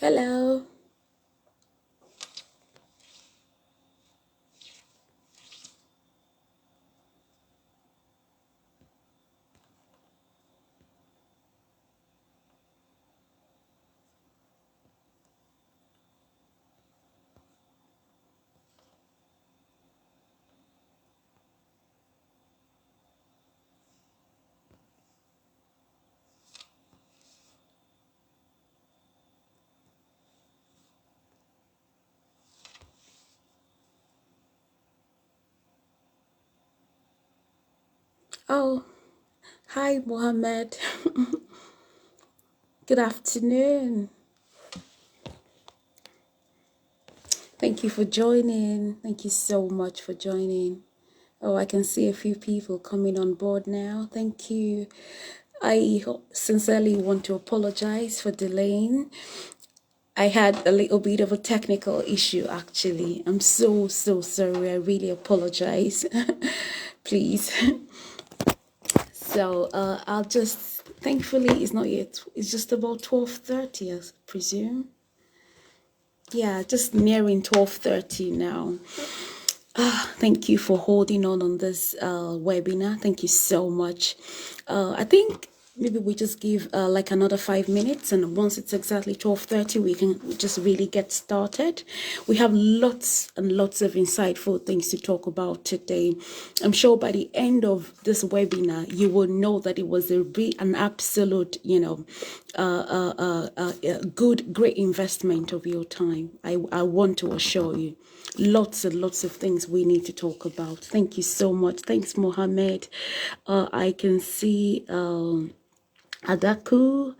Hello. Oh, hi, Mohammed. Good afternoon. Thank you for joining. Thank you so much for joining. Oh, I can see a few people coming on board now. Thank you. I sincerely want to apologize for delaying. I had a little bit of a technical issue actually. I'm so sorry. I really apologize. Please. So I'll just thankfully it's not yet. It's just about 12:30, I presume. Yeah, just nearing 12:30 now. Thank you for holding on this webinar. Thank you so much. I think maybe we just give like another 5 minutes, and once it's exactly 12:30, we can just really get started. We have lots and lots of insightful things to talk about today. I'm sure by the end of this webinar, you will know that it was an absolute, good, great investment of your time. I want to assure you. Lots and lots of things we need to talk about. Thank you so much. Thanks, Mohammed. I can see Adaku.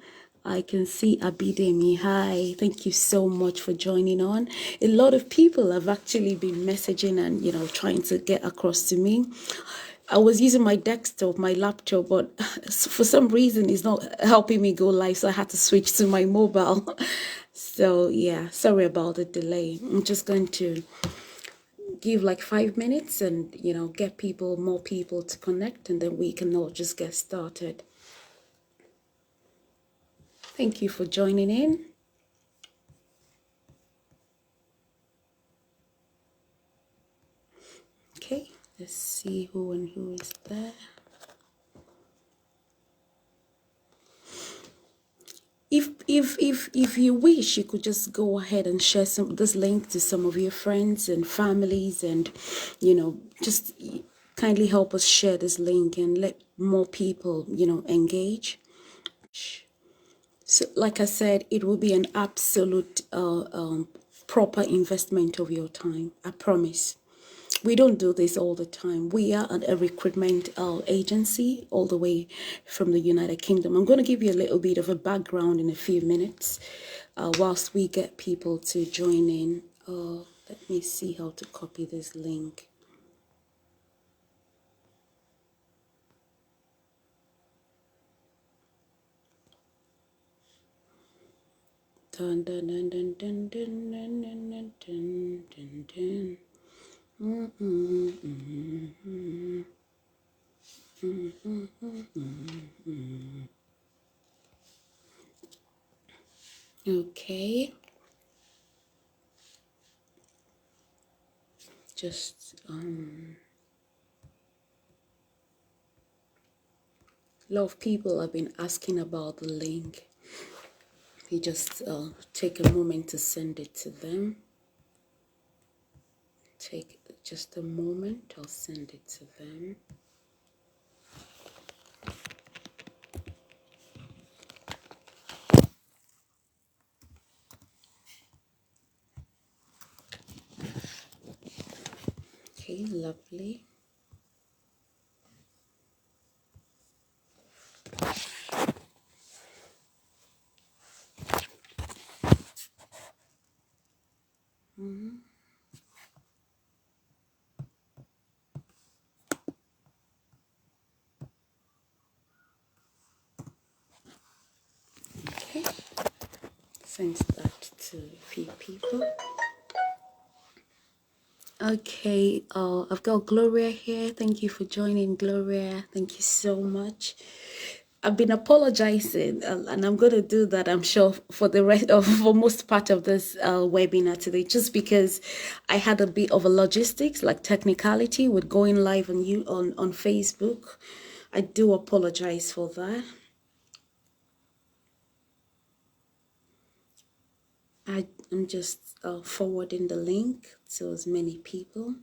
I can see Abidemi. Hi, thank you so much for joining on. A lot of people have actually been messaging and, trying to get across to me. I was using my desktop, my laptop, but for some reason it's not helping me go live, so I had to switch to my mobile. So yeah, sorry about the delay. I'm just going to give like 5 minutes and get more people to connect, and then we can all just get started. Thank you for joining in. Okay, let's see who and who is there. If you wish, you could just go ahead and share this link to some of your friends and families, and just kindly help us share this link and let more people engage. So like I said, it will be an absolute proper investment of your time. I promise. We don't do this all the time. We are a recruitment agency all the way from the United Kingdom. I'm going to give you a little bit of a background in a few minutes whilst we get people to join in. Let me see how to copy this link. Dun, dun, dun, dun, dun, dun, dun, dun, dun, dun, dun. Okay, just a lot of people have been asking about the link. You just take a moment to send it to them. Take just a moment, I'll send it to them. Okay, lovely. Okay, send that to a few people. Okay, I've got Gloria here. Thank you for joining, Gloria. Thank you so much. I've been apologizing, and I'm going to do that, I'm sure, for the rest of for most part of this webinar today, just because I had a bit of a logistics, like technicality, with going live on you on Facebook. I do apologize for that. I'm just forwarding the link to as many people.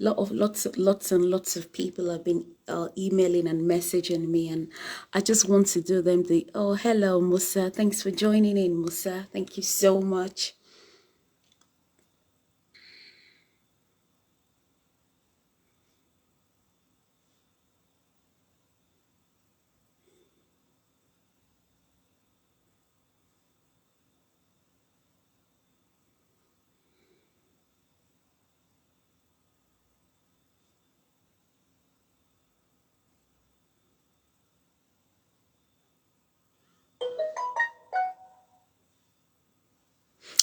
Lots and lots of people have been emailing and messaging me, and I just want to do them the hello Musa, thanks for joining in, Musa, thank you so much.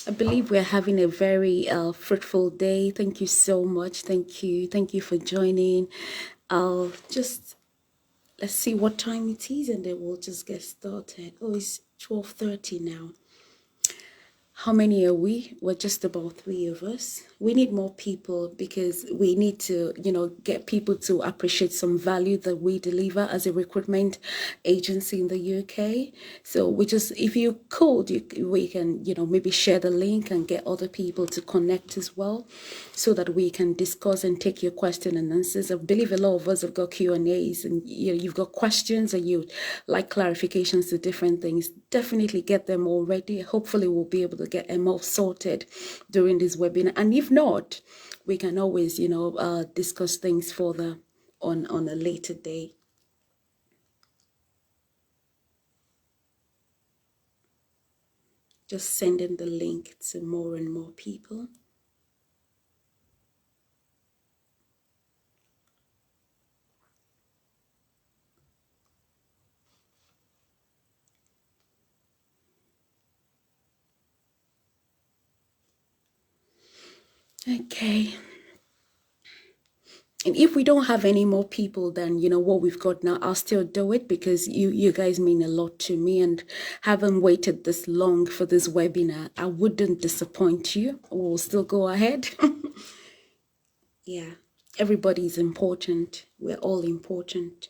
I believe we're having a very fruitful day. Thank you so much. Thank you for joining. Just let's see what time it is, and then we'll just get started. Oh, it's 12:30 now. How many are we? We're just about 3 of us. We need more people because we need to, get people to appreciate some value that we deliver as a recruitment agency in the UK. So if you could, we can, maybe share the link and get other people to connect as well, so that we can discuss and take your question and answers. I believe a lot of us have got Q&As, and you've got questions, and you like clarifications to different things. Definitely get them already. Hopefully we'll be able to get them all sorted during this webinar, and if not, we can always discuss things further on a later day. Just sending the link to more and more people. Okay. And if we don't have any more people than, what we've got now, I'll still do it, because you guys mean a lot to me, and haven't waited this long for this webinar. I wouldn't disappoint you. We'll still go ahead. Yeah, everybody's important. We're all important.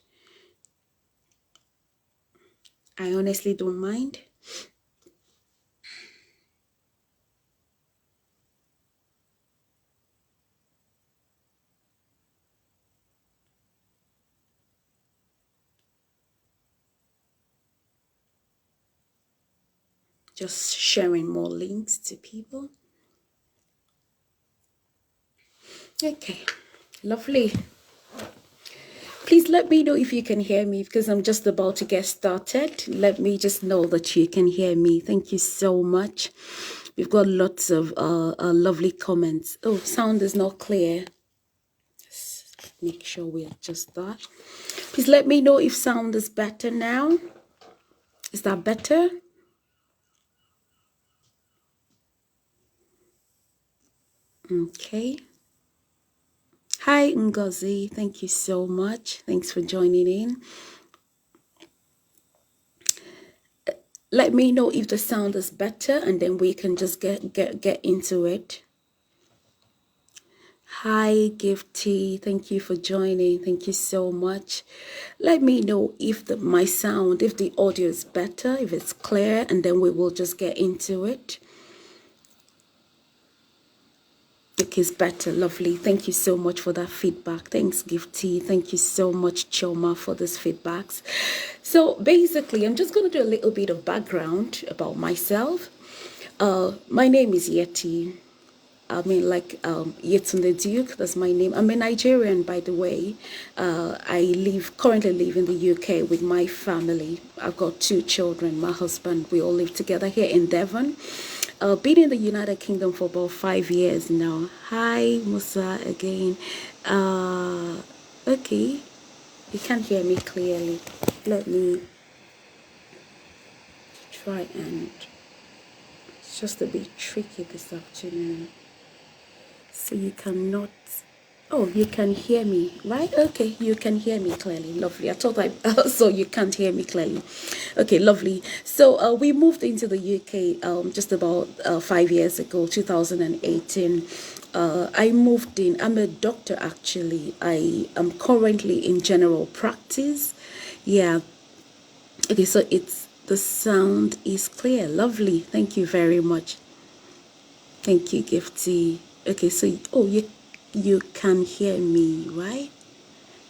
I honestly don't mind. Just sharing more links to people. Okay, lovely. Please let me know if you can hear me, because I'm just about to get started. Let me just know that you can hear me. Thank you so much. We've got lots of lovely comments. Oh, sound is not clear. Let's make sure we adjust that. Please let me know if sound is better now. Is that better? Okay. Hi, Ngozi. Thank you so much. Thanks for joining in. Let me know if the sound is better, and then we can just get into it. Hi, Gifty. Thank you for joining. Thank you so much. Let me know if my sound, if the audio is better, if it's clear, and then we will just get into it. It is better. Lovely. Thank you so much for that feedback. Thanks, Gifty. Thank you so much, Choma, for this feedbacks. So basically, I'm just going to do a little bit of background about myself. My name is Yeti. I mean, like Yetunde Duke, that's my name. I'm a Nigerian, by the way. I currently live in the UK with my family. I've got 2 children, my husband. We all live together here in Devon. Been in the United Kingdom for about 5 years now. Hi, Musa, again. Okay, you can't hear me clearly. Let me try, and it's just a bit tricky this afternoon. So you cannot, oh, you can hear me, right? Okay, you can hear me clearly. Lovely. I thought so you can't hear me clearly. Okay, lovely. So we moved into the UK just about 5 years ago, 2018. I moved in, I'm a doctor actually. I am currently in general practice. Yeah. Okay, so the sound is clear. Lovely. Thank you very much. Thank you, Gifty. Okay, so oh, you can hear me, right?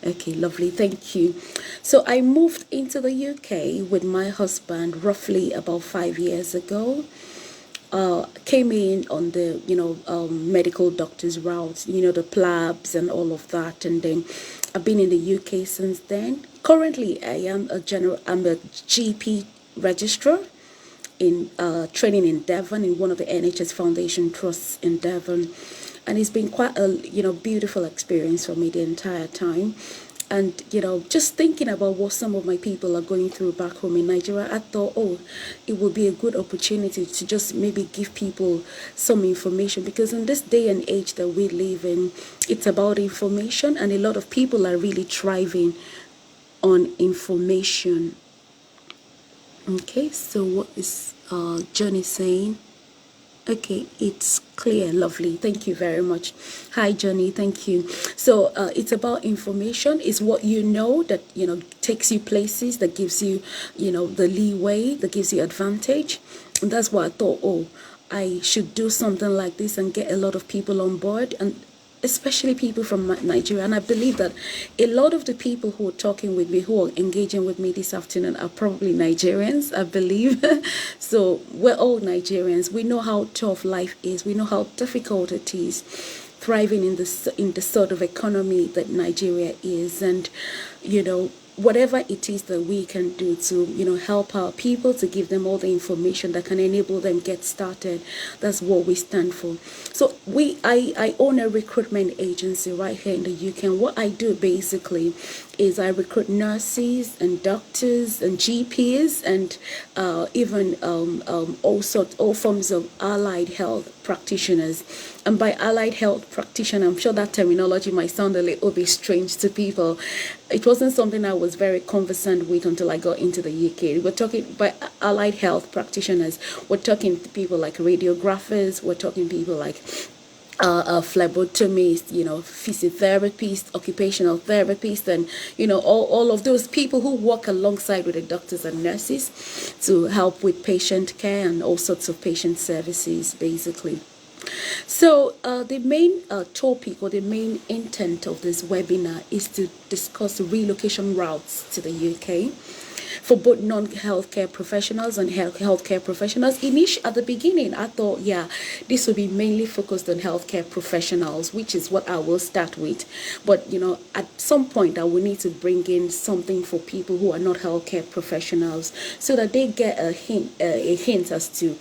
Okay, lovely. Thank you. So I moved into the UK with my husband roughly about 5 years ago. Came in on the medical doctor's route, the plabs and all of that, and then I've been in the UK since then. Currently, I'm a GP registrar in training in Devon in one of the NHS Foundation trusts in Devon, and it's been quite a beautiful experience for me the entire time. And just thinking about what some of my people are going through back home in Nigeria, I thought, oh, it would be a good opportunity to just maybe give people some information, because in this day and age that we live in, it's about information, and a lot of people are really thriving on information. Okay, so what is Johnny saying? Okay, it's clear. Lovely. Thank you very much. Hi, Johnny. Thank you. So it's about information. It's what you know that, takes you places, that gives you, the leeway, that gives you advantage. And that's why I thought, oh, I should do something like this and get a lot of people on board, and especially people from Nigeria. And I believe that a lot of the people who are talking with me, who are engaging with me this afternoon, are probably Nigerians, I believe. So we're all Nigerians. We know how tough life is. We know how difficult it is thriving in the sort of economy that Nigeria is. And, whatever it is that we can do to, help our people, to give them all the information that can enable them get started, that's what we stand for. So I own a recruitment agency right here in the UK, and what I do basically is I recruit nurses and doctors and GPs and even all forms of allied health practitioners. And by allied health practitioner, I'm sure that terminology might sound a little bit strange to people. It wasn't something I was very conversant with until I got into the UK. We're talking by allied health practitioners. We're talking to people like radiographers. We're talking people like phlebotomists, physiotherapists, occupational therapists, and all of those people who work alongside with the doctors and nurses to help with patient care and all sorts of patient services, basically. So the main topic, or the main intent of this webinar, is to discuss relocation routes to the UK for both non-healthcare professionals and healthcare professionals. At the beginning, I thought, yeah, this will be mainly focused on healthcare professionals, which is what I will start with. But, at some point, I will need to bring in something for people who are not healthcare professionals, so that they get a hint as to,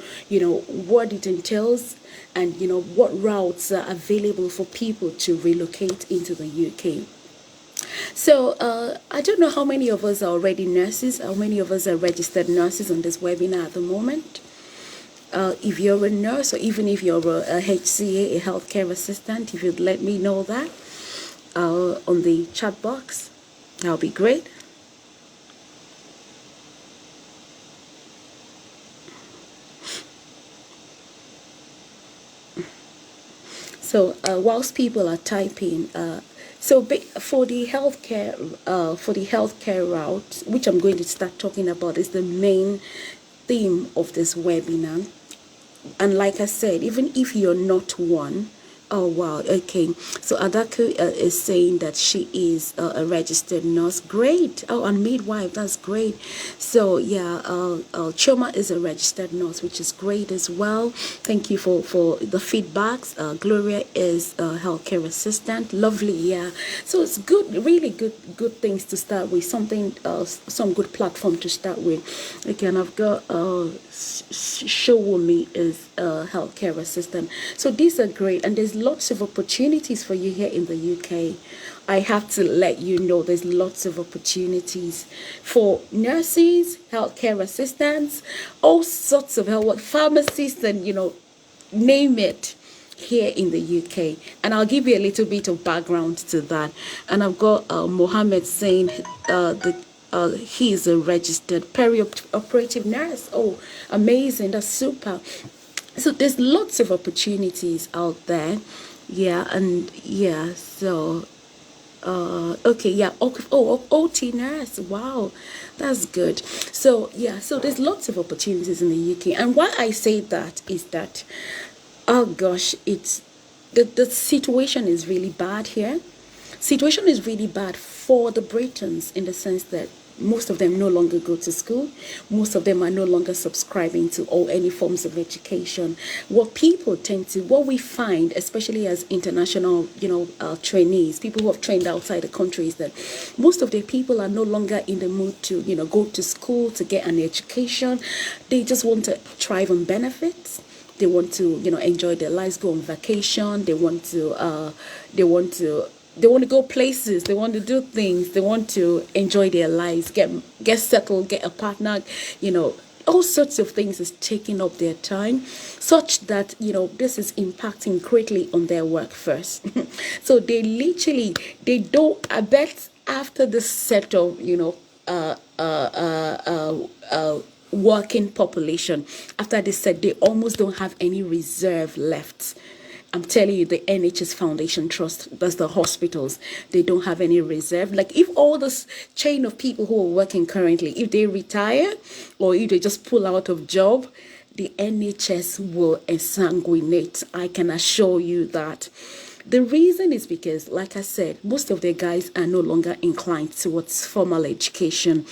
what it entails, and what routes are available for people to relocate into the UK. So I don't know how many of us are already nurses, how many of us are registered nurses on this webinar at the moment. If you're a nurse, or even if you're a HCA, a healthcare assistant, if you'd let me know that on the chat box, that would be great. So whilst people are typing, so for the healthcare route, which I'm going to start talking about, is the main theme of this webinar. And like I said, even if you're not one, oh wow, okay. So Adaku is saying that she is a registered nurse. Great. Oh, and midwife, that's great. So yeah, Choma is a registered nurse, which is great as well. Thank you for the feedbacks. Gloria is a healthcare assistant. Lovely, yeah. So it's good, really good things to start with. Something, some good platform to start with. Okay, and I've got Showumi is a healthcare assistant. So these are great, and there's there's lots of opportunities for you here in the UK. I have to let you know there's lots of opportunities for nurses, healthcare assistants, all sorts of health, pharmacists, and name it here in the UK. And I'll give you a little bit of background to that. And I've got Mohammed saying he is a registered peri-operative nurse. Oh, amazing. That's super. So there's lots of opportunities out there. Yeah, and yeah, so okay, yeah. OT nurse. Wow, that's good. So yeah, so there's lots of opportunities in the UK. And why I say that is that, oh gosh, it's the situation is really bad here. Situation is really bad for the Britons in the sense that most of them no longer go to school. Most of them are no longer subscribing to all any forms of education. What we find, especially as international, trainees, people who have trained outside the country, is that most of the people are no longer in the mood to, go to school to get an education. They just want to thrive on benefits. They want to, enjoy their lives, go on vacation. They want to go places. They want to do things. They want to enjoy their lives, get settled, get a partner. All sorts of things is taking up their time, such that this is impacting greatly on their work first. So they don't. I bet after this set of working population, after they said they almost don't have any reserve left. I'm telling you, the NHS Foundation Trust, that's the hospitals, they don't have any reserve. Like if all this chain of people who are working currently, if they retire or if they just pull out of job, the NHS will ensanguinate. I can assure you that. The reason is because, like I said, most of the guys are no longer inclined towards formal education.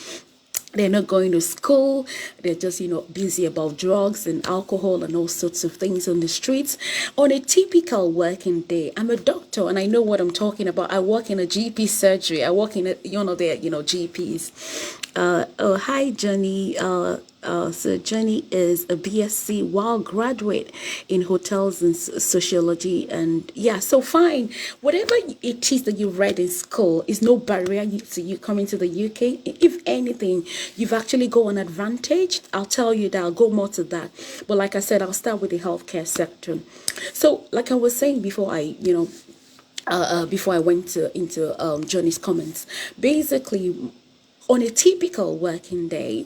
They're not going to school. They're just, busy about drugs and alcohol and all sorts of things on the streets. On a typical working day, I'm a doctor and I know what I'm talking about. I work in a GP surgery. I work in GPs. Oh, hi, Jenny. So Jenny is a BSc WOW graduate in hotels and sociology. And yeah, so fine. Whatever it is that you read in school is no barrier to you coming to the UK. If anything, you've actually got an advantage. I'll tell you that. I'll go more to that. But like I said, I'll start with the healthcare sector. So like I was saying before before I went into Johnny's comments, basically, on a typical working day,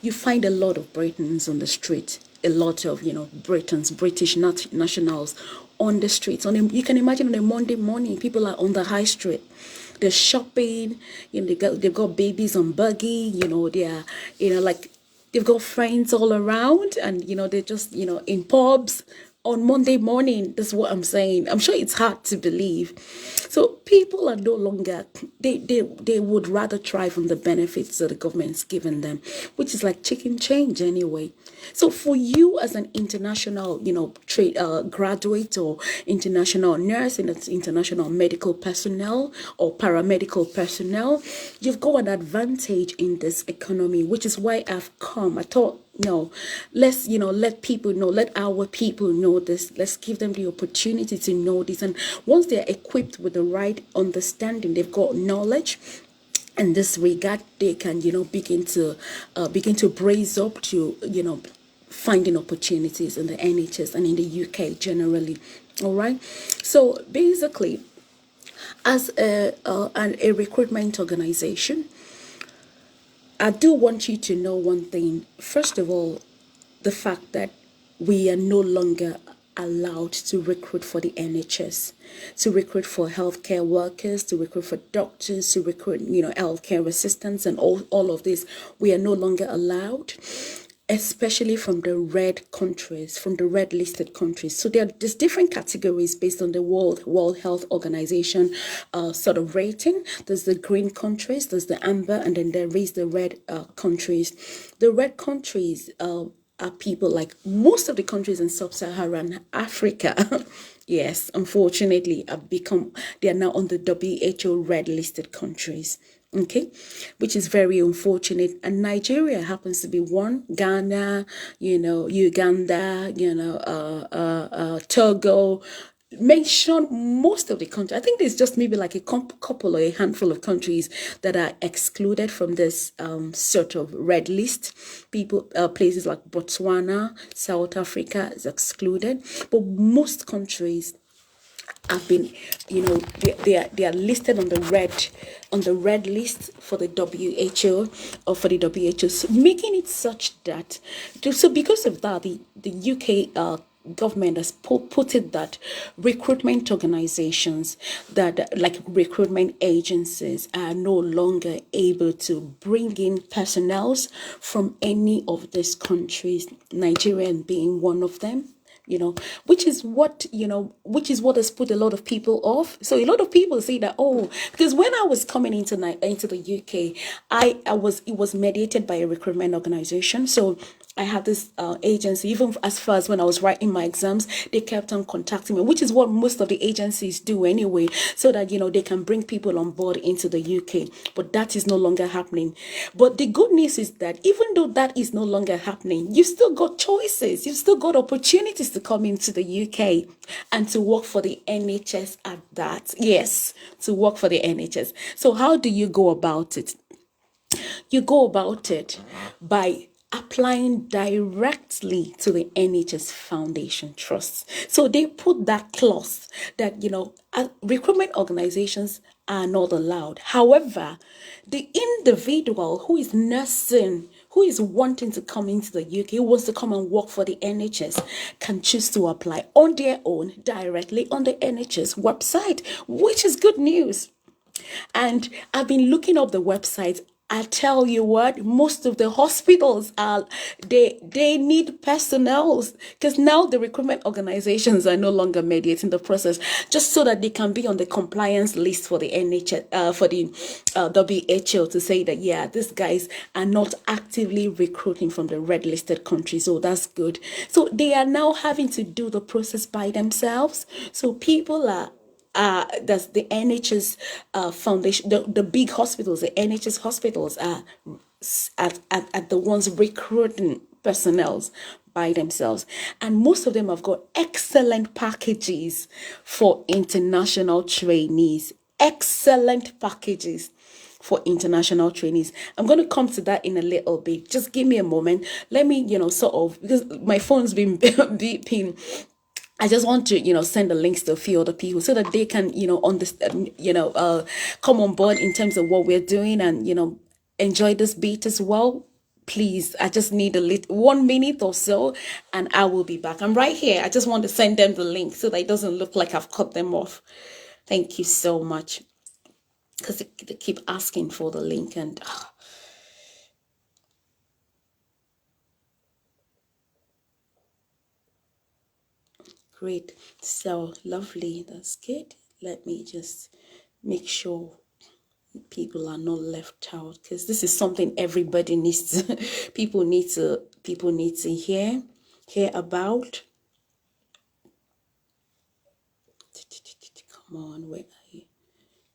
you find a lot of Britons on the street, a lot of, Britons, British nationals on the streets. You can imagine on a Monday morning, people are on the high street. They're shopping, they've got babies on buggy, they're, they've got friends all around and, they're just, in pubs on Monday morning. That's what I'm saying. I'm sure it's hard to believe. So people are no longer, they would rather thrive on the benefits that the government's given them, which is like chicken change anyway. So for you as an international, graduate or international nurse and international medical personnel or paramedical personnel, you've got an advantage in this economy, which is why I've come. I thought, no, let's, let people know, let our people know this. Let's give them the opportunity to know this. And once they're equipped with the right understanding, they've got knowledge in this regard, they can, begin to brace up to, finding opportunities in the NHS and in the UK generally. All right. So basically, as a recruitment organization, I do want you to know one thing. First of all, the fact that we are no longer allowed to recruit for the NHS, to recruit for healthcare workers, to recruit for doctors, to recruit, healthcare assistants and all of this. We are no longer allowed, especially from the red countries, from the red listed countries. So there's different categories based on the World Health Organization sort of rating. There's the green countries, there's the amber, and then there is the red countries. The red countries are people like most of the countries in sub-Saharan Africa. Yes, unfortunately, they are now on the WHO red listed countries. Okay, which is very unfortunate. And Nigeria happens to be one, Ghana, Uganda, Togo. Mention most of the country. I think there's just maybe like a couple or a handful of countries that are excluded from this sort of red list. Places like Botswana, South Africa is excluded, but most countries have been, they are listed on the red list for the WHO, or for the WHO, so making it such that, so because of that, the UK government has put it that recruitment organizations, that like recruitment agencies, are no longer able to bring in personnel from any of these countries, Nigeria being one of them. Which is what has put a lot of people off. So a lot of people say that, oh, because when I was coming into the UK, it was mediated by a recruitment organization. So I had this agency, even as far as when I was writing my exams, they kept on contacting me, which is what most of the agencies do anyway, so that they can bring people on board into the UK. But that is no longer happening. But the good news is that even though that is no longer happening, you've still got choices, you've still got opportunities to come into the UK and to work for the NHS at that. Yes, to work for the NHS. So how do you go about it? You go about it by applying directly to the NHS Foundation Trust. So they put that clause that, recruitment organizations are not allowed. However, the individual who is nursing, who is wanting to come into the UK, who wants to come and work for the NHS, can choose to apply on their own directly on the NHS website, which is good news. And I've been looking up the website. I tell you what, most of the hospitals they need personnel, because now the recruitment organizations are no longer mediating the process, just so that they can be on the compliance list for the NHS, for the WHO, to say that, yeah, these guys are not actively recruiting from the red listed countries. So that's good. So they are now having to do the process by themselves. So people are that's the NHS foundation, the big hospitals, the NHS hospitals are at the ones recruiting personnel by themselves. And most of them have got excellent packages for international trainees. Excellent packages for international trainees. I'm going to come to that in a little bit. Just give me a moment. Let me, sort of, because my phone's been beeping. I just want to, send the links to a few other people so that they can, understand, come on board in terms of what we're doing and, enjoy this beat as well. Please, I just need 1 minute or so and I will be back. I'm right here. I just want to send them the link so that it doesn't look like I've cut them off. Thank you so much. Because they keep asking for the link and... Great. So lovely. That's good. Let me just make sure people are not left out, because this is something everybody needs to people need to hear about. Come on, where are you?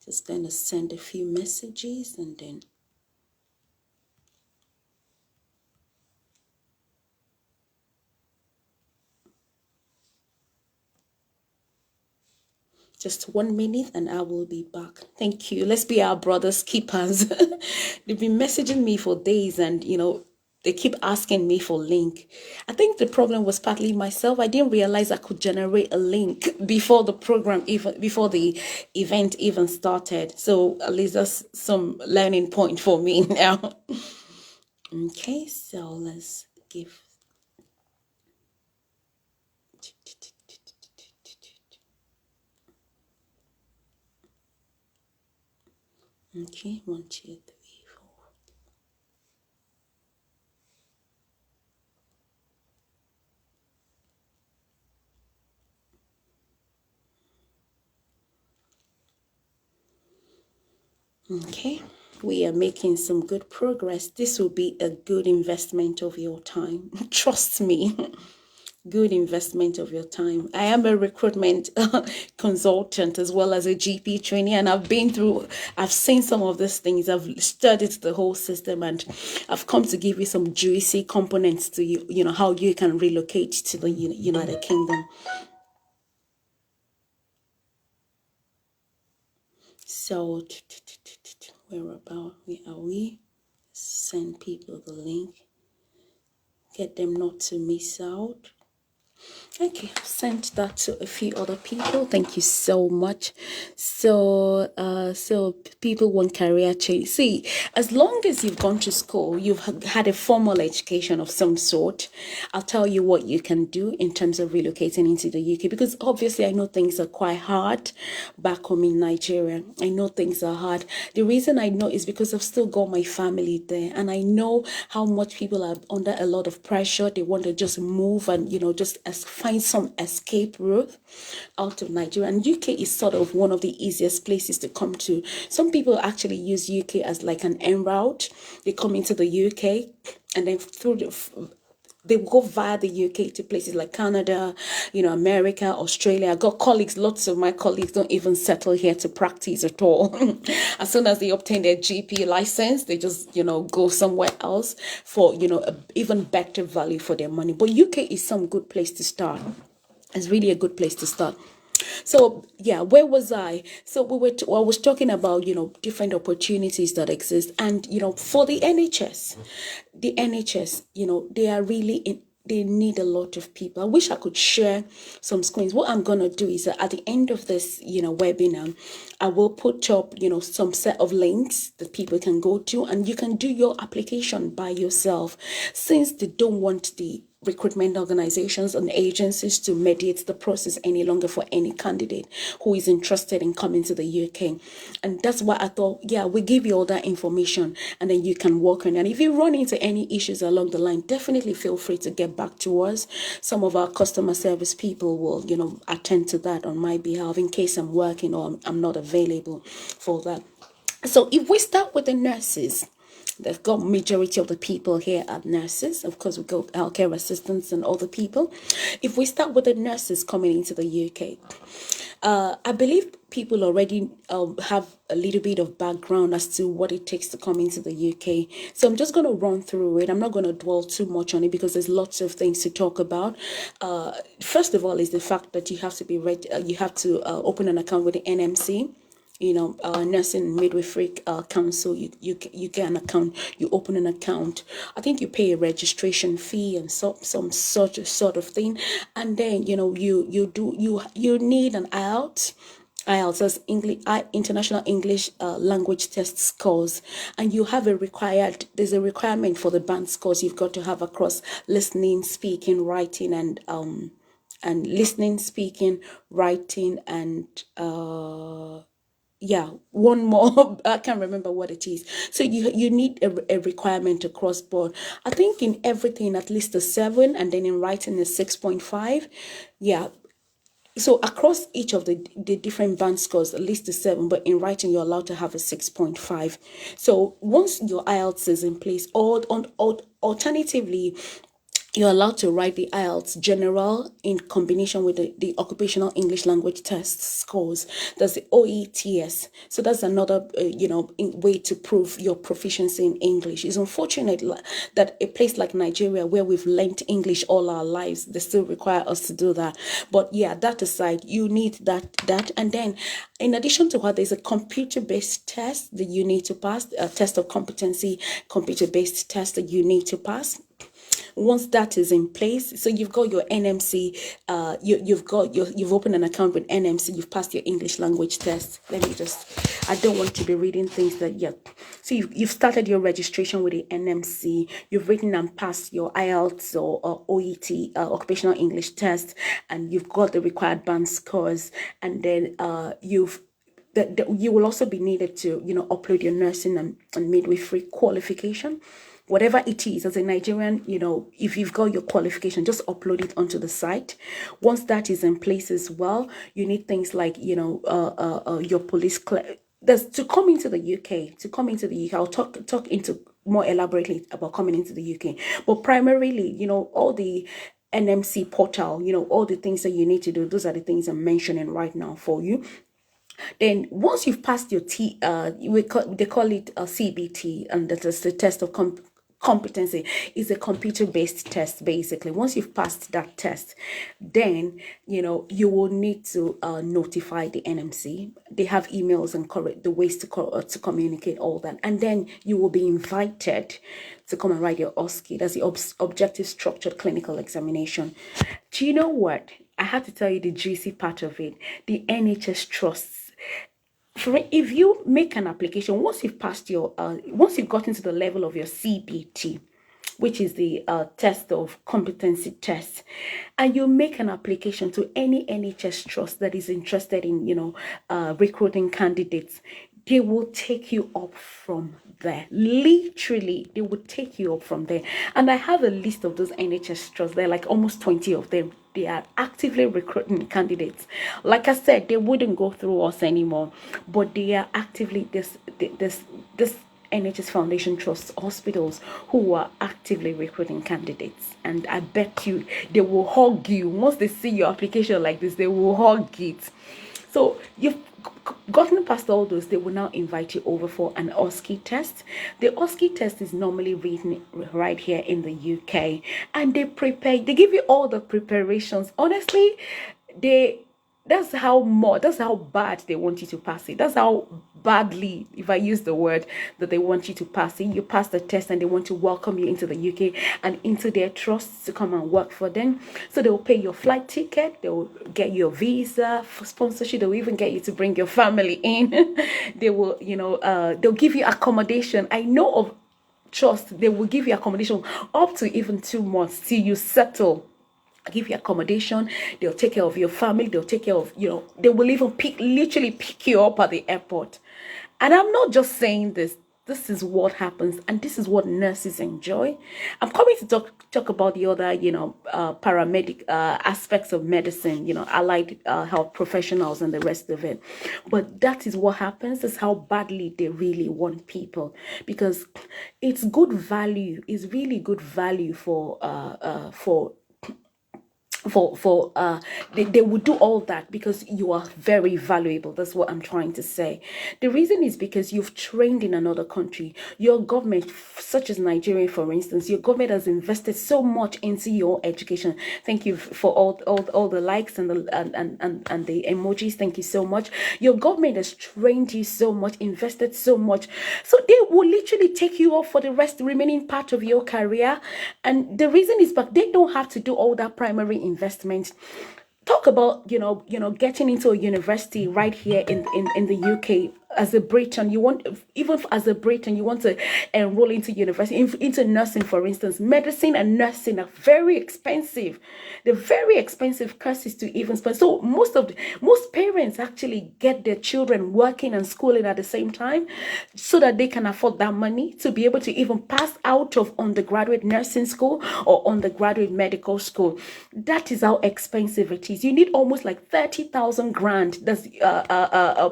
Just gonna send a few messages and then just 1 minute and I will be back. Thank you. Let's be our brothers keepers. They've been messaging me for days and, they keep asking me for link. I think the problem was partly myself. I didn't realize I could generate a link before the program, even before the event even started. So at least that's some learning point for me now. Okay, so let's give... Okay, 1, 2, 3, 4. Okay, we are making some good progress. This will be a good investment of your time. Trust me. good investment of your time. I am a recruitment consultant as well as a GP trainee, and I've seen some of these things. I've studied the whole system, and I've come to give you some juicy components to you know, how you can relocate to the United Kingdom. So, where are we? Send people the link. Get them not to miss out. Okay, I've sent that to a few other people. Thank you so much. So people want career change. See, as long as you've gone to school, you've had a formal education of some sort. I'll tell you what you can do in terms of relocating into the UK, because obviously I know things are quite hard back home in Nigeria. I know things are hard. The reason I know is because I've still got my family there, and I know how much people are under a lot of pressure. They want to just move and just find some escape route out of Nigeria. And UK is sort of one of the easiest places to come to. Some people actually use UK as like an en route. They come into the UK and then they go via the UK to places like Canada, America, Australia. I got colleagues, lots of my colleagues don't even settle here to practice at all. As soon as they obtain their GP license, they just, go somewhere else for, even better value for their money. But UK is some good place to start. It's really a good place to start. So yeah, where was I? So I was talking about different opportunities that exist, and for the NHS, they are really they need a lot of people. I wish I could share some screens. What I'm gonna do is that at the end of this webinar, I will put up some set of links that people can go to, and you can do your application by yourself, since they don't want the recruitment organizations and agencies to mediate the process any longer for any candidate who is interested in coming to the UK. And that's why I thought, yeah, we give you all that information and then you can work on it. And if you run into any issues along the line, definitely feel free to get back to us. Some of our customer service people will, attend to that on my behalf in case I'm working or I'm not available for that. So if we start with the nurses, they've got majority of the people here are nurses. Of course, we got healthcare assistants and other people. If we start with the nurses coming into the UK, I believe people already have a little bit of background as to what it takes to come into the UK. So I'm just going to run through it. I'm not going to dwell too much on it because there's lots of things to talk about. First of all is the fact that you have to be ready. You have to open an account with the NMC. Nursing Midwifery Council. You get an account. You open an account. I think you pay a registration fee and some sort of thing, and then you need an IELTS as English International English Language Test scores, and there's a requirement for the band scores you've got to have across listening, speaking, writing, and listening, speaking, writing, and one more. I can't remember what it is. So you need a requirement across board. I think in everything at least a 7, and then in writing a 6.5. Yeah. So across each of the different band scores, at least a 7, but in writing you're allowed to have a 6.5. So once your IELTS is in place, or alternatively, you're allowed to write the IELTS general in combination with the occupational English language test scores. That's the OETS. So that's another, way to prove your proficiency in English. It's unfortunate that a place like Nigeria, where we've learnt English all our lives, they still require us to do that. But yeah, that aside, you need that. And then in addition to what, there's a computer-based test that you need to pass, a test of competency, computer-based test that you need to pass. Once that is in place, so you've got your NMC, you've opened an account with NMC, you've passed your English language test. I don't want to be reading things that so you've started your registration with the NMC, you've written and passed your IELTS or OET, occupational English test, and you've got the required band scores, and then you will also be needed to upload your nursing and midwifery qualification, whatever it is. As a Nigerian, if you've got your qualification, just upload it onto the site. Once that is in place as well, you need things like your police to come into the UK. I'll talk into more elaborately about coming into the UK, but primarily all the NMC portal, all the things that you need to do. Those are the things I'm mentioning right now for you. Then once you've passed your they call it a CBT, and that is the test of competency. Is a computer-based test. Basically, once you've passed that test, then you will need to notify the NMC. They have emails and the ways to communicate all that, and then you will be invited to come and write your OSCE. That's the objective structured clinical examination. Do you know what? I had to tell you the juicy part of it. The NHS trusts. If you make an application, once you've passed once you've gotten to the level of your CBT, which is the test of competency test, and you make an application to any NHS trust that is interested in, recruiting candidates, they will take you up from there. Literally, they will take you up from there. And I have a list of those NHS trusts. There are like almost 20 of them. They are actively recruiting candidates. Like I said, they wouldn't go through us anymore, but they are actively this NHS Foundation Trust hospitals who are actively recruiting candidates. And I bet you they will hug you. Once they see your application like this, they will hug it. So you've gotten past all those, they will now invite you over for an OSCE test. The OSCE test is normally written right here in the UK, and they give you all the preparations. Honestly, that's how bad they want you to pass it. That's how badly, if I use the word, that they want you to pass it. You pass the test and they want to welcome you into the UK and into their trusts to come and work for them. So they'll pay your flight ticket, they'll get your visa, for sponsorship, they'll even get you to bring your family in. They will, they'll give you accommodation. I know of trust, they will give you accommodation up to even 2 months till you settle. Give you accommodation, they'll take care of your family, they'll take care of, they will even literally pick you up at the airport. And I'm not just saying this is what happens, and this is what nurses enjoy. I'm coming to talk about the other, paramedic aspects of medicine, allied health professionals and the rest of it. But that is what happens. That's how badly they really want people, because it's good value. It's really good value they would do all that because you are very valuable. That's what I'm trying to say. The reason is because you've trained in another country. Your government, such as Nigeria, for instance, your government has invested so much into your education. Thank you for all the likes and the emojis. Thank you so much. Your government has trained you so much, invested so much. So they will literally take you off for the remaining part of your career. And the reason is, but they don't have to do all that primary investment. Talk about getting into a university right here in the UK. As a Briton, you want to enroll into university, into nursing, for instance. Medicine and nursing are very expensive. They're very expensive courses to even spend. So most parents actually get their children working and schooling at the same time, so that they can afford that money to be able to even pass out of undergraduate nursing school or undergraduate medical school. That is how expensive it is. You need almost like 30,000 grand. That's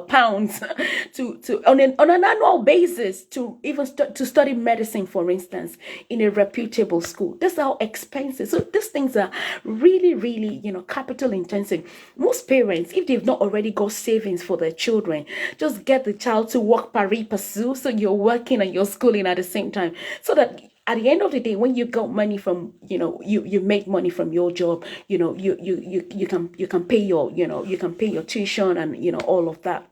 pounds. On an annual basis to even to study medicine, for instance, in a reputable school. That's how expensive. So these things are really, really, capital intensive. Most parents, if they've not already got savings for their children, just get the child to work pari passu, so you're working and you're schooling at the same time, so that at the end of the day, when you got money from, you make money from your job, you can pay your tuition and all of that.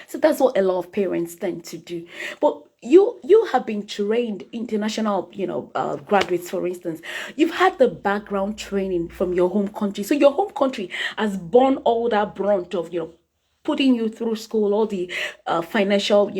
So that's what a lot of parents tend to do. But you have been trained, international, graduates, for instance. You've had the background training from your home country. So your home country has borne all that brunt of, putting you through school, all the financial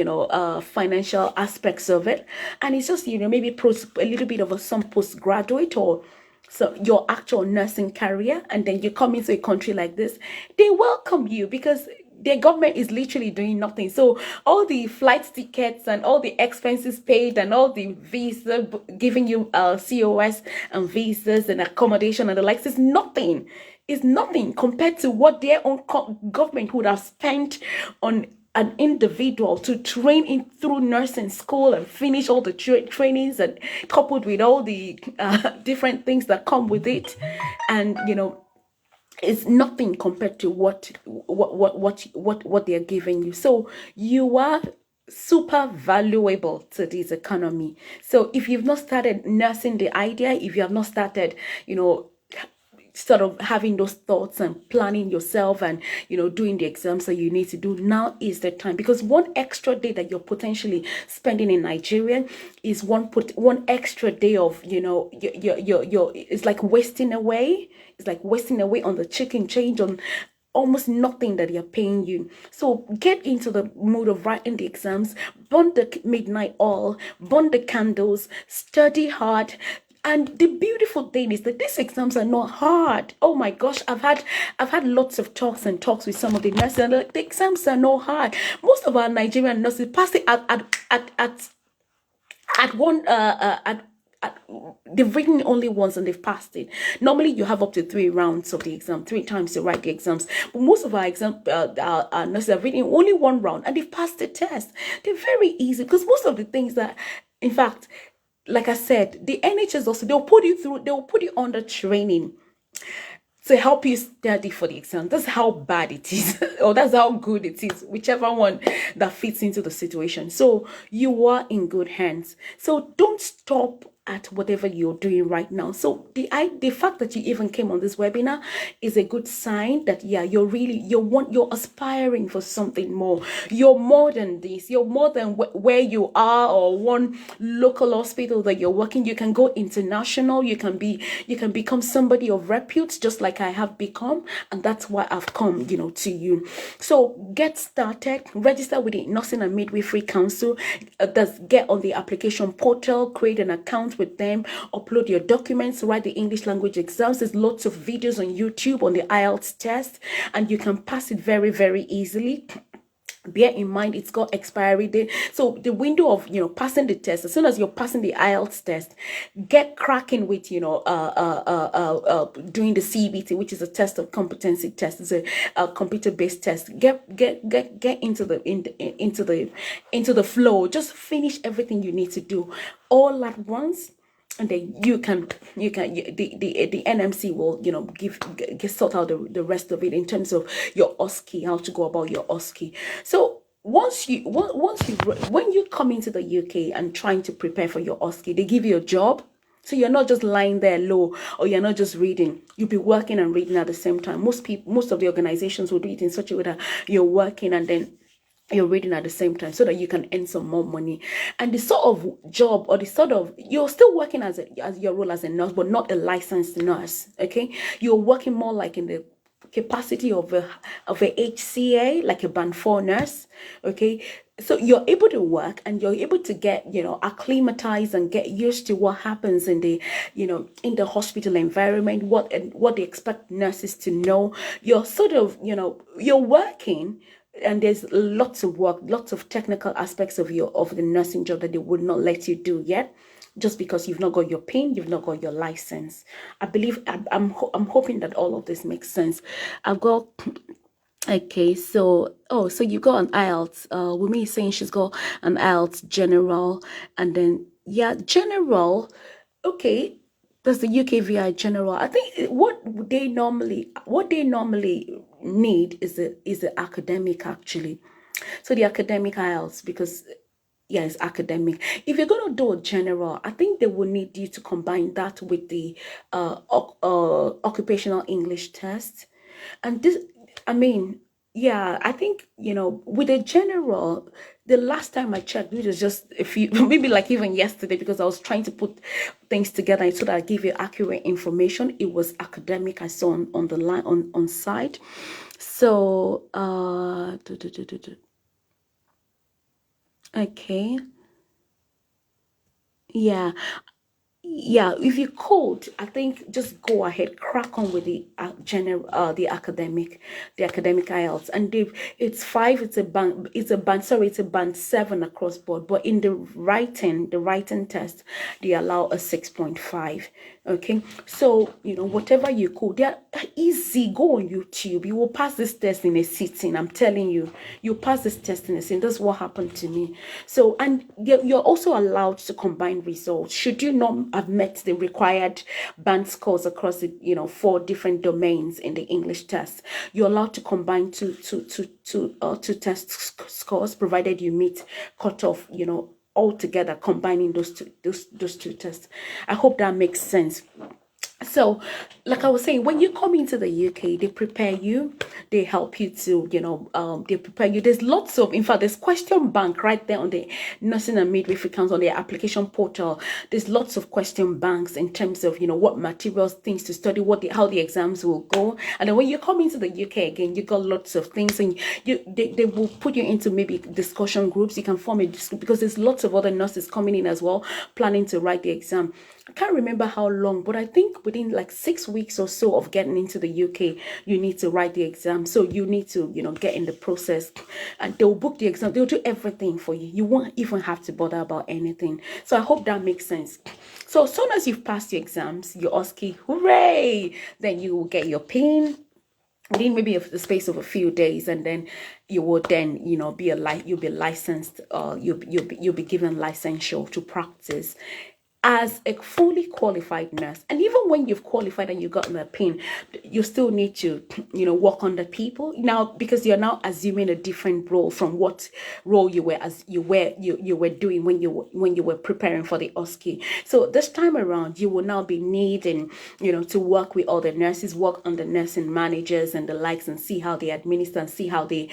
aspects of it. And it's just, maybe a little bit of some postgraduate or so your actual nursing career, and then you come into a country like this, they welcome you because their government is literally doing nothing. So all the flight tickets and all the expenses paid and all the visa, giving you COS and visas and accommodation and the likes is nothing. Is nothing compared to what their own government would have spent on an individual to train in through nursing school and finish all the trainings, and coupled with all the different things that come with it, and it's nothing compared to what they're giving you. So you are super valuable to this economy. So if you've not started nursing the idea, if you have not started, sort of having those thoughts and planning yourself and doing the exams that you need to do, now is the time. Because one extra day that you're potentially spending in Nigeria is one extra day of your it's like wasting away. It's like wasting away on the chicken change, on almost nothing that they're paying you. So get into the mood of writing the exams, burn the midnight oil, burn the candles, study hard. And the beautiful thing is that these exams are not hard. Oh my gosh, I've had lots of talks with some of the nurses, and the exams are not hard. Most of our Nigerian nurses pass it at one they've written only once and they've passed it. Normally you have up to 3 rounds of the exam, 3 times to write the exams, but most of our our nurses have written only 1 round and they've passed the test. They're very easy, because most of the things that, in fact, like I said, the NHS also, they'll put you under training to help you study for the exam. That's how bad it is, or that's how good it is, whichever one that fits into the situation. So you are in good hands. So don't stop at whatever you're doing right now. So the fact that you even came on this webinar is a good sign that you're aspiring for something more. You're more than this. You're more than where you are, or one local hospital that you're working. You can go international. You can become somebody of repute, just like I have become, and that's why I've come to you. So get started. Register with the Nursing and Midwifery Council. Get on the application portal, create an account with them, upload your documents, write the English language exams. There's lots of videos on YouTube on the IELTS test, and you can pass it very, very easily. Bear in mind, it's got expiry date. So the window of passing the test, as soon as you're passing the IELTS test, get cracking with doing the CBT, which is a test of competency test. It's a computer-based test. Get into the flow. Just finish everything you need to do all at once, and then the NMC will sort out the rest of it in terms of your OSCE, how to go about your OSCE. So when you come into the UK and trying to prepare for your OSCE, they give you a job. So you're not just lying there low, or you're not just reading. You'll be working and reading at the same time. Most of the organizations will do it in such a way that you're working and then you're reading at the same time, so that you can earn some more money. And the sort of job, or the sort of, you're still working as your role as a nurse, but not a licensed nurse. Okay, you're working more like in the capacity of a HCA, like a band 4 nurse. Okay, so you're able to work and you're able to get acclimatized and get used to what happens in the in the hospital environment, what they expect nurses to know. You're sort of you're working, and there's lots of work, lots of technical aspects of the nursing job that they would not let you do yet, just because you've not got your PIN, you've not got your license. I believe I'm hoping that all of this makes sense. I've got. Okay, so so you got an IELTS. Wumi is saying she's got an IELTS general, and then general. Okay, that's the UKVI general. I think what they normally need is the academic, actually. So the academic IELTS, because it's academic. If you're going to do a general, I think they will need you to combine that with the occupational English test. And this, I mean, I think, with a general, the last time I checked, which was just a few, maybe like even yesterday, because I was trying to put things together so that I give you accurate information. It was academic I saw on the line on site. So, okay. Yeah. yeah, if you could, I think just go ahead, crack on with the general the academic IELTS. And if it's five, it's a band 7 across board. But in the writing test, they allow a 6.5. Okay, so whatever you could, they're easy. Go on YouTube. You will pass this test in a sitting. I'm telling you, you pass this test in a sitting. That's what happened to me. So, and you're also allowed to combine results. Should you not have met the required band scores across the 4 different domains in the English test, you're allowed to combine two test scores, provided you meet cutoff. All together, combining those two tests. I hope that makes sense. So, like I was saying, when you come into the UK, they prepare you, they help you to, they prepare you. There's lots of, in fact, there's question bank right there on the nursing and midwifery council on the application portal. There's lots of question banks in terms of, what materials, things to study, how the exams will go. And then when you come into the UK again, you got lots of things, and they will put you into maybe discussion groups. You can form a discussion because there's lots of other nurses coming in as well, planning to write the exam. I can't remember how long, but I think within like 6 weeks or so of getting into the UK, you need to write the exam. So you need to, get in the process, and they'll book the exam. They'll do everything for you. You won't even have to bother about anything. So I hope that makes sense. So as soon as you've passed your exams, your OSCE, hooray, then you will get your PIN within maybe the space of a few days, and then you will then you'll be licensed, you'll be given licensure to practice as a fully qualified nurse. And even when you've qualified and you've gotten a PIN, you still need to, work on the people now, because you're now assuming a different role from what role you were doing when you were preparing for the OSCE. So this time around, you will now be needing, to work with other nurses, work on the nursing managers and the likes, and see how they administer and see how they,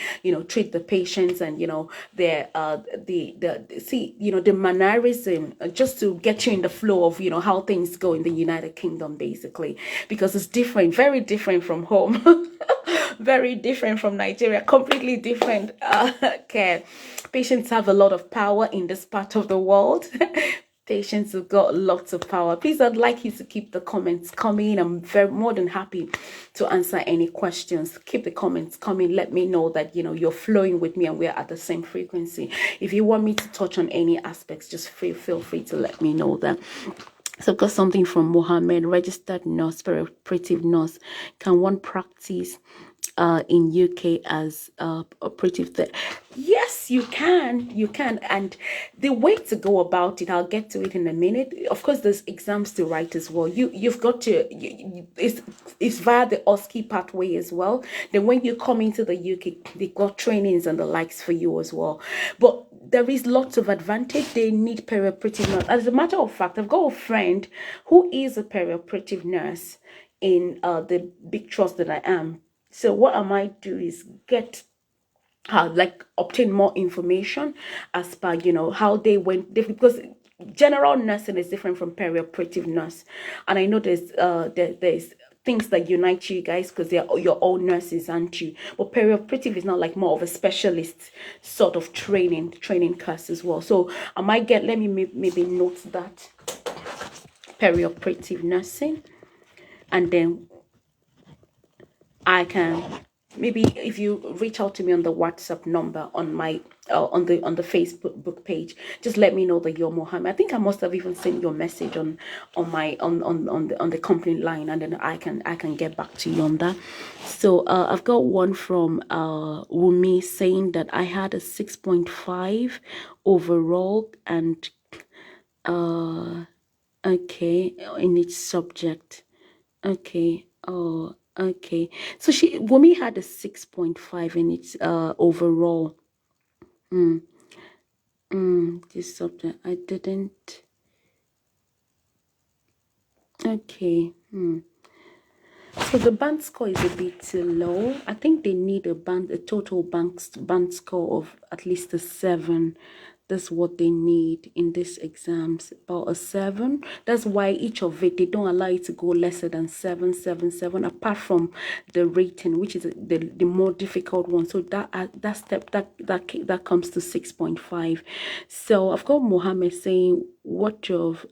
treat the patients, and their the mannerism, just to get you in the flow of how things go in the United Kingdom, basically, because it's different, very different from home. Very different from Nigeria, completely different care. Patients have a lot of power in this part of the world. Patients have got lots of power. Please, I'd like you to keep the comments coming. I'm more than happy to answer any questions. Keep the comments coming. Let me know that you're flowing with me and we're at the same frequency. If you want me to touch on any aspects, just feel free to let me know that. So I've got something from Mohammed, registered nurse, operative nurse. Can one practice in UK as operative there? Yes, you can. And the way to go about it, I'll get to it in a minute. Of course, there's exams to write as well. You've got to, it's via the OSCE pathway as well. Then when you come into the UK, they've got trainings and the likes for you as well. But there is lots of advantage. They need perioperative nurse. As a matter of fact, I've got a friend who is a perioperative nurse in the big trust that I am. So what I might do is get obtain more information as per how they went, because general nursing is different from perioperative nurse, and I know there's things that unite you guys because you're all nurses, aren't you? But perioperative is not like more of a specialist sort of training course as well. So I might let me maybe note that perioperative nursing, and then I can maybe, if you reach out to me on the WhatsApp number on my on the Facebook page, just let me know that you're Mohammed. I think I must have even sent you a message on the company line, and then I can get back to you on that. So I've got one from Wumi saying that I had a 6.5 overall, and okay, in each subject. Okay. Oh, okay. So Wumi had a 6.5 in its overall. This subject I didn't. Okay. So the band score is a bit too low. I think they need a total band score of at least a 7. That's what they need in these exams, about a 7. That's why each of it, they don't allow you to go lesser than 777, apart from the rating, which is the more difficult one. So that step that comes to 6.5. So I've got Mohammed saying, what of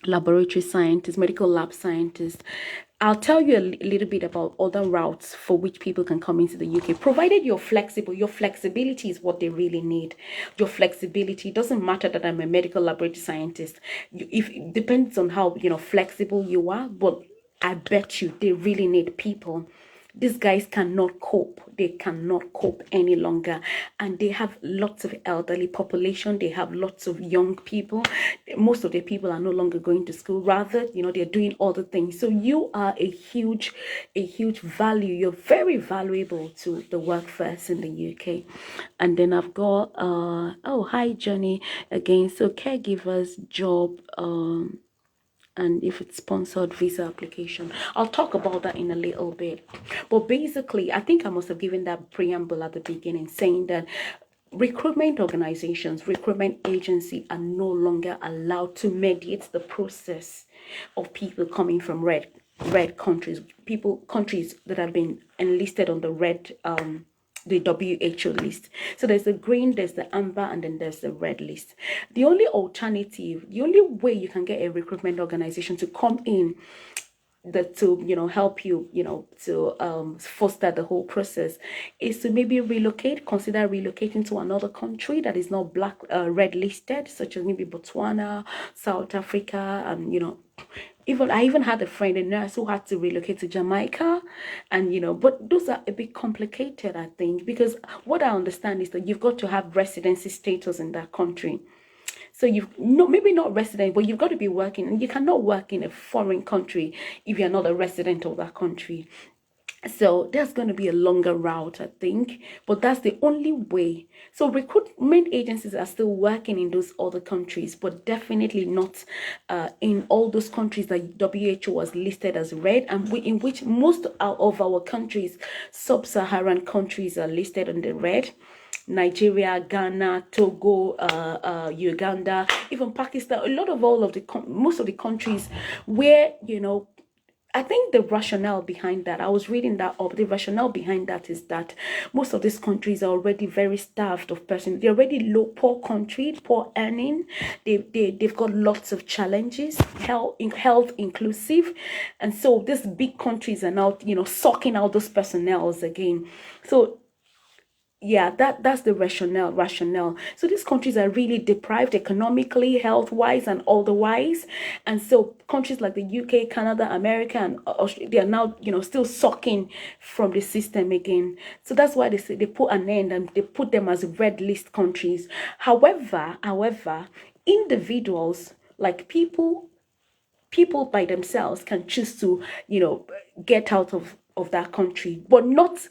laboratory scientists, medical lab scientists. I'll tell you a little bit about other routes for which people can come into the UK, provided you're flexible. Your flexibility is what they really need. Your flexibility doesn't matter that I'm a medical laboratory scientist. If it depends on how flexible you are, but I bet you they really need people. These guys cannot cope. They cannot cope any longer. And they have lots of elderly population. They have lots of young people. Most of the people are no longer going to school. Rather, they're doing other things. So you are a huge value. You're very valuable to the workforce in the UK. And then I've got, oh, hi, Johnny, again. So caregivers, job, and if it's sponsored visa application. I'll talk about that in a little bit. But basically, I think I must have given that preamble at the beginning, saying that recruitment organizations, recruitment agency are no longer allowed to mediate the process of people coming from red countries, countries that have been enlisted on the red the WHO list. So there's the green, there's the amber, and then there's the red list. The only alternative, the only way you can get a recruitment organization to come in that to help you to foster the whole process is to maybe consider relocating to another country that is not red listed, such as maybe Botswana, South Africa, and I even had a friend, a nurse, who had to relocate to Jamaica, and but those are a bit complicated, I think, because what I understand is that you've got to have residency status in that country. So maybe not resident, but you've got to be working, and you cannot work in a foreign country if you're not a resident of that country. So there's going to be a longer route, I think, but that's the only way. So recruitment agencies are still working in those other countries, but definitely not in all those countries that WHO was listed as red, and in which most of our countries, sub-Saharan countries, are listed on the red. Nigeria, Ghana, Togo, Uganda, even Pakistan, most of the countries where, I think the rationale behind that, I was reading that up, the rationale behind that is that most of these countries are already very starved of persons. They're already poor country, poor earning. They've got lots of challenges, health inclusive. And so these big countries are now, sucking out those personnels again. So yeah, that's the rationale. So these countries are really deprived economically, health-wise, and otherwise. And so countries like the UK, Canada, America, and Australia, they are now, still sucking from the system again. So that's why they say they put an end and they put them as red list countries. However, individuals, like people by themselves, can choose to, get out of that country, but not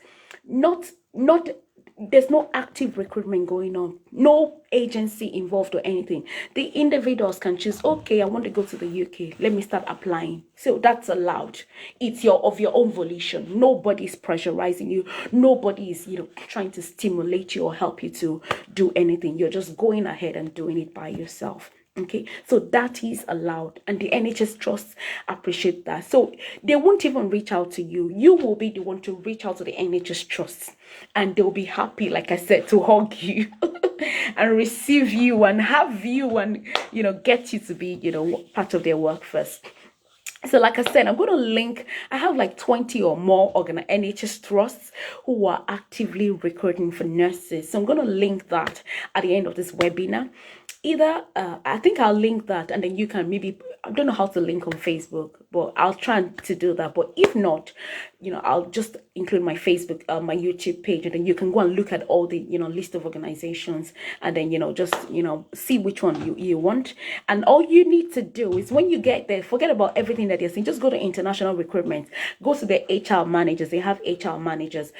there's no active recruitment going on, no agency involved or anything. The individuals can choose, okay, I want to go to the UK, let me start applying. So that's allowed. It's of your own volition. Nobody's pressurizing you. Nobody is trying to stimulate you or help you to do anything. You're just going ahead and doing it by yourself. Okay, so that is allowed, and the NHS trusts appreciate that. So they won't even reach out to you. You will be the one to reach out to the NHS trusts, and they'll be happy, like I said, to hug you and receive you and have you and get you to be part of their workforce. So like I said, I'm going to link, I have like 20 or more NHS trusts who are actively recruiting for nurses. So I'm going to link that at the end of this webinar. Either, I think I'll link that, and then you can maybe, I don't know how to link on Facebook, but I'll try to do that. But if not, I'll just include my Facebook, my YouTube page, and then you can go and look at all the, list of organizations, and then, just, see which one you want. And all you need to do is when you get there, forget about everything that you're saying, just go to international recruitment, go to the HR managers. They have HR managers,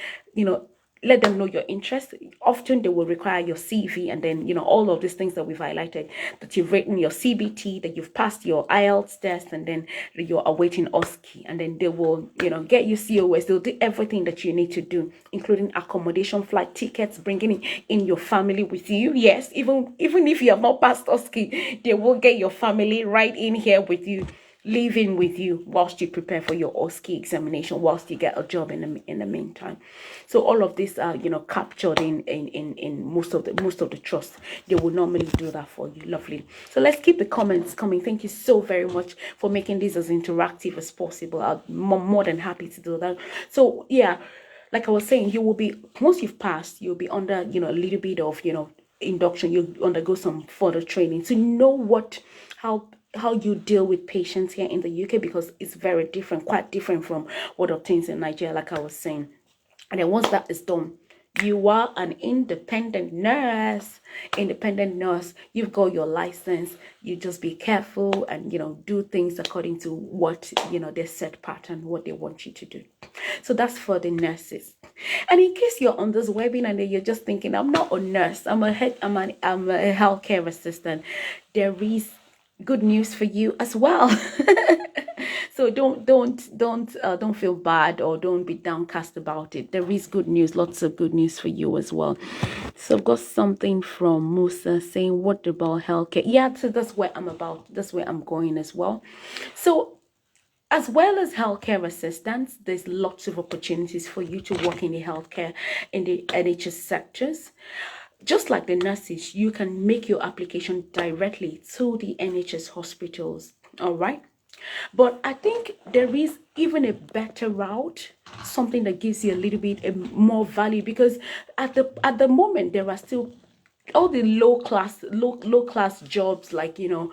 let them know your interest. Often they will require your CV, and then, all of these things that we've highlighted, that you've written your CBT, that you've passed your IELTS test, and then you're awaiting OSCE, and then they will, get you COS. They'll do everything that you need to do, including accommodation, flight tickets, bringing in your family with you. Yes, even if you have not passed OSCE, they will get your family right in here with you. living with you whilst you prepare for your OSCE examination, whilst you get a job in the meantime. So all of this are, you know, captured in most of the trusts. They will normally do that for you. Lovely. So let's keep the comments coming. Thank you so very much for making this as interactive as possible. I'm more than happy to do that. So yeah, like I was saying, you will be, once you've passed, you'll be under, you know, a little bit of, you know, induction. You undergo some further training to know how you deal with patients here in the UK, because it's very different, quite different from what obtains in Nigeria, like I was saying. And then once that is done, you are an independent nurse. You've got your license. You just be careful and, you know, do things according to what, you know, their set pattern, what they want you to do. So that's for the nurses. And in case you're on this webinar and you're just thinking, I'm not a nurse, I'm a healthcare assistant, there is good news for you as well. So don't feel bad or don't be downcast about it. There is good news, lots of good news for you as well. So I've got something from Musa saying, what about healthcare? Yeah, so that's where I'm going as well. So as well as healthcare assistance, there's lots of opportunities for you to work in the healthcare, in the NHS sectors. Just like the nurses, you can make your application directly to the NHS hospitals, all right? But I think there is even a better route, something that gives you a little bit more value, because at the moment there are still all the low class jobs, like, you know,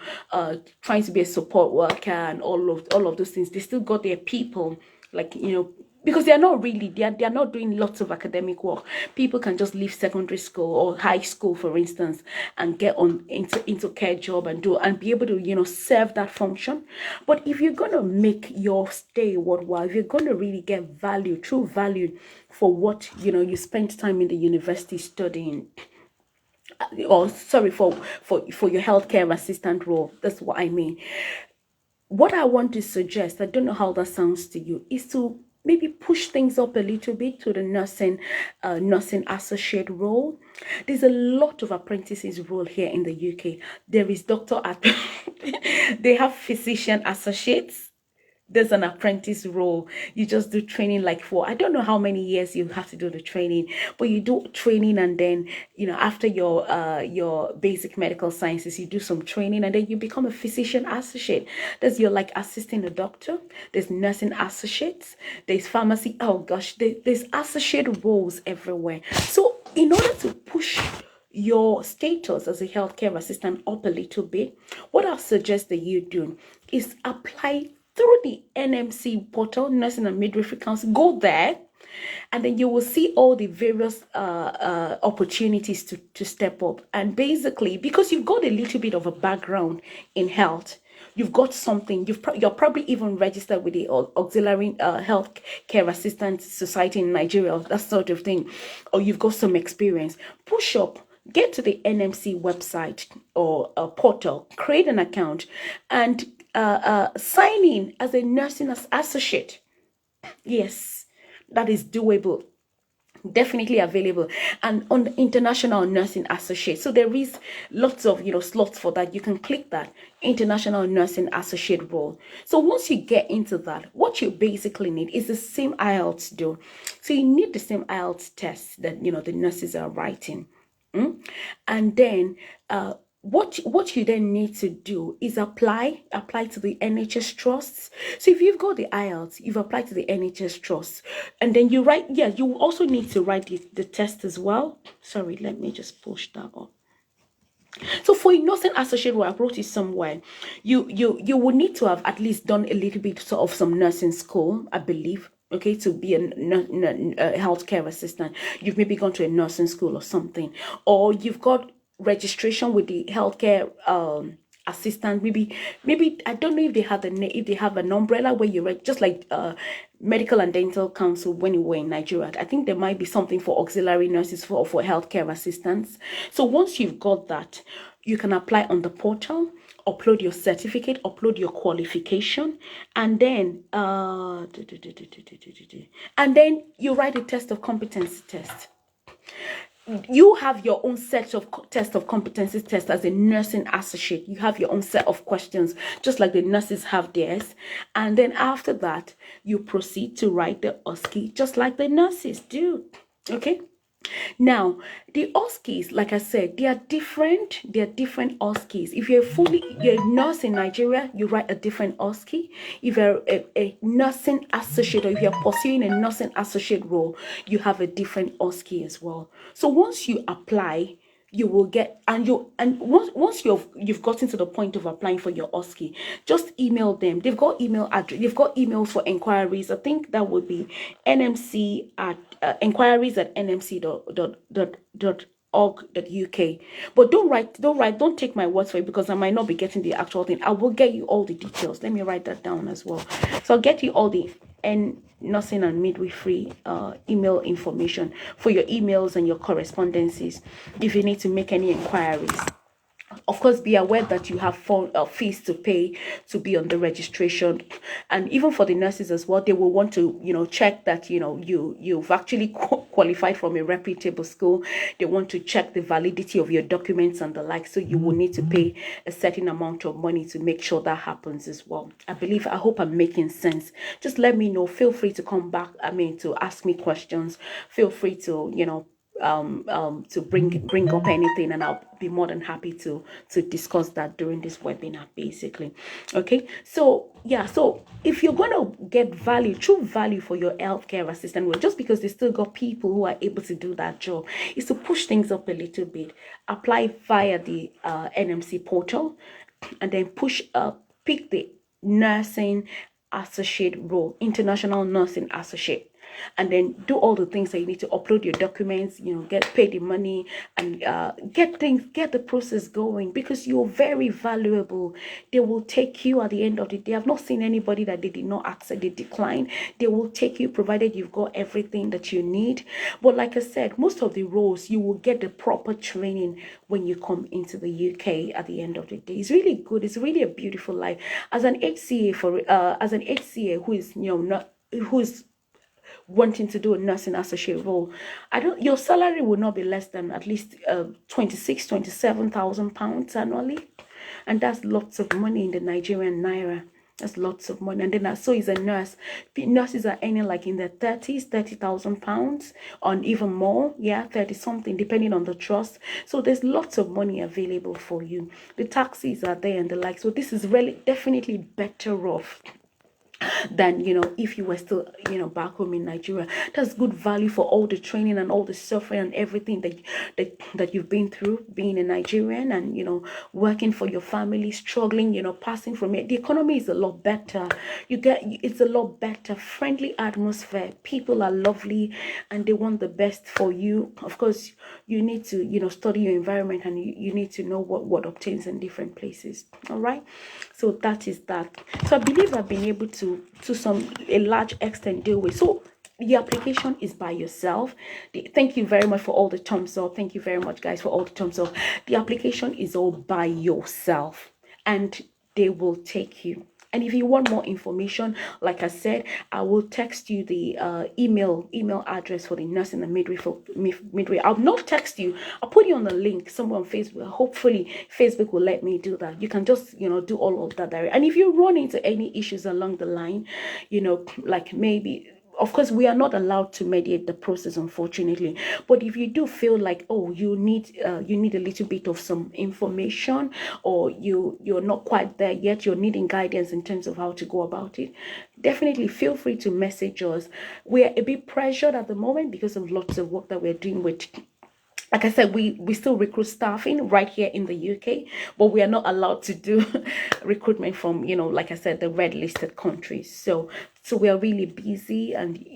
trying to be a support worker and all of those things. They still got their people, like, you know, because they're not doing lots of academic work. People can just leave secondary school or high school, for instance, and get on into care job and be able to, you know, serve that function. But if you're gonna make your stay worthwhile, if you're gonna really get true value for what, you know, you spent time in the university studying, or sorry, for your healthcare assistant role, that's what I mean. What I want to suggest, I don't know how that sounds to you, is to maybe push things up a little bit to the nursing associate role. There's a lot of apprentices role here in the UK. There is doctor at they have physician associates. There's an apprentice role. You just do training, like, for I don't know how many years you have to do the training, but you do training, and then, you know, after your basic medical sciences, you do some training, and then you become a physician associate. There's your, like, assisting a doctor. There's nursing associates. There's pharmacy. Oh gosh, there's associate roles everywhere. So in order to push your status as a healthcare assistant up a little bit, what I suggest that you do is apply through the NMC portal, Nursing and Midwifery Council. Go there, and then you will see all the various opportunities to step up. And basically, because you've got a little bit of a background in health, you've got something, you're probably even registered with the Auxiliary Health Care Assistant Society in Nigeria, that sort of thing, or you've got some experience. Push up, get to the NMC website or portal, create an account, and sign in as a nursing associate. Yes, that is doable, definitely available. And on the international nursing associate, so there is lots of, you know, slots for that. You can click that international nursing associate role. So once you get into that, what you basically need is the same IELTS do. So you need the same IELTS test that, you know, the nurses are writing. And then what you then need to do is apply to the NHS trusts. So if you've got the IELTS, you've applied to the NHS trusts, and then you write, yeah, you also need to write the test as well. Sorry, let me just push that up. So for a nursing associate, where I wrote it somewhere, you will need to have at least done a little bit sort of some nursing school, I believe. Okay, to be a healthcare assistant, you've maybe gone to a nursing school or something, or you've got registration with the healthcare assistant. Maybe I don't know if they have an umbrella where you just like Medical and Dental Council when you were in Nigeria. I think there might be something for auxiliary nurses for healthcare assistants. So once you've got that, you can apply on the portal, upload your certificate, upload your qualification, and then you write a test of competency test. you have your own set of test of competencies test as a nursing associate. You have your own set of questions, just like the nurses have theirs. And then after that, you proceed to write the OSCE, just like the nurses do. Okay. Now, the OSCEs, like I said, they are different. They are different OSCEs. If you're a nurse in Nigeria, you write a different OSCE. If you're a nursing associate, or if you're pursuing a nursing associate role, you have a different OSCE as well. So once you apply, you will get, and once you've gotten to the point of applying for your OSCE, just email them. They've got email address, they've got emails for inquiries. I think that would be NMC at inquiries at nmc.org.uk. But don't take my words for it, because I might not be getting the actual thing. I will get you all the details. Let me write that down as well. So I'll get you all the nursing and midwifery email information for your emails and your correspondences if you need to make any inquiries. Of course, be aware that you have fees to pay to be on the registration. And even for the nurses as well, they will want to, check that, you've actually qualified from a reputable school. They want to check the validity of your documents and the like. So you will need to pay a certain amount of money to make sure that happens as well. I hope I'm making sense. Just let me know. Feel free to come back. To ask me questions. Feel free to, to bring up anything, and I'll be more than happy to discuss that during this webinar, basically. Okay, so yeah, so if you're going to get true value for your healthcare assistant, well, just because they still got people who are able to do that job, is to push things up a little bit. Apply via the NMC portal, and then pick the nursing associate role, international nursing associate, and then do all the things that you need to upload your documents, get paid the money, and get the process going, because you're very valuable. They will take you at the end of the day. I've not seen anybody that they did not accept, they decline. They will take you provided you've got everything that you need. But like I said, most of the roles, you will get the proper training when you come into the UK at the end of the day. It's really good. It's really a beautiful life. As an HCA who is, who's wanting to do a nursing associate role, your salary will not be less than at least 27,000 pounds annually, and that's lots of money in the Nigerian naira. That's lots of money. And then so is a nurse. Nurses are earning like in their 30,000 pounds, or even more. Yeah, 30 something, depending on the trust. So there's lots of money available for you. The taxis are there and the like. So this is really definitely better off than if you were still back home in Nigeria. That's good value for all the training and all the suffering and everything that you've been through being a Nigerian, and working for your family, struggling, passing from it. The economy is a lot better. It's a lot better. Friendly atmosphere, people are lovely, and they want the best for you. Of course, you need to study your environment, and you need to know what obtains in different places. All right, so that is that. So I believe I've been able to a large extent deal with. So the application is by yourself. Thank you very much for all the thumbs up. Thank you very much, guys, for all the thumbs up. The application is all by yourself, and they will take you. And if you want more information, like I said, I will text you the email address for the nursing and midwifery. I'll not text you. I'll put you on the link somewhere on Facebook. Hopefully, Facebook will let me do that. You can just, do all of that there. And if you run into any issues along the line, like maybe, of course, we are not allowed to mediate the process, unfortunately. But if you do feel like, oh, you need a little bit of some information, or you're not quite there yet, you're needing guidance in terms of how to go about it, definitely feel free to message us. We're a bit pressured at the moment because of lots of work that we're doing with. Like I said, we still recruit staffing right here in the UK, but we are not allowed to do recruitment from, like I said, the red listed countries. So we are really busy, and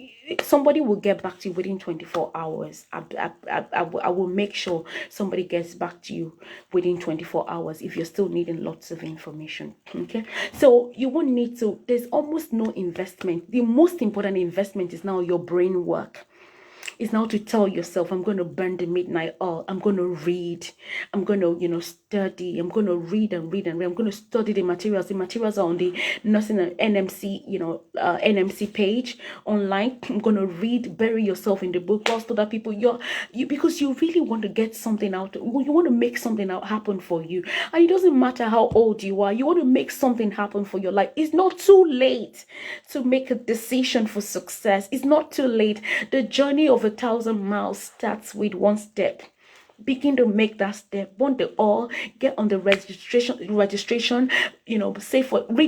somebody will get back to you within 24 hours. I will make sure somebody gets back to you within 24 hours if you're still needing lots of information. Okay, so you won't need to, there's almost no investment. The most important investment is now your brain work. It's now to tell yourself, I'm going to burn the midnight oil. I'm going to read. I'm going to, study. I'm going to read and read and read. I'm going to study the materials. The materials are on the nursing and NMC, NMC page online. I'm going to read, bury yourself in the book. Also, that people, because you really want to get something out. You want to make something out happen for you. And it doesn't matter how old you are. You want to make something happen for your life. It's not too late to make a decision for success. It's not too late. The journey of 1,000 miles starts with one step. Begin to make that step. Want the all, get on the registration, read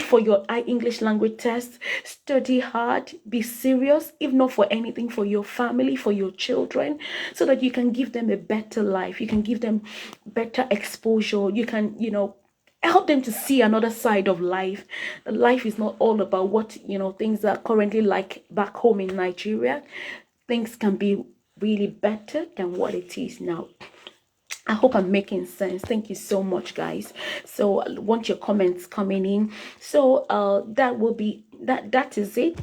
for your English language test, study hard, be serious, if not for anything, for your family, for your children, so that you can give them a better life. You can give them better exposure. You can, help them to see another side of life. Life is not all about what, things are currently like back home in Nigeria. Things can be really better than what it is now. I hope I'm making sense. Thank you so much, guys. So I want your comments coming in. So that will be that is it.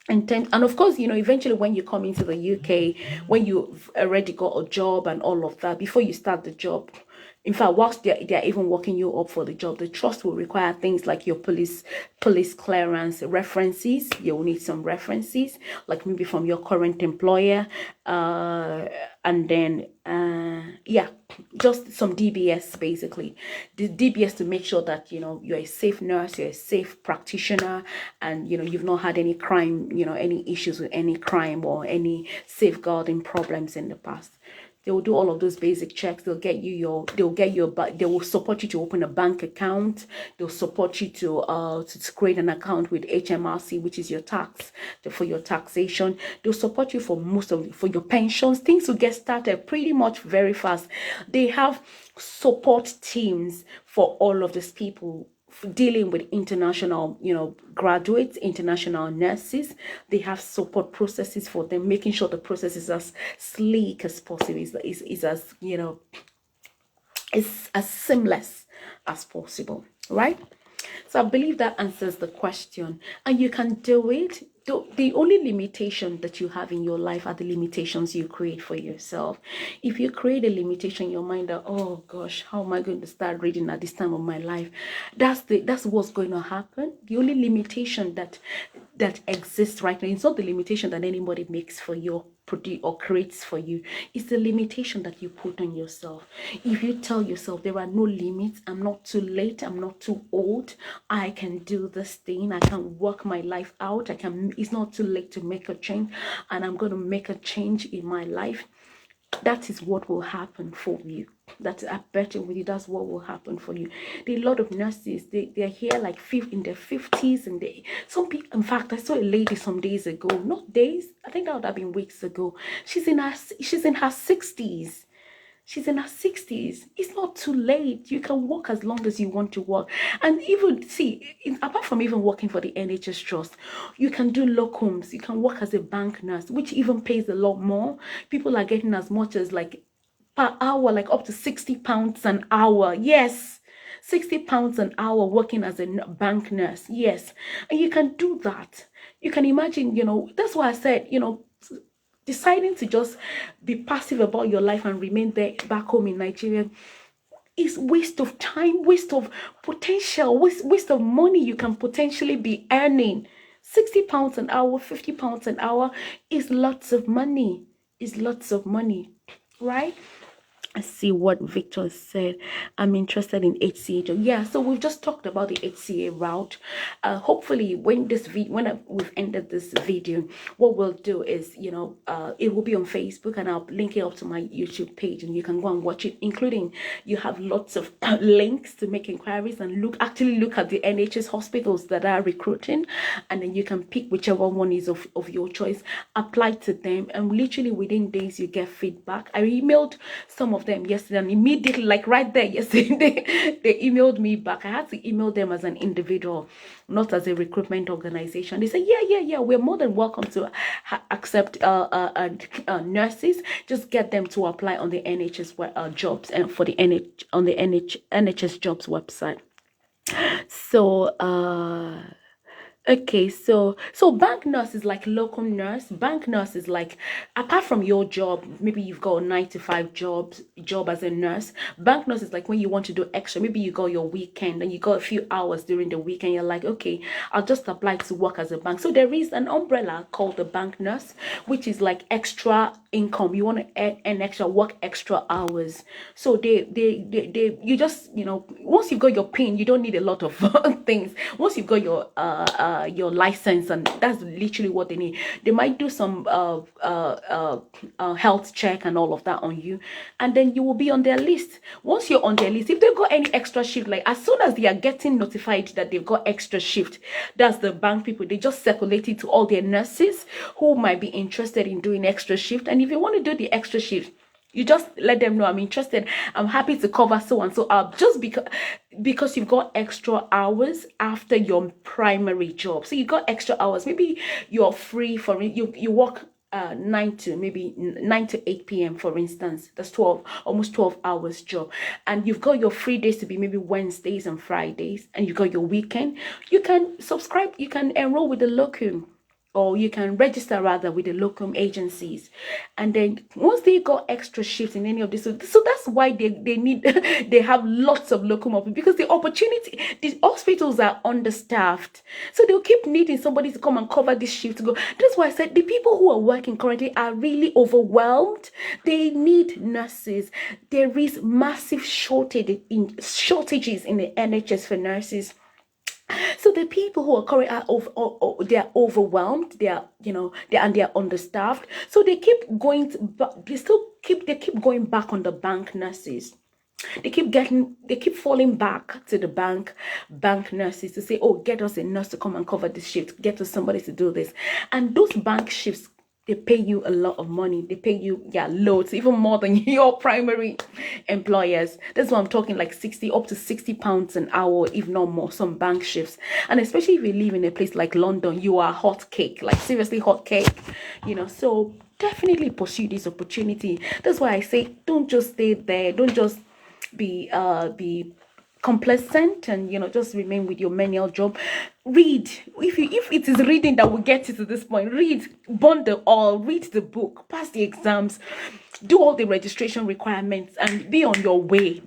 And of course, eventually when you come into the UK, when you've already got a job and all of that, before you start the job, in fact, whilst they're even working you up for the job, the trust will require things like your police clearance, references. You'll need some references, like maybe from your current employer, and then just some DBS, basically. The DBS to make sure that you're a safe nurse, you're a safe practitioner, and you've not had any crime, any issues with any crime or any safeguarding problems in the past. They will do all of those basic checks. They will support you to open a bank account. They'll support you to create an account with HMRC, which is your for your taxation. They'll support you for your pensions. Things will get started pretty much very fast. They have support teams for all of these people dealing with international, graduates, international nurses. They have support processes for them, making sure the process is as sleek as possible, is as, it's as seamless as possible, right? So I believe that answers the question, and you can do it. The only limitation that you have in your life are the limitations you create for yourself. If you create a limitation in your mind that, oh gosh, how am I going to start reading at this time of my life? That's what's going to happen. The only limitation that exists right now, it's not the limitation that anybody makes for you or creates for you. It's the limitation that you put on yourself. If you tell yourself there are no limits, I'm not too late, I'm not too old, I can do this thing, I can work my life out, it's not too late to make a change, and I'm going to make a change in my life, that is what will happen for you. I bet with you, that's what will happen for you. There are a lot of nurses, they're here like in their 50s, and some people, in fact, I saw a lady some days ago, not days, I think that would have been weeks ago. She's in her 60s. She's in her 60s. It's not too late. You can work as long as you want to work. And even, apart from even working for the NHS Trust, you can do locums. You can work as a bank nurse, which even pays a lot more. People are getting as much as like per hour, like up to £60 an hour. Yes. £60 an hour working as a bank nurse. Yes. And you can do that. You can imagine, that's why I said, deciding to just be passive about your life and remain there back home in Nigeria is waste of time, waste of potential, waste of money you can potentially be earning. £60 an hour, £50 an hour is lots of money. Is lots of money, right? I see what Victor said. I'm interested in HCA. Yeah, so we've just talked about the HCA route. Hopefully, when we've ended this video, what we'll do is, it will be on Facebook, and I'll link it up to my YouTube page, and you can go and watch it. Including, you have lots of links to make inquiries and look at the NHS hospitals that are recruiting, and then you can pick whichever one is of your choice. Apply to them, and literally within days you get feedback. I emailed some of them yesterday, and immediately, like right there yesterday, they emailed me back. I had to email them as an individual, not as a recruitment organization. They said, yeah, we're more than welcome to accept nurses. Just get them to apply on the NHS jobs, and for the NHS jobs website. So Okay, so bank nurse is like local nurse. Bank nurse is like, apart from your job, maybe you've got a 9 to 5 job as a nurse. Bank nurse is like when you want to do extra. Maybe you got your weekend and you got a few hours during the weekend. You're like, okay, I'll just apply to work as a bank. So there is an umbrella called the bank nurse, which is like extra income. You want to earn extra, work extra hours. So you just, once you've got your pin, you don't need a lot of things. Once you've got your license, and that's literally what they need. They might do some health check and all of that on you, and then you will be on their list. Once you're on their list, if they've got any extra shift, like as soon as they are getting notified that they've got extra shift, that's the bank people, they just circulate it to all their nurses who might be interested in doing extra shift. And if you want to do the extra shift, you just let them know, I'm interested, I'm happy to cover so and so up, just because you've got extra hours after your primary job. So you got extra hours. Maybe you're free for you work 9 to 8 p.m. for instance. That's almost 12 hours job, and you've got your free days to be maybe Wednesdays and Fridays, and you got your weekend. You can subscribe, you can enroll with the locum, or you can register rather with the locum agencies. And then once they got extra shifts in any of this, so that's why they need they have lots of locum op, because these hospitals are understaffed, so they'll keep needing somebody to come and cover this shift to go. That's why I said the people who are working currently are really overwhelmed. They need nurses. There is massive shortages in the NHS for nurses. So the people who are currently they are overwhelmed. They are, they are understaffed. So they keep going they keep going back on the bank nurses. They keep falling back to the bank nurses to say, oh, get us a nurse to come and cover this shift, get us somebody to do this. And those bank shifts, they pay you a lot of money. They pay you, loads, even more than your primary employers. That's why I'm talking like up to 60 pounds an hour, if not more, some bank shifts. And especially if you live in a place like London, you are hot cake, like seriously hot cake, so definitely pursue this opportunity. That's why I say, don't just stay there. Don't just be complacent and just remain with your manual job. Read. If it is reading that will get you to this point, read, burn the all, read the book, pass the exams, do all the registration requirements, and be on your way.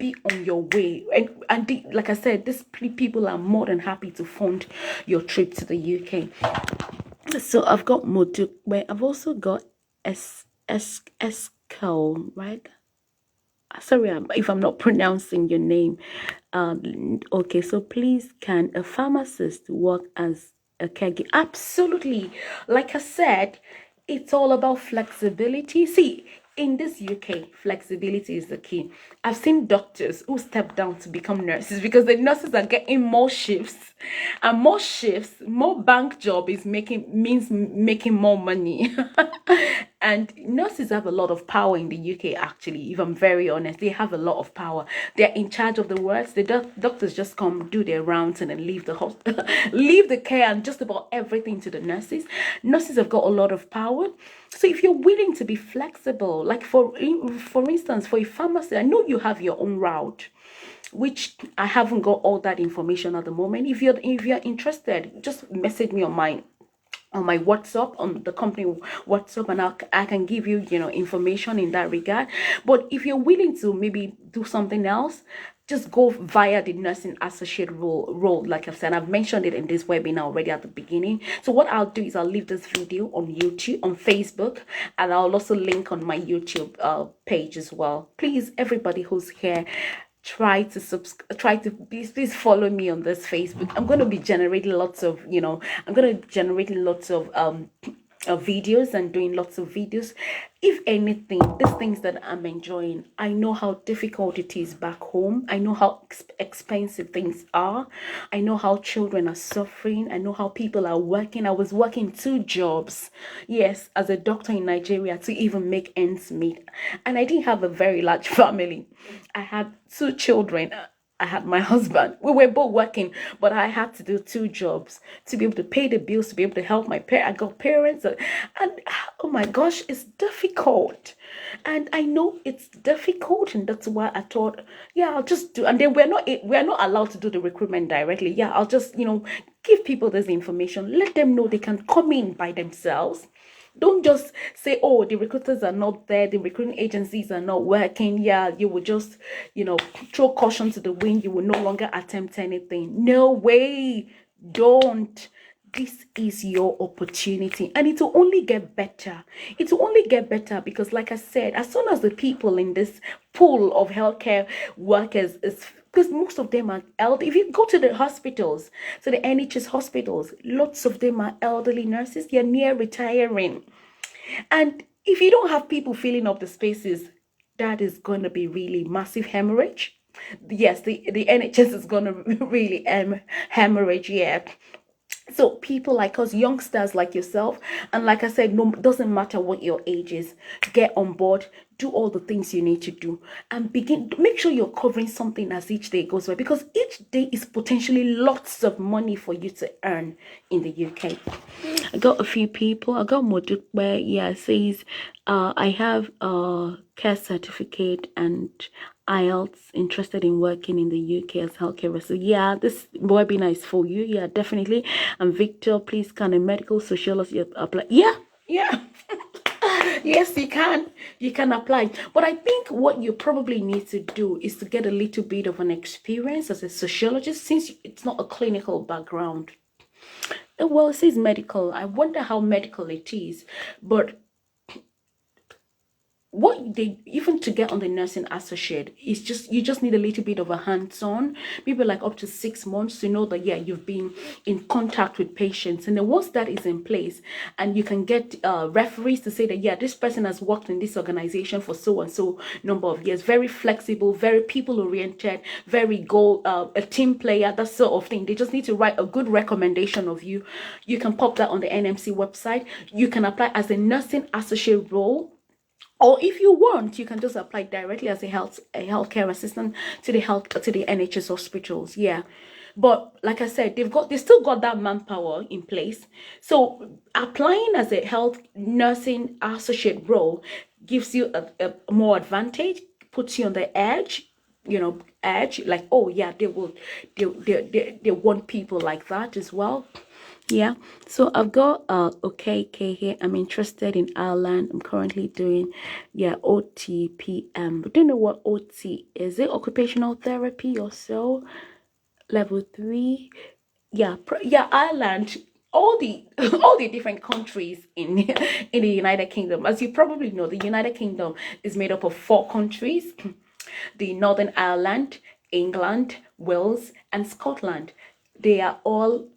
Like I said, these people are more than happy to fund your trip to the UK. So I've got Modu, where I've also got Eskel, right? Sorry if I'm not pronouncing your name. Okay, so please, can a pharmacist work as a caregiver? Absolutely. Like I said, it's all about flexibility. See, in this UK, flexibility is the key. I've seen doctors who step down to become nurses because the nurses are getting more shifts, and more bank job means making more money. And nurses have a lot of power in the UK, actually, if I'm very honest. They have a lot of power. They're in charge of the wards. The doctors just come, do their rounds, and then leave the hospital, leave the care and just about everything to the nurses. Nurses have got a lot of power. So if you're willing to be flexible, like for instance, for a pharmacy, I know you have your own route, which I haven't got all that information at the moment. If you're interested, just message me on my WhatsApp, on the company WhatsApp, and I can give you information in that regard. But if you're willing to maybe do something else, just go via the nursing associate role. Like I've said, I've mentioned it in this webinar already at the beginning. So what I'll do is I'll leave this video on YouTube, on Facebook, and I'll also link on my YouTube page as well. Please, everybody who's here, please follow me on this Facebook. I'm going to be generating lots of videos and doing lots of videos. If anything, these things that I'm enjoying, I know how difficult it is back home. I know how expensive things are. I know how children are suffering. I know how people are working. I was working 2 jobs, yes, as a doctor in Nigeria, to even make ends meet. And I didn't have a very large family. I had 2 children. I had my husband. We were both working, but I had to do two jobs to be able to pay the bills, to be able to help my parents. I got parents, and oh my gosh, it's difficult. And I know it's difficult, and that's why I thought, yeah, I'll just do. And then we're not allowed to do the recruitment directly. Yeah, I'll just give people this information, let them know they can come in by themselves. Don't just say, oh, the recruiters are not there, the recruiting agencies are not working. Yeah, you will just, throw caution to the wind. You will no longer attempt anything. No way. Don't. This is your opportunity, and it will only get better. It will only get better because, like I said, as soon as the people in this pool of healthcare workers is, because most of them are elderly. If you go to the hospitals, to the NHS hospitals, lots of them are elderly nurses. They're near retiring. And if you don't have people filling up the spaces, that is going to be really massive hemorrhage. Yes, the NHS is going to really hemorrhage, yeah. So people like us, youngsters like yourself, and like I said, no, doesn't matter what your age is, get on board, do all the things you need to do, and make sure you're covering something as each day goes by, because each day is potentially lots of money for you to earn in the UK. I got a few people. I got Modukwe, yeah, says I have a care certificate and IELTS, interested in working in the UK as healthcare resident. Yeah, this webinar is for you. Yeah, definitely. And Victor, please, can a medical sociologist apply? Yeah. Yes, you can apply. But I think what you probably need to do is to get a little bit of an experience as a sociologist, since it's not a clinical background. Well, it says medical. I wonder how medical it is, but what they, even to get on the nursing associate, is just, you just need a little bit of a hands-on, maybe like up to 6 months, to know that, yeah, you've been in contact with patients. And then once that is in place, and you can get referees to say that, yeah, this person has worked in this organization for so and so number of years, very flexible, very people oriented, very goal, a team player, that sort of thing. They just need to write a good recommendation of you. You can pop that on the NMC website. You can apply as a nursing associate role, or if you want, you can just apply directly as a healthcare assistant to the NHS hospitals. Yeah. But like I said, they still got that manpower in place. So applying as a health nursing associate role gives you a more advantage, puts you on the edge, like, oh yeah, they want people like that as well. Yeah, so I've got okay here. I'm interested in Ireland. I'm currently doing OTPM, but don't know what OT is. It occupational therapy or so, level 3. Yeah, Ireland, all the all the different countries in the United Kingdom. As you probably know, the United Kingdom is made up of 4 countries: the Northern Ireland, England, Wales, and Scotland. They are all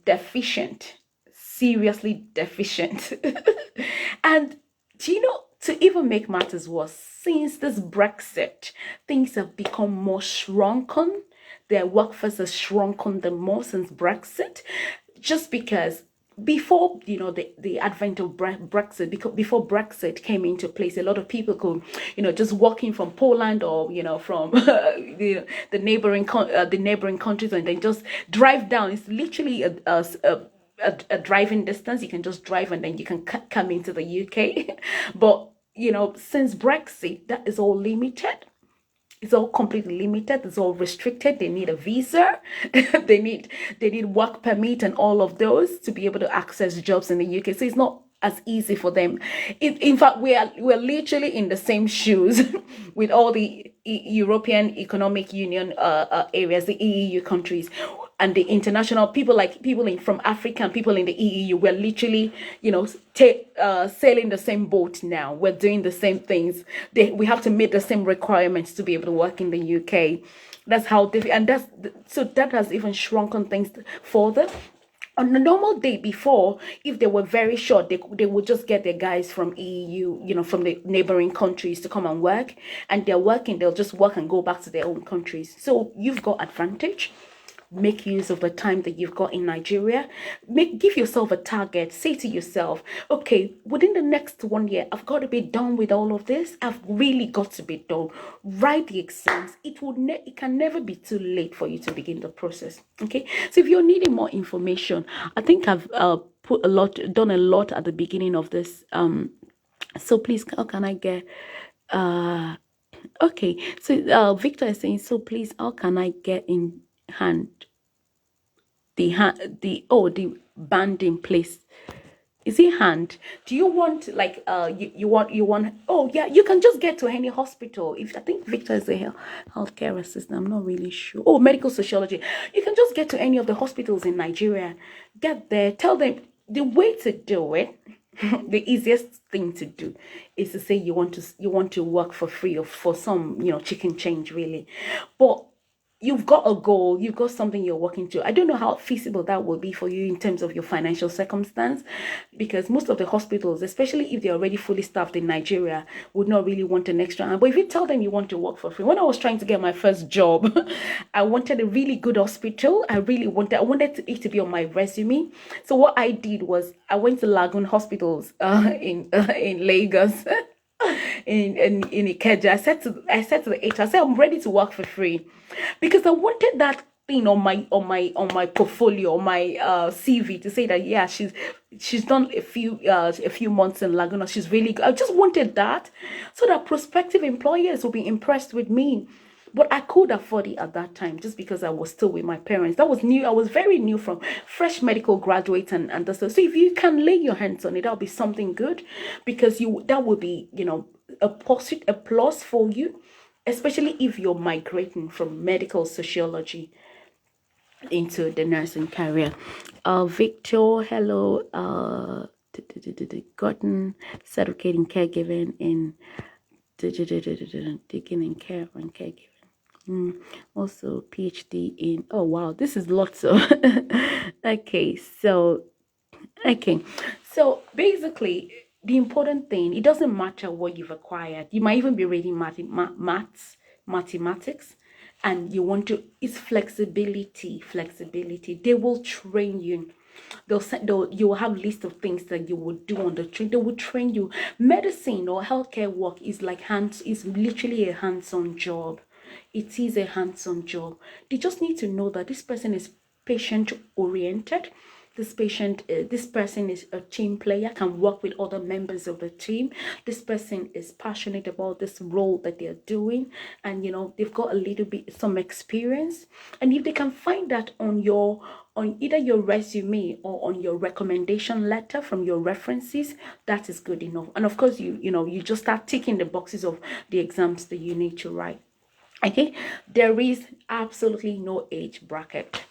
deficient, seriously deficient. And do you know, to even make matters worse, since this Brexit, things have become more shrunken. Their workforce has shrunken the more since Brexit, just because before the advent of Brexit, because before Brexit came into place, a lot of people could just walking from Poland, or from the neighboring countries, and then just drive down. It's literally a driving distance. You can just drive, and then you can come into the UK. But since Brexit, that is all limited. It's all completely limited. It's all restricted. They need a visa. they need work permit and all of those to be able to access jobs in the UK. So it's not as easy for them. In fact, we're literally in the same shoes with all the European Economic Union areas, the EU countries, and the international people, like people from Africa and people in the EU. We're literally, sailing the same boat now. We're doing the same things. We have to meet the same requirements to be able to work in the UK. That's how difficult, and that has even shrunken things further. On a normal day before, if they were very short, they would just get their guys from EU, from the neighboring countries to come and work. And they're working, they'll just work and go back to their own countries. So you've got advantage. make use of the time that you've got in Nigeria. Give yourself a target. Say to yourself, okay, within the next 1 year, I've got to be done with all of this. I've really got to be done. Write the exams. It can never be too late for you to begin the process. Okay, so if you're needing more information, I think I've done a lot at the beginning of this. So please, how can I get okay, so Victor is saying, so please, how can I get in hand the band in place? Is it hand? Do you want like you want oh yeah, you can just get to any hospital. If I think Victor is a healthcare assistant, I'm not really sure. Oh, medical sociology. You can just get to any of the hospitals in Nigeria. Get there, tell them the way to do it. The easiest thing to do is to say you want to work for free or for some chicken change, really. But you've got a goal, you've got something you're working to. I don't know how feasible that will be for you in terms of your financial circumstance, because most of the hospitals, especially if they're already fully staffed in Nigeria, would not really want an extra hand. But if you tell them you want to work for free, when I was trying to get my first job, I wanted a really good hospital. I wanted it to be on my resume. So what I did was I went to Lagoon hospitals in Lagos. in Ikeja. I said to the HR, I said I'm ready to work for free, because I wanted that thing on my portfolio, on my CV, to say that yeah, she's done a few months in Laguna. She's really good. I just wanted that so that prospective employers will be impressed with me. But I could afford it at that time just because I was still with my parents. That was new. I was very new, from fresh medical graduate and that's so if you can lay your hands on it, that'll be something good, because that would be a plus for you, especially if you're migrating from medical sociology into the nursing career. Victor, hello. Gotten certificate in caregiving in taking in care and caregiving. Also PhD in, oh wow, this is lots of okay, so basically the important thing, it doesn't matter what you've acquired. You might even be reading mathematics, and you want to, it's flexibility. They will train you. You will have list of things that you would do on the train. They will train you. Medicine or healthcare work is literally a hands-on job. It is a hands-on job. They just need to know that this person is patient oriented. This person is a team player, can work with other members of the team. This person is passionate about this role that they're doing, and they've got a little bit some experience. And if they can find that on either your resume or on your recommendation letter from your references, that is good enough. And of course, you just start ticking the boxes of the exams that you need to write. Okay, there is absolutely no age bracket.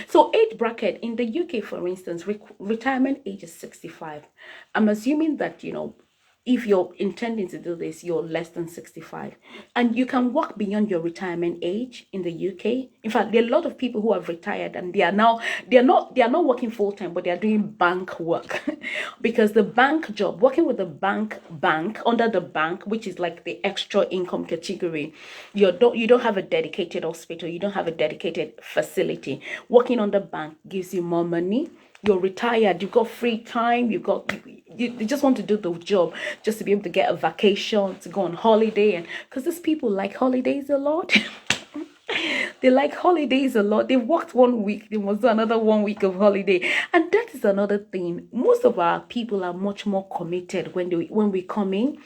So age bracket in the UK, for instance, retirement age is 65. I'm assuming that, if you're intending to do this, you're less than 65. And you can work beyond your retirement age in the UK. In fact, there are a lot of people who have retired and they are not working full-time, but they are doing bank work. Because the bank job, working with the bank under the bank, which is like the extra income category, you don't have a dedicated hospital, you don't have a dedicated facility. Working on the bank gives you more money. You're retired, you've got free time, you just want to do the job just to be able to get a vacation, to go on holiday. And because these people like holidays a lot. They like holidays a lot. They worked 1 week, they must do another 1 week of holiday. And that is another thing. Most of our people are much more committed when we come in.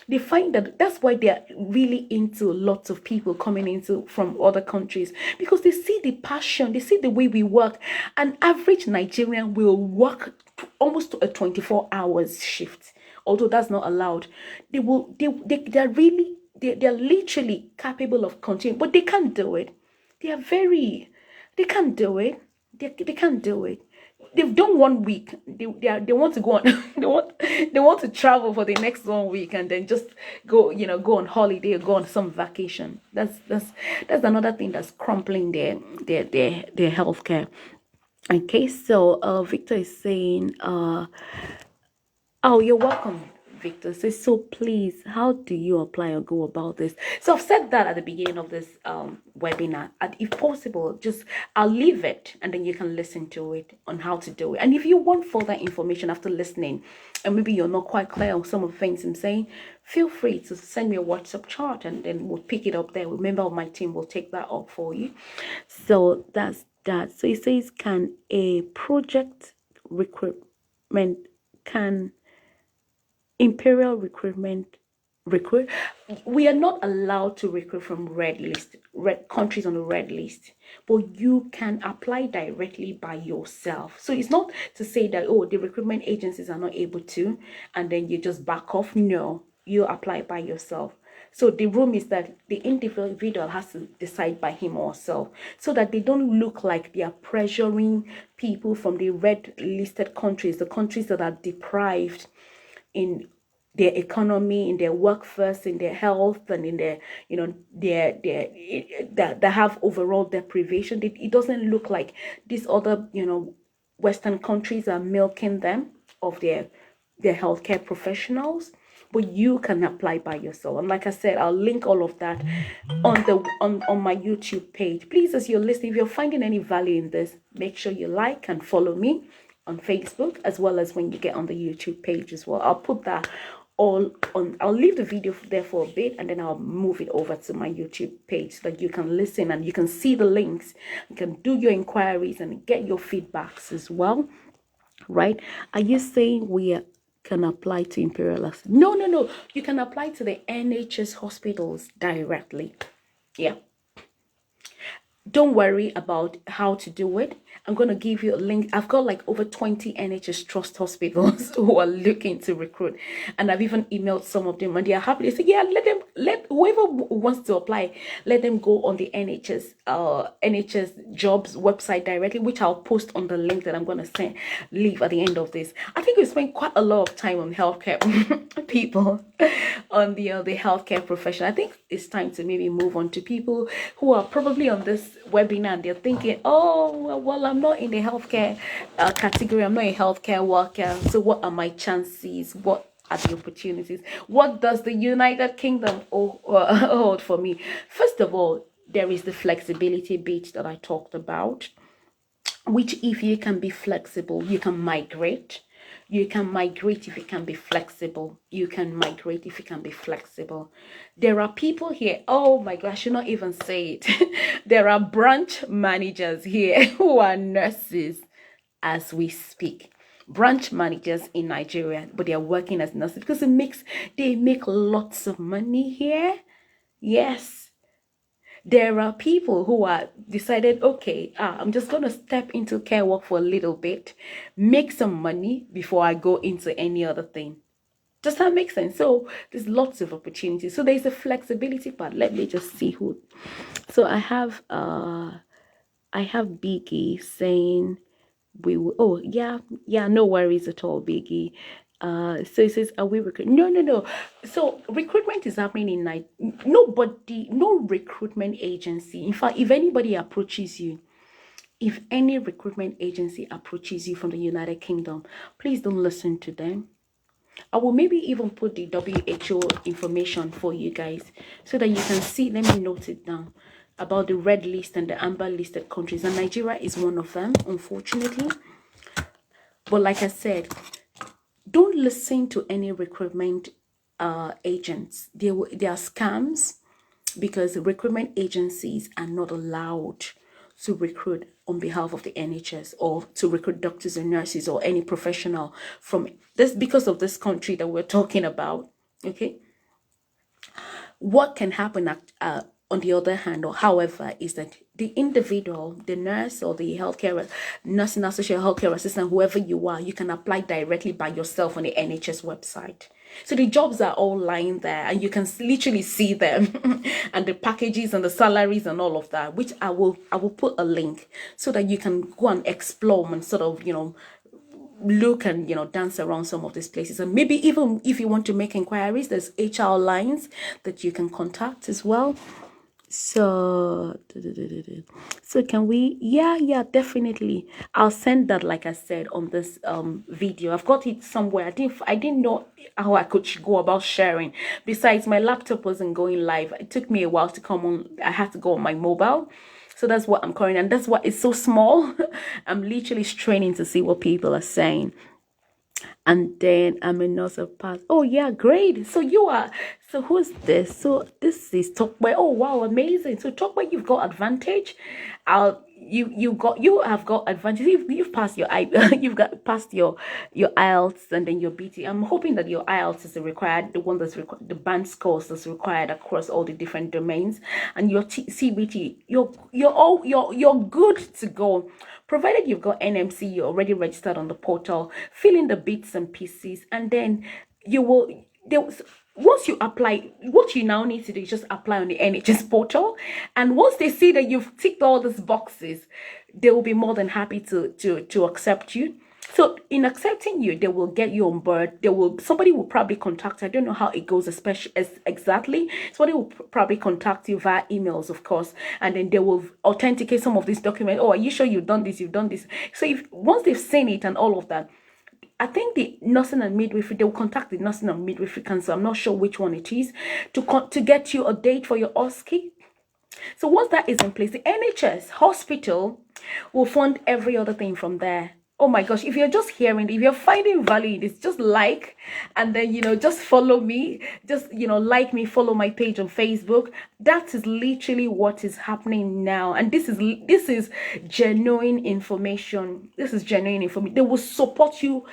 They find that's why they're really into lots of people coming into from other countries, because they see the passion, they see the way we work. An average Nigerian will work almost a 24 hours shift, although that's not allowed. They're literally capable of continuing, but they can't do it. They can't do it. They can't do it. They've done 1 week. They want to go on. they want to travel for the next 1 week and then just go on holiday or go on some vacation. That's another thing that's crumpling their healthcare. Okay, so Victor is saying, oh, you're welcome. Victor says, so please, how do you apply or go about this? So I've said that at the beginning of this webinar. And if possible, just I'll leave it and then you can listen to it on how to do it. And if you want further information after listening, and maybe you're not quite clear on some of the things I'm saying, feel free to send me a WhatsApp chat and then we'll pick it up there. A member of my team will take that up for you. So that's that. So it says, can a project recruitment, can imperial recruit, we are not allowed to recruit from red countries on the red list, but you can apply directly by yourself. So it's not to say that, oh, the recruitment agencies are not able to and then you just back off. No, you apply by yourself. So the room is that the individual has to decide by him or herself, so that they don't look like they are pressuring people from the red listed countries, the countries that are deprived in their economy, in their workforce, in their health, and in their, you know, that have overall deprivation. It doesn't look like these other, you know, Western countries are milking them of their healthcare professionals. But you can apply by yourself. And like I said, I'll link all of that on my YouTube page. Please, as you're listening, if you're finding any value in this, make sure you like and follow me on Facebook, as well as when you get on the YouTube page as well. I'll put that all on. I'll leave the video there for a bit and then I'll move it over to my YouTube page so that you can listen and you can see the links. You can do your inquiries and get your feedbacks as well. Right? Are you saying we can apply to Imperial? No. You can apply to the NHS hospitals directly. Yeah. Don't worry about how to do it. I'm going to give you a link. I've got like over 20 NHS trust hospitals who are looking to recruit. And I've even emailed some of them and they are happy. They say, yeah, let whoever wants to apply, let them go on the NHS jobs website directly, which I'll post on the link that I'm going to leave at the end of this. I think we spent quite a lot of time on healthcare people, on the healthcare profession. I think it's time to maybe move on to people who are probably on this webinar and they're thinking, oh, well, I'm not in the healthcare category. I'm not a healthcare worker. So what are my chances? What are the opportunities? What does the United Kingdom hold for me? First of all, there is the flexibility bit that I talked about, which if you can be flexible, you can migrate. You can migrate if you can be flexible. You can migrate if you can be flexible. There are people here, oh my gosh, I should not even say it. There are branch managers here who are nurses as we speak. Branch managers in Nigeria, but they are working as nurses because they make lots of money here. Yes. There are people who are decided, okay, I'm just going to step into care work for a little bit, make some money before I go into any other thing. Does that make sense? So there's lots of opportunities. So there's a flexibility part. Let me just see who. So I have Biggie saying we will. Oh yeah, no worries at all, Biggie. So it says, are we recruiting? No. So recruitment is happening in night. Nobody, no recruitment agency. In fact, if anybody approaches you, if any recruitment agency approaches you from the United Kingdom, please don't listen to them. I will maybe even put the WHO information for you guys so that you can see. Let me note it down about the red list and the amber listed countries, and Nigeria is one of them, unfortunately. But like I said, don't listen to any recruitment agents. They are scams, because recruitment agencies are not allowed to recruit on behalf of the NHS or to recruit doctors and nurses or any professional from this, because of this country that we're talking about. Okay. What can happen on the other hand, or however, is that the individual, the nurse or the healthcare nursing associate, healthcare assistant, whoever you are, you can apply directly by yourself on the NHS website. So the jobs are all lying there and you can literally see them and the packages and the salaries and all of that, which I will put a link so that you can go and explore and sort of, look and dance around some of these places. And maybe even if you want to make inquiries, there's HR lines that you can contact as well. So, so can we? Yeah, yeah, definitely. I'll send that, like I said, on this video. I've got it somewhere. I didn't know how I could go about sharing. Besides, my laptop wasn't going live. It took me a while to come on. I had to go on my mobile. So that's what I'm currently, and that's why it's so small. I'm literally straining to see what people are saying. And then I'm another part. Oh yeah, great. So you are. So who's this? So this is Talkway. Oh wow, amazing. So Talkway, you've got advantage. You have got advantage. You've passed your you've got passed your IELTS and then your BT. I'm hoping that your IELTS is the required, the one that's required, the band scores that's required across all the different domains, and your CBT. You're good to go. Provided you've got NMC, you're already registered on the portal, fill in the bits and pieces, and then you will, once you apply, what you now need to do is just apply on the NHS portal. And once they see that you've ticked all these boxes, they will be more than happy to accept you. So in accepting you, they will get you on board. Somebody will probably contact. I don't know how it goes, especially exactly. Somebody will probably contact you via emails, of course, and then they will authenticate some of these documents. Oh, are you sure you've done this? You've done this. So if once they've seen it and all of that, I think the nursing and midwifery, they will contact the nursing and midwifery council. I'm not sure which one it is, to get you a date for your OSCE. So once that is in place, the NHS hospital will fund every other thing from there. Oh my gosh, if you're just hearing, if you're finding value in this, just like, and then, just follow me, just, like me, follow my page on Facebook. That is literally what is happening now. And this is genuine information. This is genuine information. They will support you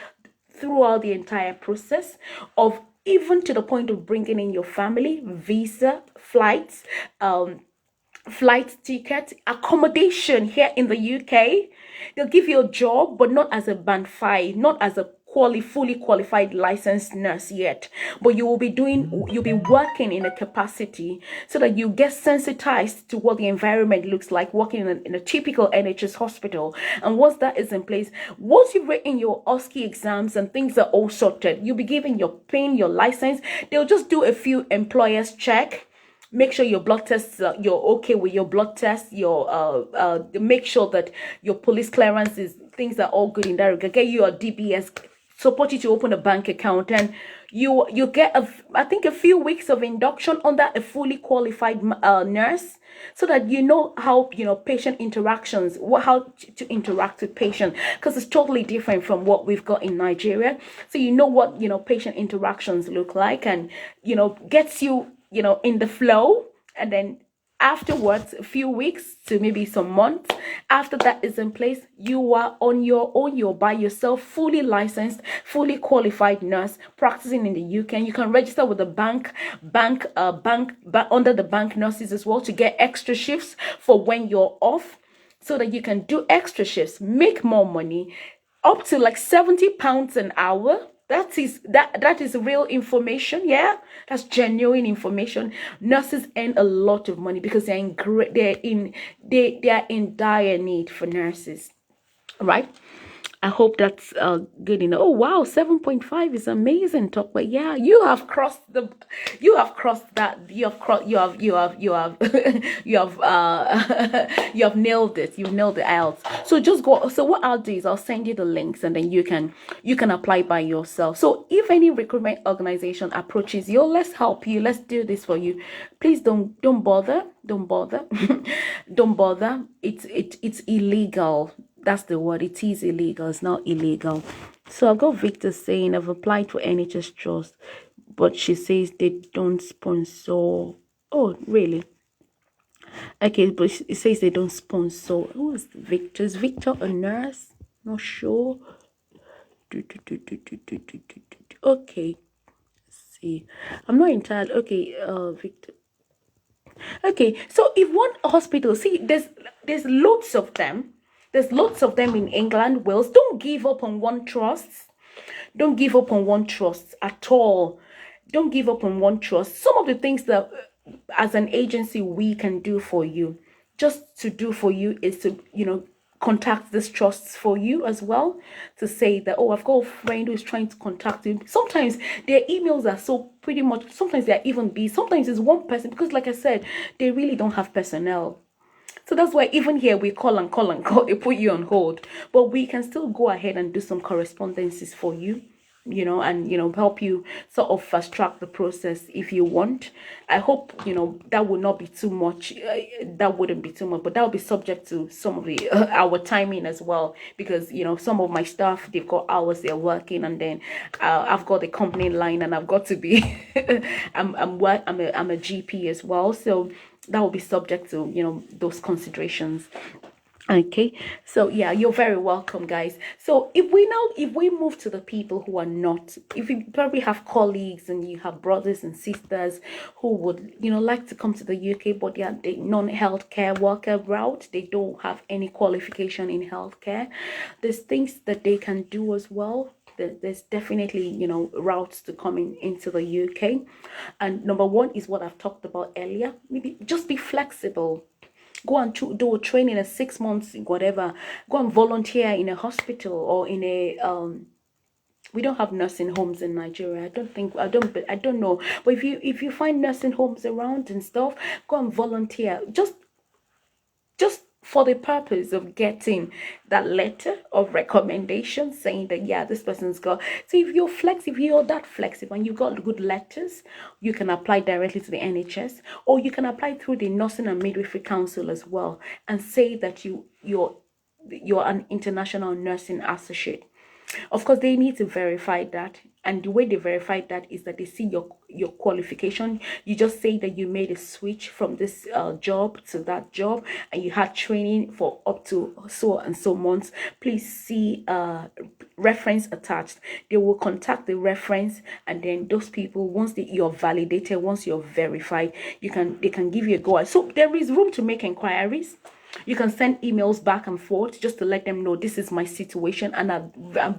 throughout the entire process, of even to the point of bringing in your family, visa, flights, flight ticket, accommodation here in the UK. They'll give you a job, but not as a band 5, not as a fully qualified licensed nurse yet, but you'll be working in a capacity so that you get sensitized to what the environment looks like working in a typical NHS hospital. And once that is in place, once you've written your OSCE exams and things are all sorted, you'll be given your PIN, your license. They'll just do a few employers check, make sure your blood tests, you're okay with your blood tests, make sure that your police clearance is, things are all good in that regard. Get you a DBS, support you to open a bank account, and you get I think a few weeks of induction under a fully qualified nurse, so that you know how patient interactions, how to interact with patients, because it's totally different from what we've got in Nigeria. So you know what patient interactions look like, and gets you in the flow. And then afterwards, a few weeks to maybe some months after that is in place, you are on your own. You're by yourself, fully licensed, fully qualified nurse practicing in the UK. And you can register with the bank under the bank nurses as well, to get extra shifts for when you're off, so that you can do extra shifts, make more money, up to like £70 an hour. That is real information. Yeah, that's genuine information. Nurses earn a lot of money because they are in dire need for nurses, right? I hope that's good enough. Oh wow, 7.5 is amazing, talk. But yeah, you have crossed that. You have nailed it. You've nailed the IELTS. So just go. So what I'll do is I'll send you the links, and then you can apply by yourself. So if any recruitment organization approaches you, let's help you, let's do this for you, please don't bother. Don't bother. Don't bother. It's illegal. That's the word. It is illegal. It's not illegal. So I've got Victor saying, I've applied for NHS Trust, but she says they don't sponsor. Oh, really? Okay, but it says they don't sponsor. Who is Victor? Is Victor a nurse? Not sure. Okay. Let's see. I'm not entirely. Okay, Victor. Okay, so if one hospital, see, there's lots of them. There's lots of them in England, Wales. Don't give up on one trust. Don't give up on one trust at all. Don't give up on one trust. Some of the things that, as an agency, we can do for you, just to do for you, is to, contact these trusts for you as well, to say that, oh, I've got a friend who's trying to contact you. Sometimes their emails are so pretty much, sometimes they're even busy, sometimes it's one person, because like I said, they really don't have personnel. So that's why even here we call and call and call, they put you on hold. But we can still go ahead and do some correspondences for you, and, help you sort of fast track the process if you want. I hope, that would not be too much. That wouldn't be too much, but that will be subject to some of the our timing as well. Because, some of my staff, they've got hours they're working, and then I've got the company line, and I've got to be, I'm a GP as well. So that will be subject to, those considerations. Okay, so yeah, you're very welcome, guys. So if we move to the people who are not, if you probably have colleagues and you have brothers and sisters who would, like to come to the UK, but they are the non-healthcare worker route, they don't have any qualification in healthcare, there's things that they can do as well. There's definitely, routes to coming into the UK. And number one is what I've talked about earlier. Maybe just be flexible. Go and do a training, a 6 months, whatever. Go and volunteer in a hospital or in a we don't have nursing homes in Nigeria. I don't know. But if you find nursing homes around and stuff, go and volunteer. Just for the purpose of getting that letter of recommendation saying that, yeah, this person's got. So if you're that flexible and you've got good letters, you can apply directly to the NHS, or you can apply through the Nursing and Midwifery Council as well, and say that you're an international nursing associate. Of course, they need to verify that. And the way they verify that is that they see your qualification. You just say that you made a switch from this job to that job, and you had training for up to so and so months. Please see reference attached. They will contact the reference, and then those people, once you're validated, once you're verified, they can give you a go. So there is room to make inquiries. You can send emails back and forth just to let them know this is my situation, and I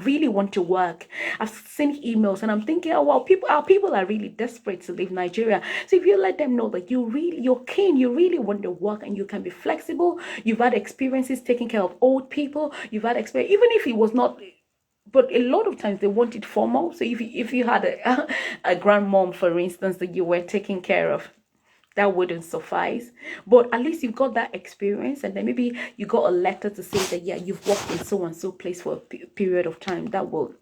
really want to work. I've sent emails and I'm thinking, oh wow, people are really desperate to leave Nigeria. So if you let them know that you're keen, you really want to work, and you can be flexible, you've had experiences taking care of old people, you've had experience, even if it was not. But a lot of times they want it formal. So if you had a grandmom, for instance, that you were taking care of, that wouldn't suffice. But at least you've got that experience, and then maybe you got a letter to say that, yeah, you've worked in so and so place for a period of time. That will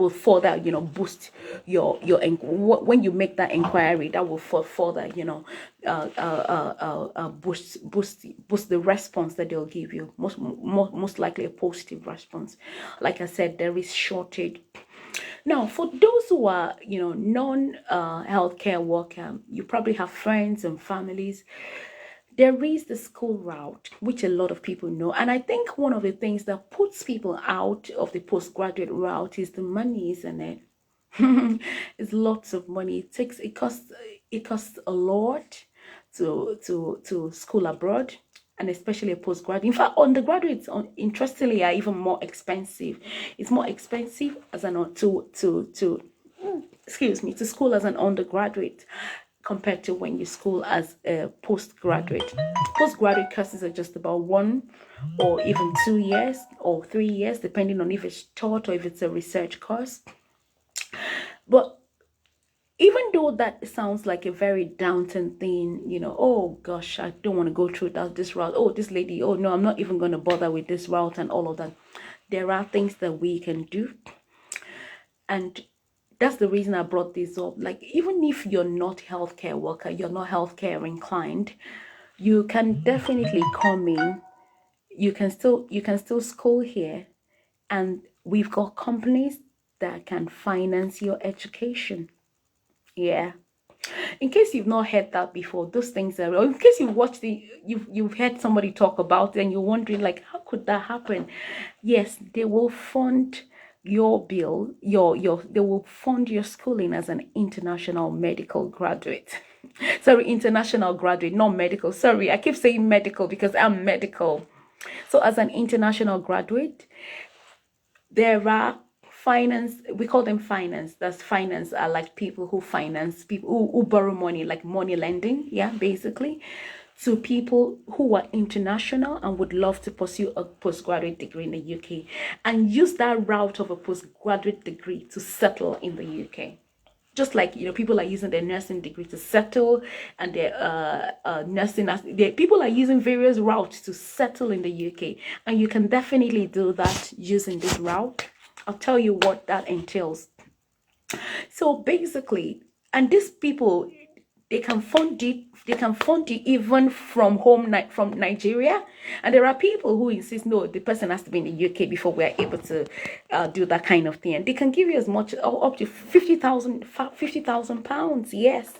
further, boost your when you make that inquiry. That will further, boost the response that they'll give you. Most likely a positive response. Like I said, there is shortage. Now, for those who are, non-healthcare worker, you probably have friends and families. There is the school route, which a lot of people know. And I think one of the things that puts people out of the postgraduate route is the money, isn't it? It's lots of money. It costs a lot to school abroad, and especially a postgraduate. In fact, undergraduates, interestingly, are even more expensive. It's more expensive as an to school as an undergraduate compared to when you school as a postgraduate. Postgraduate courses are just about 1 or even 2 years or 3 years, depending on if it's taught or if it's a research course. But even though that sounds like a very daunting thing, oh gosh, I don't want to go through this route. Oh, this lady, oh no, I'm not even going to bother with this route and all of that. There are things that we can do. And that's the reason I brought this up. Like, even if you're not healthcare worker, you're not healthcare inclined, you can definitely come in. You can still school here, and we've got companies that can finance your education. Yeah. In case you've not heard that before, those things are, or in case you've heard somebody talk about it and you're wondering, like, how could that happen? Yes, they will fund your bill, they will fund your schooling as an international medical graduate. Sorry, international graduate, not medical. Sorry, I keep saying medical because I'm medical. So as an international graduate, there are finance, we call them finance. That's finance are like people who finance, people who borrow money, like money lending, yeah, basically. to people who are international and would love to pursue a postgraduate degree in the UK and use that route of a postgraduate degree to settle in the UK. Just like, people are using their nursing degree to settle, and their people are using various routes to settle in the UK, and you can definitely do that using this route. I'll tell you what that entails. So basically, and these people, they can fund it. They can fund it even from home, from Nigeria. And there are people who insist, no, the person has to be in the UK before we are able to do that kind of thing. And they can give you as much, up to £50,000.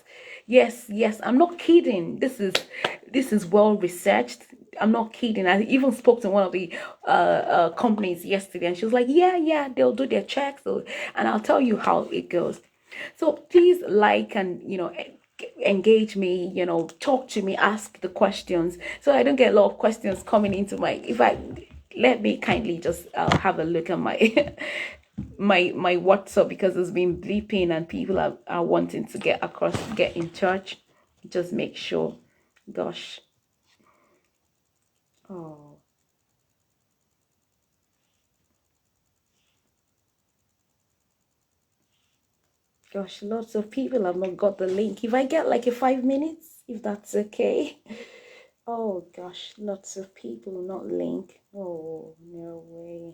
Yes. I'm not kidding. This is well researched. I'm not kidding. I even spoke to one of the companies yesterday, and she was like, yeah, they'll do their checks. So, and I'll tell you how it goes. So please like and engage me, talk to me, ask the questions, so I don't get a lot of questions coming into let me kindly just have a look at my my WhatsApp, because it's been bleeping and people are wanting to get in touch. Just make sure. Gosh. Oh gosh, lots of people have not got the link. If I get like a 5 minutes, if that's okay. Oh gosh, lots of people not link. Oh, no way.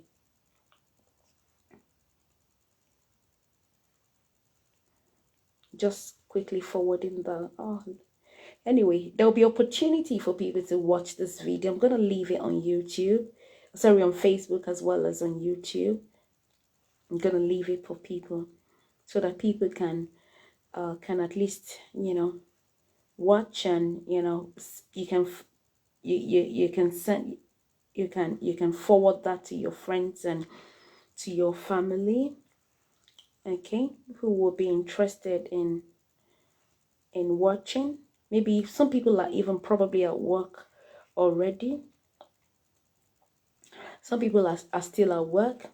Just quickly forwarding the anyway, there'll be opportunity for people to watch this video. I'm gonna leave it on YouTube, sorry, on Facebook as well as on YouTube. I'm gonna leave it for people so that people can at least watch, and you can you can send you can forward that to your friends and to your family, okay, who will be interested in watching. Maybe some people are even probably at work already. Some people are still at work,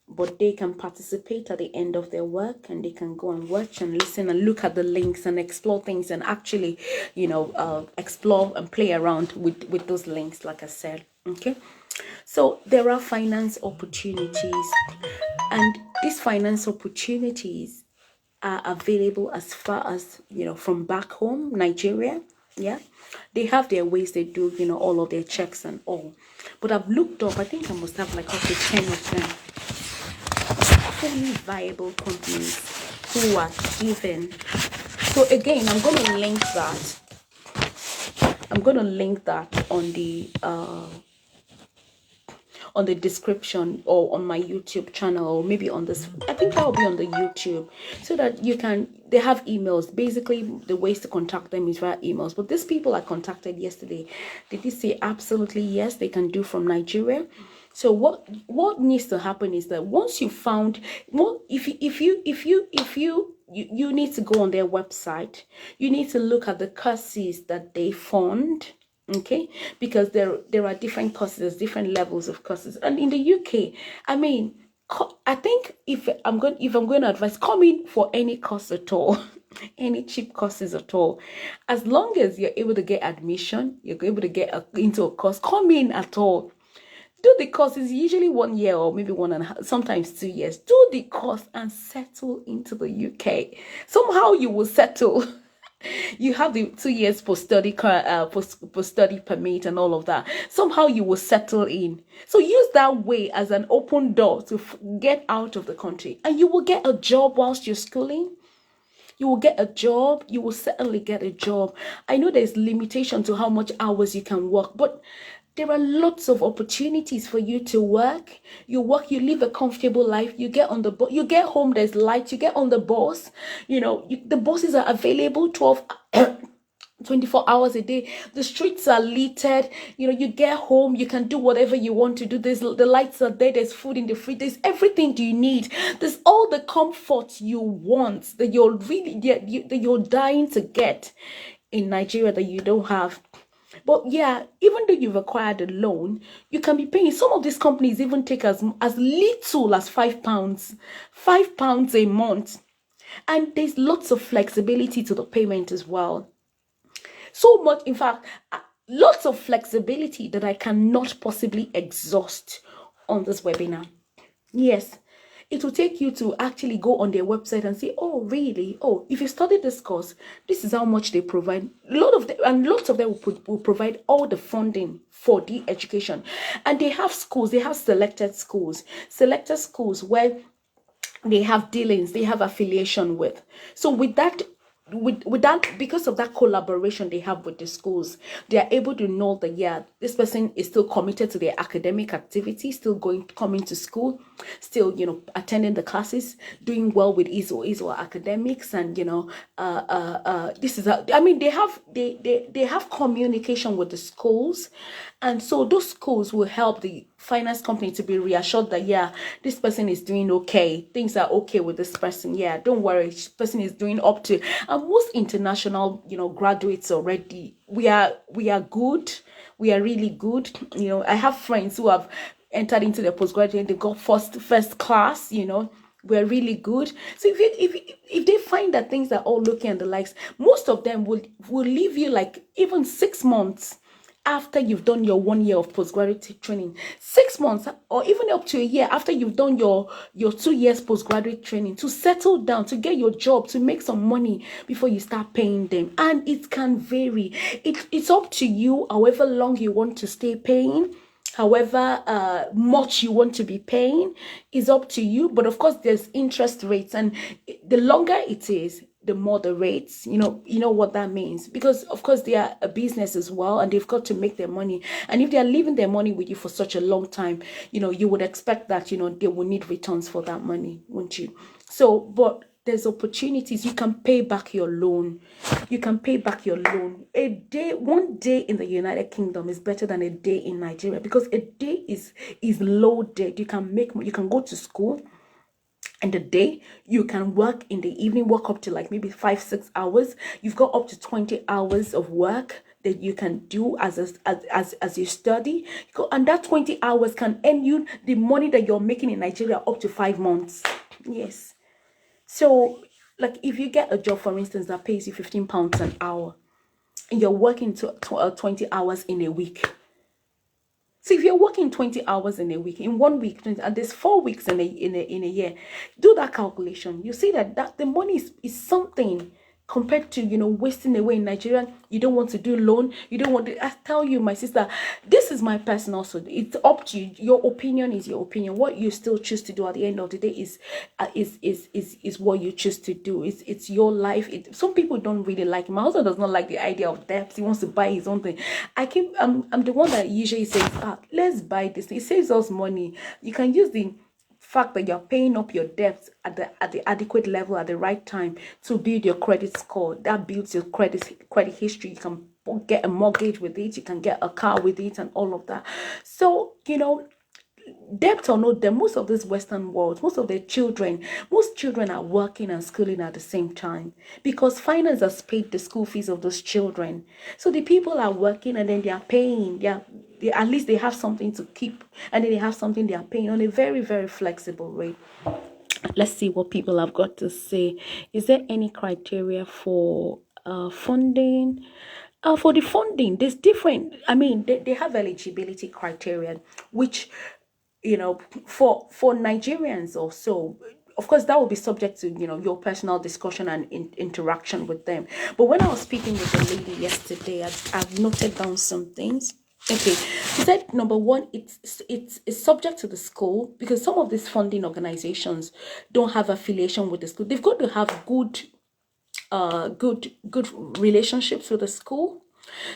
but they can participate at the end of their work, and they can go and watch and listen and look at the links and explore things, and actually explore and play around with those links, like I said. Okay, so there are finance opportunities, and these finance opportunities are available as far as from back home, Nigeria. Yeah, they have their ways. They do all of their checks and all, but I've looked up, I think I must have like up to 10 of them, fully viable companies who are given. So again, I'm going to link that on the description, or on my YouTube channel, or maybe on this, I think that will be on the YouTube, so that they have emails. Basically, the ways to contact them is via emails. But these people I contacted yesterday, they did say absolutely yes, they can do from Nigeria. So what needs to happen is that once you found, if you need to go on their website, you need to look at the courses that they fund. Okay, because there are different courses, different levels of courses, and in the UK, I mean, I think if I'm going to advise, come in for any course at all, any cheap courses at all, as long as you're able to get admission, you're able to get into a course, come in at all. Do the course. Is usually 1 year or maybe 1.5, sometimes 2 years. Do the course and settle into the UK. Somehow you will settle. You have the 2 years post-study permit and all of that. Somehow you will settle in. So use that way as an open door to get out of the country, and you will get a job whilst you're schooling. You will get a job. You will certainly get a job. I know there's limitation to how much hours you can work, but there are lots of opportunities for you to work. You work, you live a comfortable life. You get on the bus, you get home, there's light. You get on the bus. The buses are available 24 hours a day. The streets are littered. You get home, you can do whatever you want to do. The lights are there. There's food in the fridge. There's everything you need. There's all the comfort you want that you're dying to get in Nigeria that you don't have. But yeah, even though you've acquired a loan, you can be paying. Some of these companies even take as little as £5 a month. And there's lots of flexibility to the payment as well. So much, in fact, lots of flexibility that I cannot possibly exhaust on this webinar. Yes, it will take you to actually go on their website and say, oh, really? Oh, if you study this course, this is how much they provide. Lots of them will provide all the funding for the education. And they have schools, they have selected schools where they have dealings, they have affiliation with. So with that, because of that collaboration they have with the schools, they are able to know that, yeah, this person is still committed to their academic activity, still coming to school, still, attending the classes, doing well with his or academics. And this is they have communication with the schools. And so those schools will help the finance company to be reassured that, yeah, this person is doing okay, things are okay with this person, yeah, don't worry, this person is doing up to. And most international graduates already, we are good, we are really good. I have friends who have entered into the postgraduate, they got first class. We're really good. So if they find that things are all looking and the likes, most of them will leave you like even 6 months after you've done your 1 year of postgraduate training, 6 months or even up to a year after you've done your 2 years postgraduate training, to settle down, to get your job, to make some money before you start paying them. And it can vary. It's up to you, however long you want to stay paying, however much you want to be paying is up to you. But of course, there's interest rates, and the longer it is, the more the rates. You know what that means, because of course they are a business as well, and they've got to make their money. And if they are leaving their money with you for such a long time, you would expect that they will need returns for that money, won't you? So, but there's opportunities. You can pay back your loan. One day in the United Kingdom is better than a day in Nigeria, because a day is loaded. You can go to school in the day, you can work in the evening, work up to like maybe 5-6 hours. You've got up to 20 hours of work that you can do as you study, and that 20 hours can earn you the money that you're making in Nigeria up to 5 months. Yes. So, like, if you get a job, for instance, that pays you £15 an hour, and you're working 20 hours in a week. So if you're working 20 hours in a week, in 1 week, and there's 4 weeks in a year, do that calculation. You see that the money is something compared to wasting away in Nigeria. You don't want to do loan. You don't want to. I tell you, my sister, this is my personal. So it's up to you. Your opinion is your opinion. What you still choose to do at the end of the day is what you choose to do. It's your life. Some people don't really like. My husband does not like the idea of debt. He wants to buy his own thing. I'm the one that usually says, let's buy this thing. It saves us money. You can use the fact that you're paying up your debts at the adequate level at the right time to build your credit score. That builds your credit history. You can get a mortgage with it, you can get a car with it, and all of that. So debt or no debt, most of this Western world, most children are working and schooling at the same time, because finance has paid the school fees of those children. So the people are working, and then they are paying. At least they have something to keep, and then they have something they are paying on a very, very flexible rate. Let's see what people have got to say. Is there any criteria for funding? For the funding, there's different. I mean, they have eligibility criteria, which for Nigerians also. Of course, that will be subject to your personal discussion and interaction with them. But when I was speaking with the lady yesterday, I've noted down some things. Okay, she said number one, it's subject to the school, because some of these funding organizations don't have affiliation with the school. They've got to have good relationships with the school,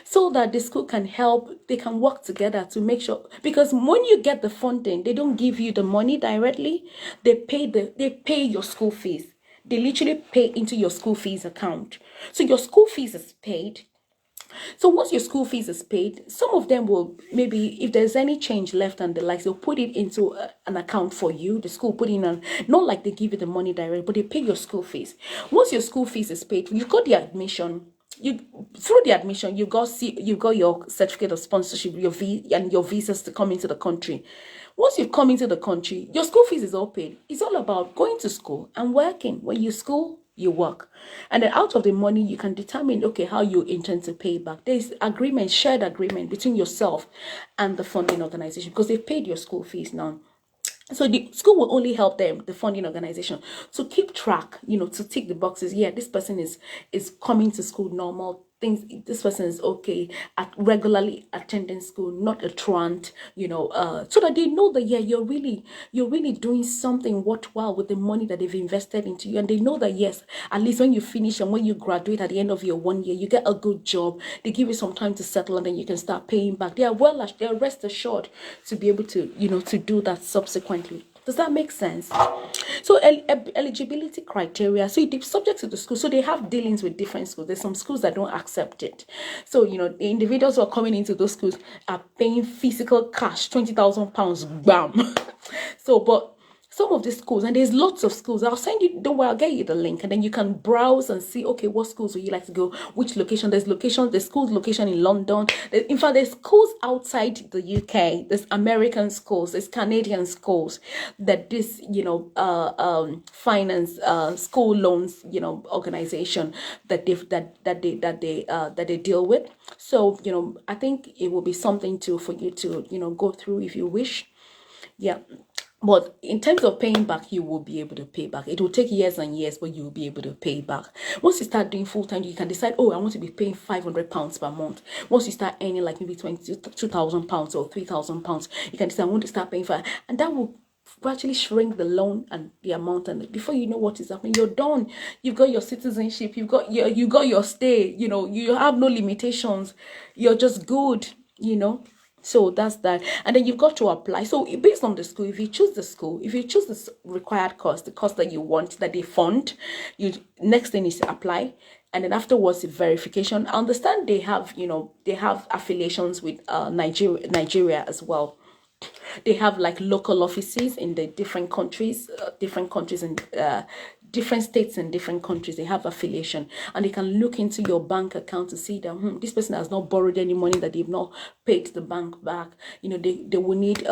so that the school can help. They can work together to make sure, because when you get the funding, they don't give you the money directly. They pay your school fees. They literally pay into your school fees account. So your school fees is paid. So once your school fees is paid, some of them will, maybe if there's any change left and the likes, they'll put it into an account for you. The school put in not like they give you the money directly, but they pay your school fees. Once your school fees is paid, you've got the admission. Through the admission, you've got your certificate of sponsorship, and your visas to come into the country. Once you've come into the country, your school fees is all paid. It's all about going to school and working. When you school, you work. And then out of the money, you can determine, okay, how you intend to pay back. There's agreement, shared agreement between yourself and the funding organization, because they've paid your school fees now. So the school will only help them, the funding organization, to keep track, to tick the boxes. Yeah, this person is coming to school normal. Things, this person is okay at regularly attending school, not a truant, so that they know that, yeah, you're really doing something worthwhile with the money that they've invested into you. And they know that, yes, at least when you finish and when you graduate at the end of your 1 year, you get a good job. They give you some time to settle, and then you can start paying back. They are rest assured to be able to, to do that subsequently. Does that make sense? So eligibility criteria. So it's subject to the school. So they have dealings with different schools. There's some schools that don't accept it. So, the individuals who are coming into those schools are paying physical cash, £20,000, bam. So, but some of the schools, and there's lots of schools, I'll send you, don't worry, I'll get you the link, and then you can browse and see, okay, what schools would you like to go, which location. There's schools location in London. In fact, there's schools outside the UK. There's American schools, there's Canadian schools that this, finance, school loans, organization that they deal with. So, I think it will be something for you to, go through if you wish. Yeah. But in terms of paying back, you will be able to pay back. It will take years and years, but you will be able to pay back. Once you start doing full time, you can decide, oh, I want to be paying £500 per month. Once you start earning like maybe £22,000 or £3,000, you can decide, I want to start paying for it. And that will gradually shrink the loan and the amount, and before you know what is happening, you're done. You've got your citizenship, you got your stay, you have no limitations, you're just good. So that's that. And then you've got to apply. So based on the school, if you choose the required cost, the cost that you want, that they fund, next thing is to apply. And then afterwards, verification. I understand they have affiliations with Nigeria as well. They have like local offices in the different countries and different states and different countries. They have affiliation, and they can look into your bank account to see that this person has not borrowed any money, that they've not paid the bank back. They will need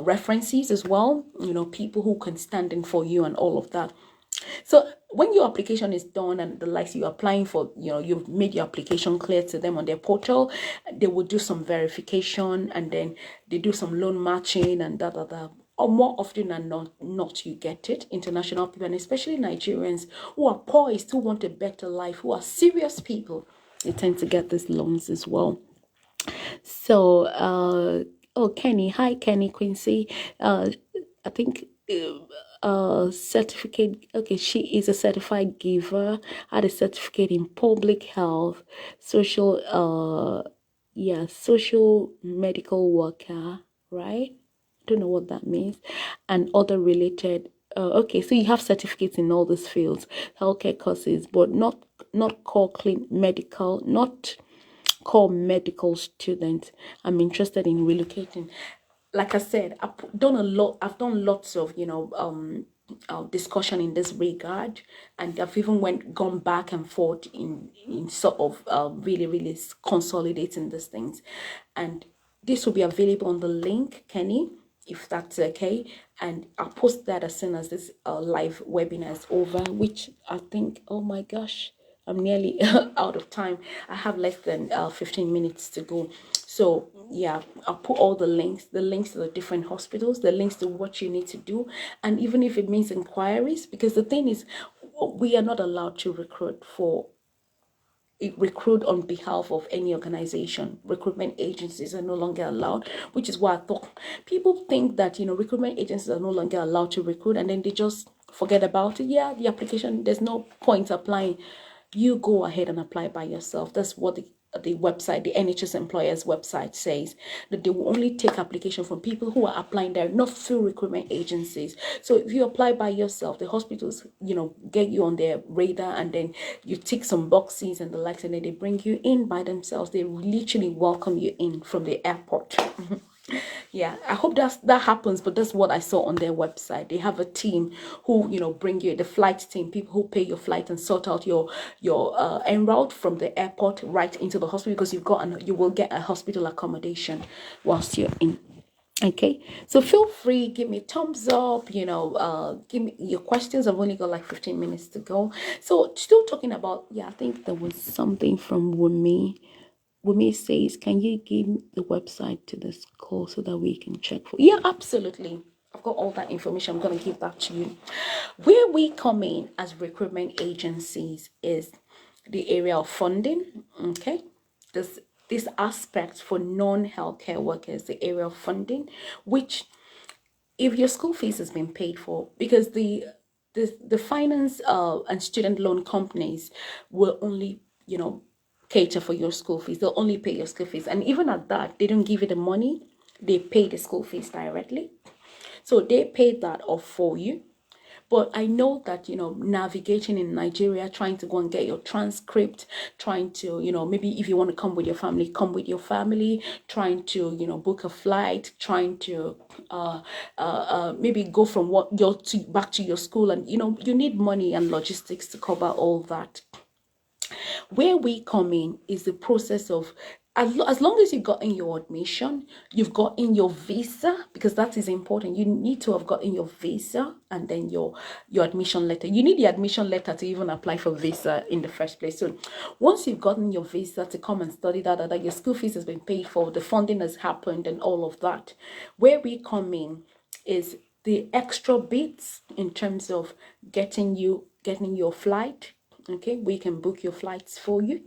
references as well. People who can stand in for you and all of that. So when your application is done and the likes you're applying for, you've made your application clear to them on their portal, they will do some verification, and then they do some loan matching and or more often than not, you get it. International people, and especially Nigerians who are poised, who want a better life, who are serious people, they tend to get these loans as well. So, Kenny, hi Kenny Quincy. I think certificate. Okay, she is a certified giver. Had a certificate in public health, social. Social medical worker, right? Don't know what that means, and other related. Okay, so you have certificates in all these fields, healthcare courses, but not core clean medical, not core medical student. I'm interested in relocating. Like I said, I've done lots of discussion in this regard, and I've even gone back and forth in sort of really consolidating these things, and this will be available on the link, Kenny, if that's okay. And I'll post that as soon as this live webinar is over, which I think, oh my gosh, I'm nearly out of time. I have less than 15 minutes to go. So yeah, I'll put all the links to the different hospitals, the links to what you need to do. And even if it means inquiries, because the thing is, we are not allowed to recruit on behalf of any organization. Recruitment agencies are no longer allowed, which is why I thought people think that recruitment agencies are no longer allowed to recruit, and then they just forget about it. Yeah, the application, there's no point applying. You go ahead and apply by yourself. That's what the website, the NHS employers website says, that they will only take application from people who are applying there, not through recruitment agencies. So if you apply by yourself, the hospitals, get you on their radar, and then you tick some boxes and the likes, and then they bring you in by themselves. They literally welcome you in from the airport. Yeah, I hope that happens, but that's what I saw on their website. They have a team who bring you, the flight team, people who pay your flight and sort out your en route from the airport right into the hospital, because you will get a hospital accommodation whilst you're in. Okay, so feel free, give me a thumbs up, give me your questions. I've only got like 15 minutes to go. So still talking about, yeah, I think there was something from Wumi. Wumi says, can you give the website to the school so that we can check for? Yeah, absolutely. I've got all that information. I'm going to give that to you. Where we come in as recruitment agencies is the area of funding. Okay, this aspect for non-healthcare workers, the area of funding, which if your school fees has been paid for, because the finance and student loan companies will only cater for your school fees. They'll only pay your school fees, and even at that, they don't give you the money. They pay the school fees directly, so they pay that off for you. But I know that, navigating in Nigeria, trying to go and get your transcript, trying to, maybe if you want to come with your family, come with your family, trying to, book a flight, trying to maybe go from back to your school. And, you need money and logistics to cover all that. Where we come in is the process of, as long as you got in your admission, you've got in your visa, because that is important. You need to have gotten your visa and then your admission letter. You need the admission letter to even apply for visa in the first place. So once you've gotten your visa to come and study that your school fees has been paid for, the funding has happened and all of that, where we come in is the extra bits in terms of getting your flight. Okay, we can book your flights for you.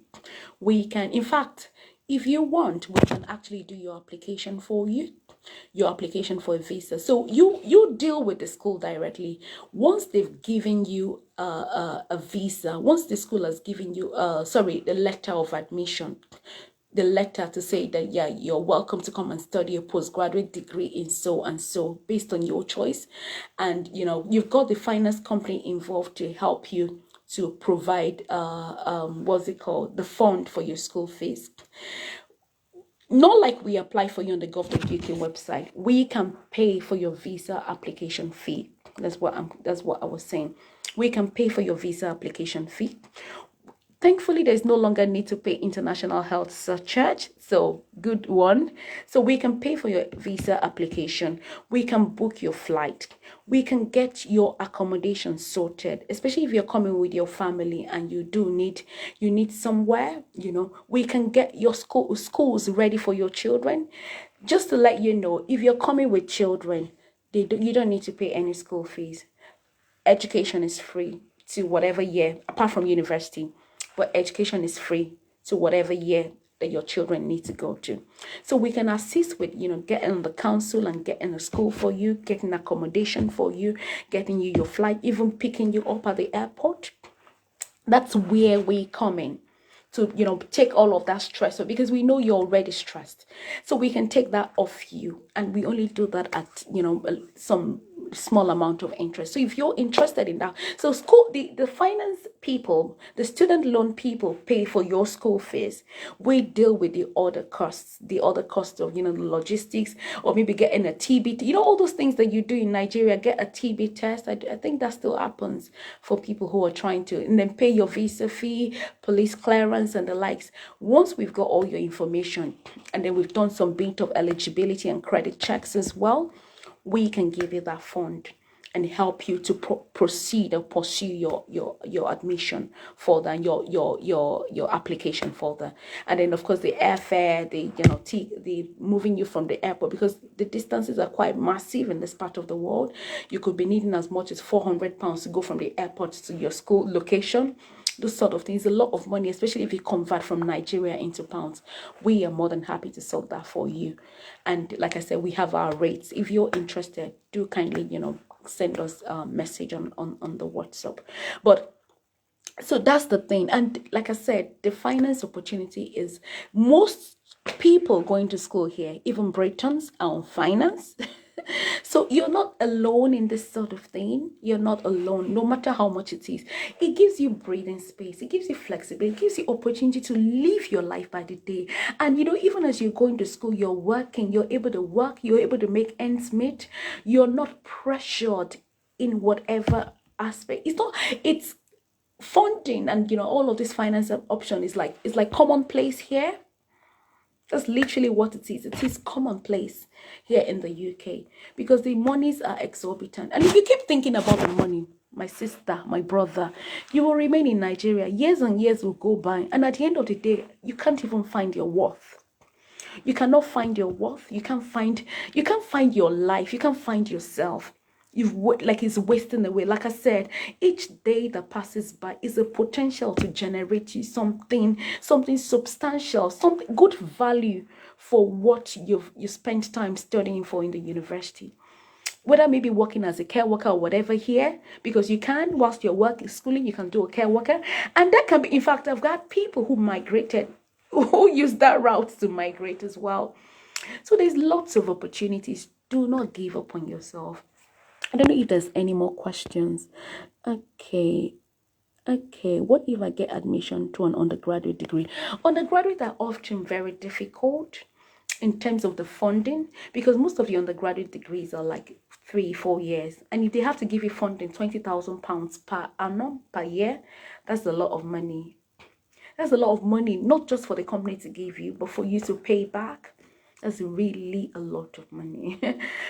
We can, in fact, if you want, we can actually do your application for you, your application for a visa. So you deal with the school directly. Once they've given you a visa, once the school has given you the letter of admission, the letter to say that, yeah, you're welcome to come and study a postgraduate degree in so and so based on your choice. And, you've got the finance company involved to help you to provide, what's it called, the fund for your school fees. Not like we apply for you on the gov.uk website. We can pay for your visa application fee. That's what I was saying. We can pay for your visa application fee. Thankfully, there's no longer need to pay international health surcharge. So good one. So we can pay for your visa application. We can book your flight. We can get your accommodation sorted, especially if you're coming with your family and you need somewhere, we can get your schools ready for your children. Just to let you know, if you're coming with children, you don't need to pay any school fees. Education is free to whatever year, apart from university, but education is free to whatever year that your children need to go to. So we can assist with, getting the council and getting a school for you, getting accommodation for you, getting you your flight, even picking you up at the airport. That's where we come in to, take all of that stress off, because we know you're already stressed. So we can take that off you, and we only do that at, some small amount of interest. So if you're interested in that, so school, the finance people, the student loan people pay for your school fees. We deal with the other costs of, the logistics, or maybe getting a TB, all those things that you do in Nigeria, get a TB test. I think that still happens for people who are trying to, and then pay your visa fee, police clearance and the likes. Once we've got all your information, and then we've done some bit of eligibility and credit checks as well, we can give you that fund and help you to proceed or pursue your admission further, and your application further. And then of course the airfare, the moving you from the airport, because the distances are quite massive in this part of the world. You could be needing as much as £400 to go from the airport to your school location. Those sort of things, a lot of money, especially if you convert from Nigeria into pounds. We are more than happy to sort that for you. And like I said, we have our rates. If you're interested, do kindly, send us a message on the WhatsApp. But so that's the thing. And like I said, the finance opportunity is, most people going to school here, even Britons, are on finance. So you're not alone in this sort of thing. You're not alone, no matter how much it is. It gives you breathing space. It gives you flexibility. It gives you opportunity to live your life by the day. And, even as you're going to school, you're working, you're able to work, you're able to make ends meet. You're not pressured in whatever aspect. It's funding, and, all of this finance option is like commonplace here. That's literally what it is. It is commonplace here in the UK because the monies are exorbitant. And if you keep thinking about the money, my sister, my brother, you will remain in Nigeria. Years and years will go by. And at the end of the day, you can't even find your worth. You cannot find your worth. You can't find your life. You can't find yourself. Like it's wasting away. Like I said, each day that passes by is a potential to generate you something substantial, something good value for what you spent time studying for in the university. Whether maybe working as a care worker or whatever here, because you can, whilst your work is schooling, you can do a care worker. And that can be, in fact, I've got people who migrated, who use that route to migrate as well. So there's lots of opportunities. Do not give up on yourself. I don't know if there's any more questions. Okay. Okay, what if I get admission to an undergraduate degree? Undergraduate are often very difficult in terms of the funding because most of your undergraduate degrees are like 3-4 years, and if they have to give you funding £20,000 per annum per year, that's a lot of money. That's a lot of money, not just for the company to give you, but for you to pay back. That's really a lot of money.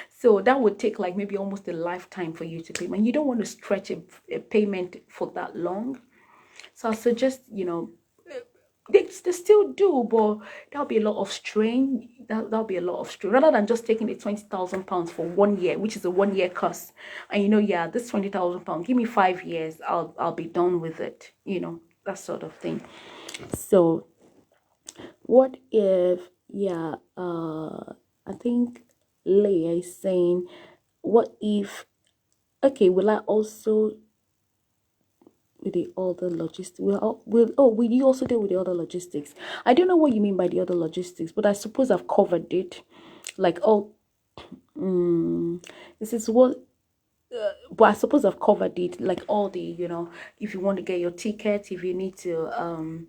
So that would take like maybe almost a lifetime for you to pay. And you don't want to stretch a payment for that long. So I suggest, they still do, but that'll be a lot of strain. That'll be a lot of strain rather than just taking the £20,000 for 1 year, which is a 1 year course. And yeah, this £20,000, give me 5 years, I'll be done with it. That sort of thing. So, what if, yeah, I think Leah is saying, what if, okay, will I also with the other logistics? Will you also deal with the other logistics? I don't know what you mean by the other logistics, but I suppose I've covered it. Like, this is what, but I suppose I've covered it. Like all the, if you want to get your ticket, if you need to,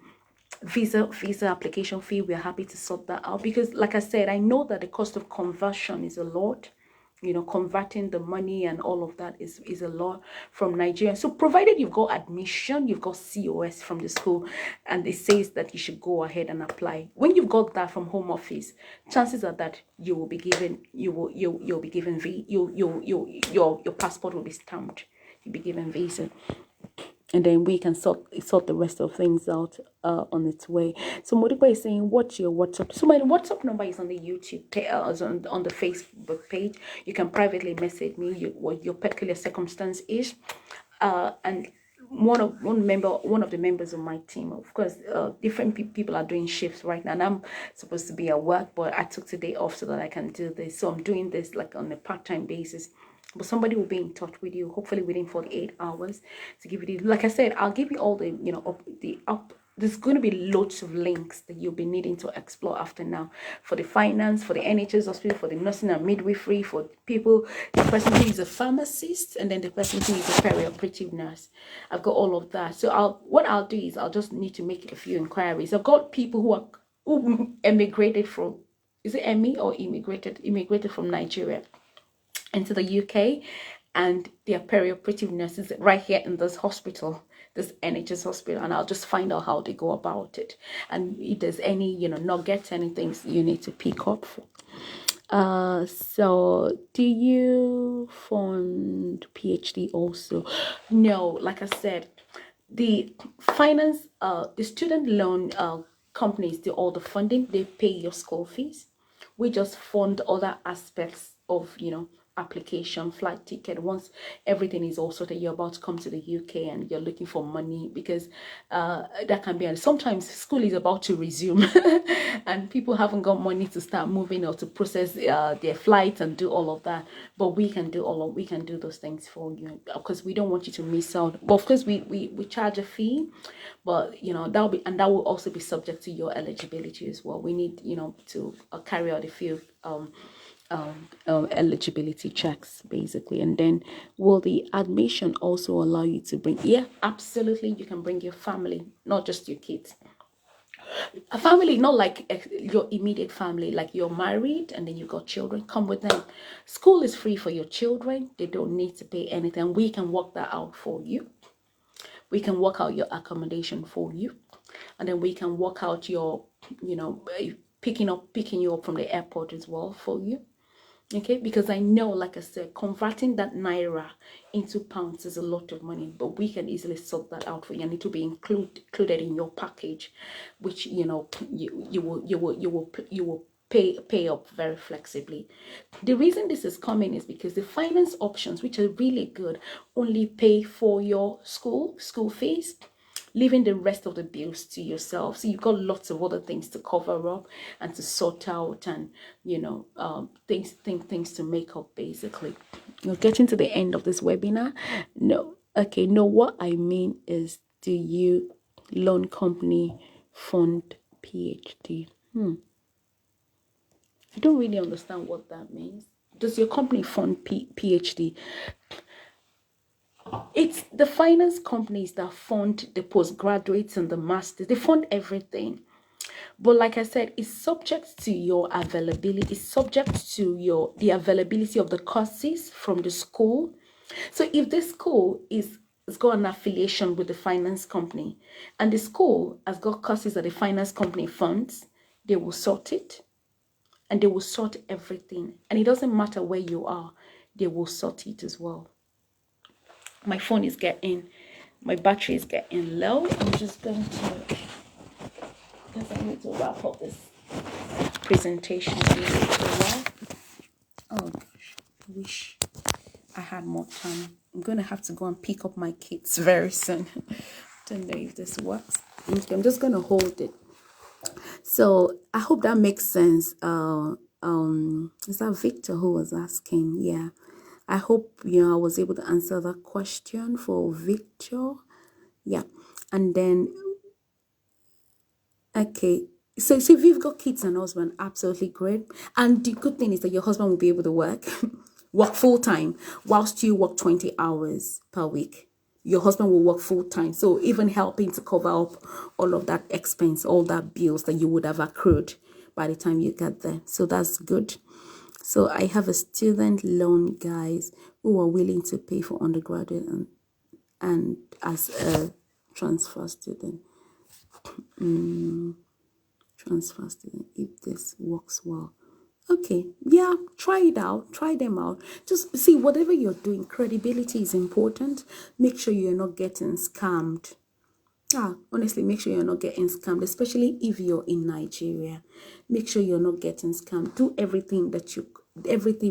visa application fee, we're happy to sort that out because like I said, I know that the cost of conversion is a lot. Converting the money and all of that is a lot from Nigeria. So provided you've got admission, you've got COS from the school, and it says that you should go ahead and apply. When you've got that from Home Office, chances are that you will be given, you'll be given your passport will be stamped. You'll be given visa. And then we can sort the rest of things out on its way. So Modibo is saying, what's your WhatsApp? So my WhatsApp number is on the YouTube page, on the Facebook page. You can privately message me what your peculiar circumstance is, and one of the members of my team, of course, different people are doing shifts right now, and I'm supposed to be at work, but I took today off so that I can do this. So I'm doing this like on a part-time basis. But somebody will be in touch with you, hopefully within 48 hours, to give you the, like I said, I'll give you all the, there's going to be loads of links that you'll be needing to explore after now, for the finance, for the NHS hospital, for the nursing and midwifery, for people, the person who is a pharmacist, and then the person who is a perioperative nurse. I've got all of that. So what I'll do is I'll just need to make a few inquiries. I've got people who emigrated from, is it EMI or immigrated from Nigeria into the UK, and they are perioperative nurses right here in this hospital, this NHS hospital, and I'll just find out how they go about it, and if there's any nuggets, anything you need to pick up. So do you fund PhD also? No, like I said, the finance, the student loan companies do all the funding. They pay your school fees. We just fund other aspects of application, flight ticket. Once everything is all sorted, you're about to come to the UK and you're looking for money, because that can be, and sometimes school is about to resume and people haven't got money to start moving or to process their flights and do all of that. But we can do those things for you, because we don't want you to miss out. But of course we charge a fee, but that will also be subject to your eligibility as well. We need to carry out a few eligibility checks basically. And then, will the admission also allow you to bring, yeah, absolutely, you can bring your family, not just your kids. A family, not like your immediate family, like you're married and then you got children, come with them. School is free for your children. They don't need to pay anything. We can work that out for you. We can work out your accommodation for you, and then we can work out your picking you up from the airport as well for you. Okay, because I know, like I said, converting that naira into pounds is a lot of money, but we can easily sort that out for you, and it will be included in your package, which you will pay up very flexibly. The reason this is coming is because the finance options, which are really good, only pay for your school fees, leaving the rest of the bills to yourself. So you've got lots of other things to cover up and to sort out, and things to make up basically. You're getting to the end of this webinar. No, okay, no, what I mean is, do you loan company fund PhD? I don't really understand what that means. Does your company fund PhD? It's the finance companies that fund the postgraduates and the masters. They fund everything. But like I said, it's subject to your availability. It's subject to the availability of the courses from the school. So if the school has got an affiliation with the finance company, and the school has got courses that the finance company funds, they will sort it, and they will sort everything. And it doesn't matter where you are, they will sort it as well. My phone is my battery is getting low. I'm just going to, because I need to wrap up this presentation really well. Oh gosh, I wish I had more time. I'm going to have to go and pick up my kids very soon. Don't know if this works. Okay, I'm just going to hold it. So I hope that makes sense. Is that Victor who was asking? Yeah. I hope I was able to answer that question for Victor. Yeah. And then okay. So if you've got kids and husband, absolutely great. And the good thing is that your husband will be able to work full time whilst you work 20 hours per week. Your husband will work full time. So even helping to cover up all of that expense, all that bills that you would have accrued by the time you get there. So that's good. So I have a student loan, guys, who are willing to pay for undergraduate and as a transfer student. Transfer student, if this works well. Okay, yeah, try it out, try them out. Just see, whatever you're doing, credibility is important. Make sure you're not getting scammed. Honestly, make sure you're not getting scammed, especially if you're in Nigeria. Make sure you're not getting scammed. Do everything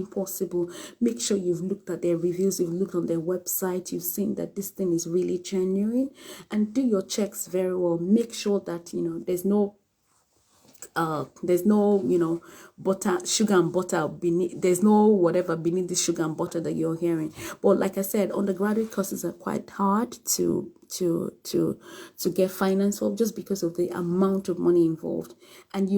possible. Make sure you've looked at their reviews, you've looked on their website, you've seen that this thing is really genuine, and do your checks very well. Make sure that there's no butter, sugar and butter beneath. There's no whatever beneath the sugar and butter that you're hearing. But like I said, undergraduate courses are quite hard to get finance for, just because of the amount of money involved. And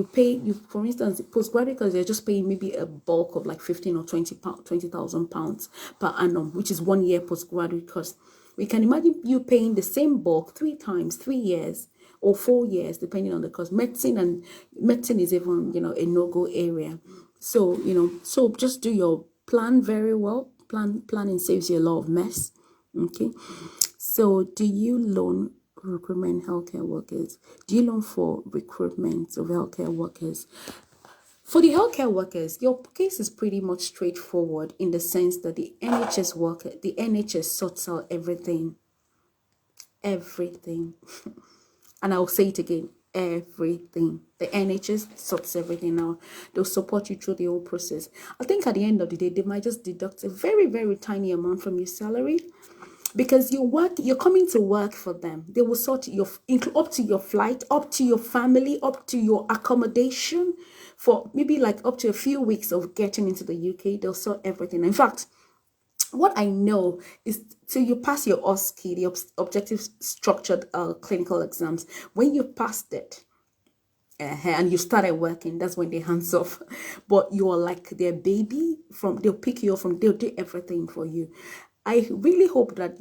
for instance, postgraduate courses, you're just paying maybe a bulk of like 15 or 20,000 pounds per annum, which is 1 year postgraduate course. We can imagine you paying the same bulk 3 times, 3 years or 4 years, depending on the course. Medicine is even, a no-go area. So, so just do your plan very well. Planning saves you a lot of mess. Okay. So do you loan recruitment healthcare workers? Do you loan for recruitment of healthcare workers? For the healthcare workers, your case is pretty much straightforward in the sense that the NHS sorts out everything. And I'll say it again, everything. The NHS sorts everything out. They'll support you through the whole process. I think at the end of the day, they might just deduct a very, very tiny amount from your salary, because you're coming to work for them. They will sort up to your flight, up to your family, up to your accommodation, for maybe like up to a few weeks of getting into the UK. They'll sort everything. In fact, what I know is, till you pass your OSCE, the objective structured clinical exams, when you passed it and you started working, that's when they hands off. But you're like their baby. They'll pick you up they'll do everything for you. I really hope that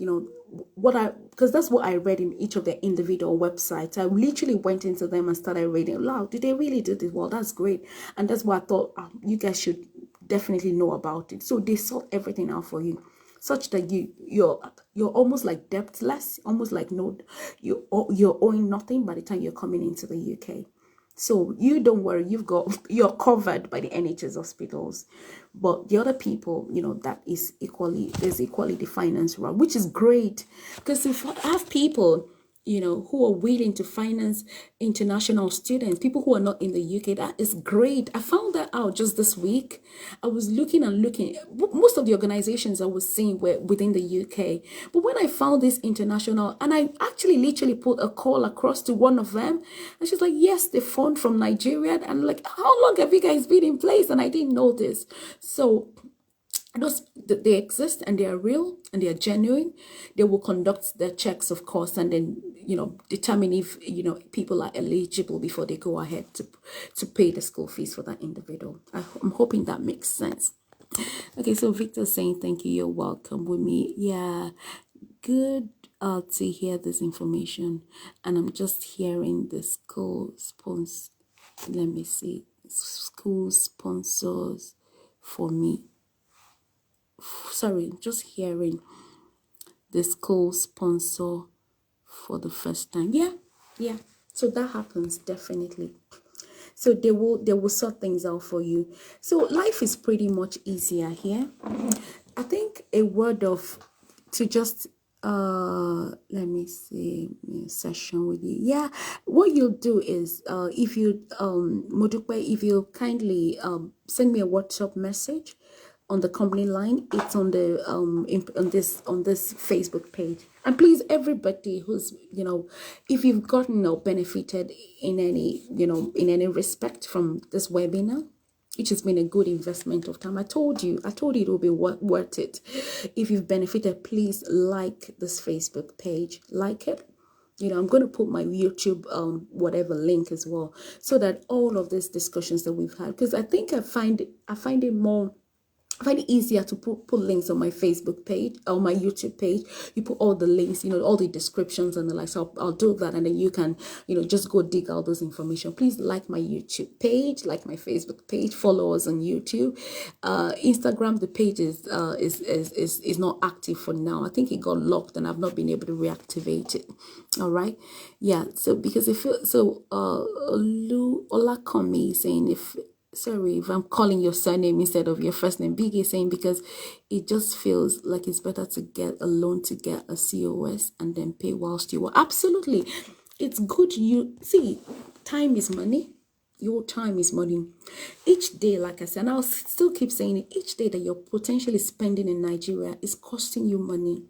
because that's what I read in each of their individual websites. I literally went into them and started reading. Wow, did they really do this? Well, that's great. And that's what I thought, you guys should definitely know about it. So they sort everything out for you, such that you're almost like debtless, almost like you're owing nothing by the time you're coming into the UK. So you don't worry, you're covered by the NHS hospitals. But the other people, that is there's equally the finance route, which is great. Because if I have people, who are willing to finance international students, people who are not in the UK, that is great. I found that out just this week. I was looking and looking. Most of the organizations I was seeing were within the UK. But when I found this international, and I actually literally put a call across to one of them, and she's like, yes, they fund from Nigeria. And I'm like, how long have you guys been in place? And I didn't know this. So they exist and they are real and they are genuine. They will conduct their checks, of course, and then determine if people are eligible before they go ahead to pay the school fees for that individual. I'm hoping that makes sense. Okay, so Victor's saying thank you, you're welcome with me. Yeah, good to hear this information. And I'm just hearing the school sponsors. Let me see, school sponsors for me. Sorry, just hearing the school sponsor for the first time. Yeah. So that happens definitely. So they will sort things out for you. So life is pretty much easier here. I think a word of to just let me see session with you. Yeah, what you'll do is if you Modupe, if you kindly send me a WhatsApp message on the company line, it's on the on this Facebook page. And please, everybody who's if you've gotten or benefited in any in any respect from this webinar, which has been a good investment of time. I told you it will be worth it. If you've benefited, please like this Facebook page, like it. I'm going to put my YouTube whatever link as well, so that all of these discussions that we've had, because I think I find it more. I find it easier to put links on my Facebook page or my YouTube page. You put all the links, all the descriptions and the like. So I'll do that, and then you can, just go dig out those information. Please like my YouTube page, like my Facebook page, follow us on YouTube. Instagram, the page is not active for now. I think it got locked, and I've not been able to reactivate it. All right, yeah. So because if Olakomi saying sorry if I'm calling your surname instead of your first name. Big is saying because it just feels like it's better to get a loan to get a COS and then pay whilst you work. Absolutely. It's good. You see, time is money. Your time is money. Each day, like I said, and I'll still keep saying it, each day that you're potentially spending in Nigeria is costing you money.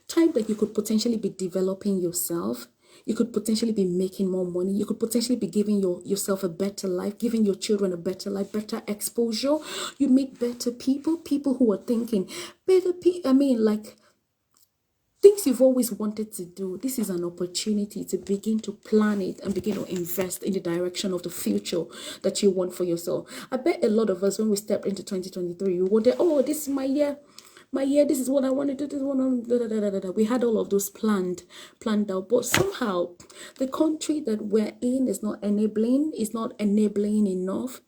Time that you could potentially be developing yourself. You could potentially be making more money. You could potentially be giving yourself a better life, giving your children a better life, better exposure. You meet better people who are thinking better. Like things you've always wanted to do. This is an opportunity to begin to plan it and begin to invest in the direction of the future that you want for yourself. I bet a lot of us, when we stepped into 2023, we wanted, oh, this is my year. This is what I want to do. This is what we had all of those planned out, but somehow the country that we're in is not enabling enough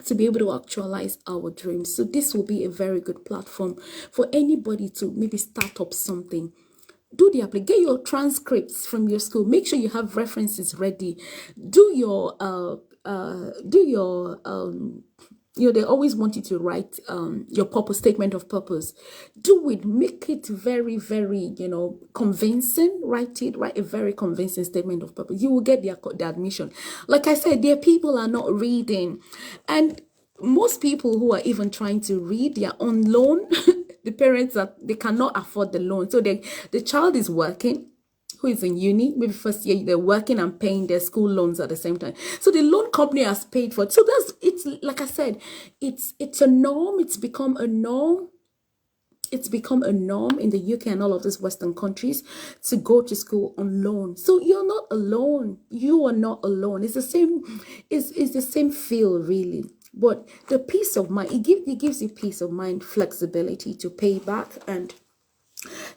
to be able to actualize our dreams. So this will be a very good platform for anybody to maybe start up something. Do the application, get your transcripts from your school, make sure you have references ready, do your they always want you to write your purpose statement of purpose. Do it, make it very, very, convincing. Write a very convincing statement of purpose. You will get the admission. Like I said, their people are not reading, and most people who are even trying to read, they are on loan. The parents they cannot afford the loan, so the child is working, who is in uni, maybe first year, they're working and paying their school loans at the same time. So the loan company has paid for it. So it's like I said, it's a norm. It's become a norm. It's become a norm in the UK and all of these Western countries to go to school on loan. So you're not alone. You are not alone. It's the same. It's the same feel really. But the peace of mind, it gives you peace of mind, flexibility to pay back, and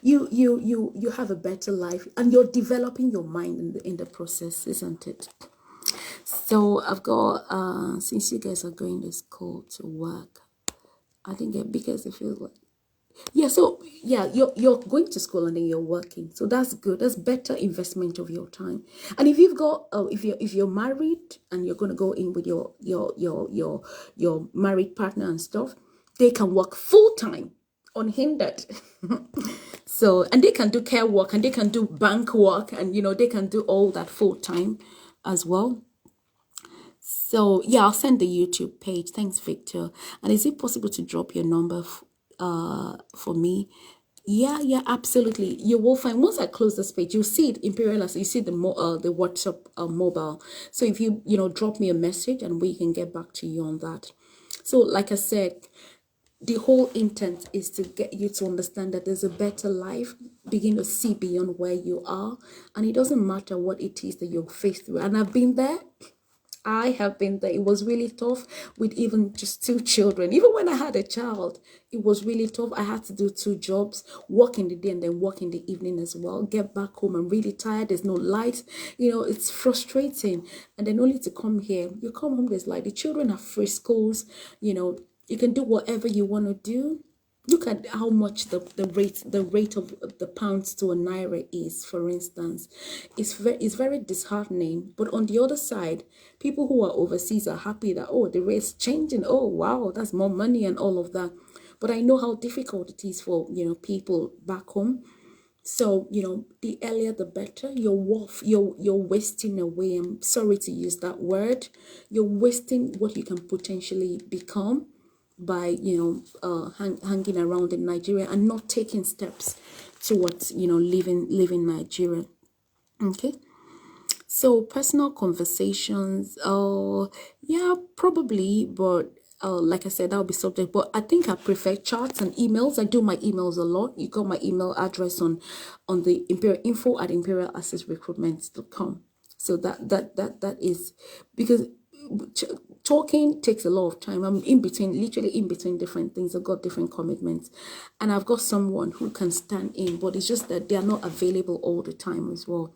you have a better life, and you're developing your mind in the process, isn't it? So I've got since you guys are going to school to work, I think because it feels like Yeah, so yeah, you're going to school and then you're working, so that's good. That's better investment of your time. And if you've got, if you're married and you're going to go in with your married partner and stuff, they can work full time, unhindered. So, and they can do care work and they can do bank work, and they can do all that full time as well. So yeah, I'll send the YouTube page. Thanks, Victor. And is it possible to drop your number for me? Yeah, absolutely. You will find, once I close this page, you'll see it Imperial as you see the WhatsApp mobile. So if you drop me a message and we can get back to you on that. So like I said, the whole intent is to get you to understand that there's a better life, begin to see beyond where you are, and it doesn't matter what it is that you're faced with. And I've been there. I have been there. It was really tough with even just two children. Even when I had a child, it was really tough. I had to do two jobs, work in the day and then work in the evening as well. Get back home, I'm really tired. There's no light. It's frustrating. And then only to come here. You come home, there's light. The children have free schools. You can do whatever you want to do. Look at how much the rate of the pounds to a naira is, for instance. It's very disheartening. But on the other side, people who are overseas are happy that, oh, the rate's changing. Oh, wow, that's more money and all of that. But I know how difficult it is for people back home. So, the earlier the better. You're wasting away. I'm sorry to use that word. You're wasting what you can potentially become by hanging around in Nigeria and not taking steps towards leaving Nigeria. Okay. So personal conversations, yeah, probably, but like I said, that'll be subject. But I think I prefer chats and emails. I do my emails a lot. You got my email address on the Imperial info at imperialaccessrecruitment.com. So that is because talking takes a lot of time. I'm literally in between different things. I've got different commitments, and I've got someone who can stand in, but it's just that they are not available all the time as well.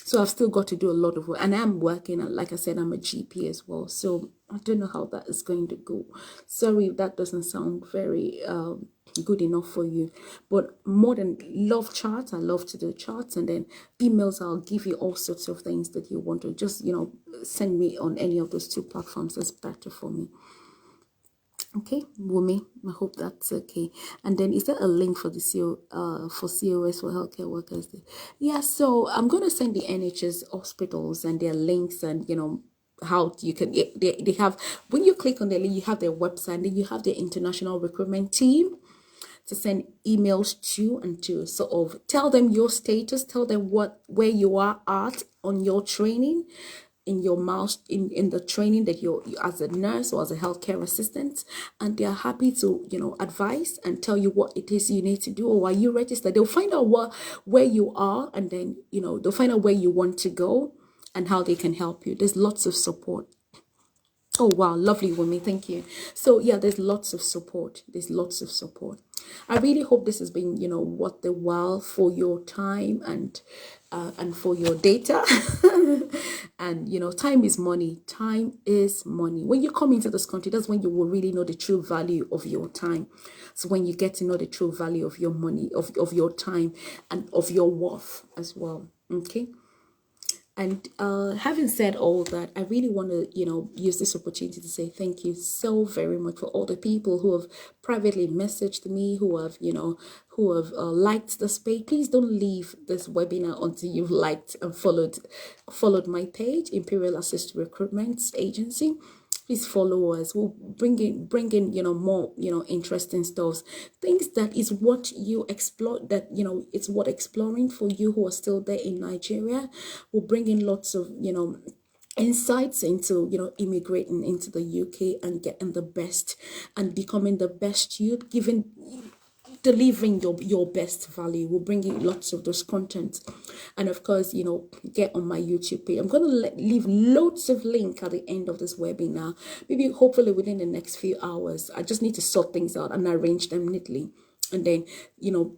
So I've still got to do a lot of work, and I'm working. And like I said, I'm a GP as well. So I don't know how that is going to go. Sorry if that doesn't sound very good enough for you. But more than love charts, I love to do charts, and then emails. I'll give you all sorts of things that you want to just send me on any of those two platforms. That's better for me. Okay, Wumi, I hope that's okay. And then is there a link for the for COS for healthcare workers? Yeah, so I'm going to send the NHS hospitals and their links, and how you can, they have, when you click on the link, you have their website, and then you have their international recruitment team to send emails to, and to sort of tell them your status, tell them where you are at on your training, in your mouse in the training that you as a nurse or as a healthcare assistant, and they are happy to advise and tell you what it is you need to do, or are you registered. They'll find out where you are, and then they'll find out where you want to go and how they can help you. There's lots of support. Oh, wow. Lovely, woman. Thank you. So, yeah, there's lots of support. There's lots of support. I really hope this has been, worth the while for your time and for your data. And, time is money. Time is money. When you come into this country, that's when you will really know the true value of your time. So when you get to know the true value of your money, of your time, and of your worth as well. Okay. And having said all that, I really want to, use this opportunity to say thank you so very much for all the people who have privately messaged me, who have, liked this page. Please don't leave this webinar until you've liked and followed my page, Imperial Assist Recruitment Agency. Please follow us. We'll bring in more interesting stuff, things that is what you explore, that it's what exploring for you who are still there in Nigeria. We'll bring in lots of insights into immigrating into the UK and getting the best and becoming the best youth, delivering your best value. We'll bring you lots of those content, and of course get on my YouTube page. I'm going to leave loads of link at the end of this webinar, maybe hopefully within the next few hours. I just need to sort things out and arrange them neatly, and then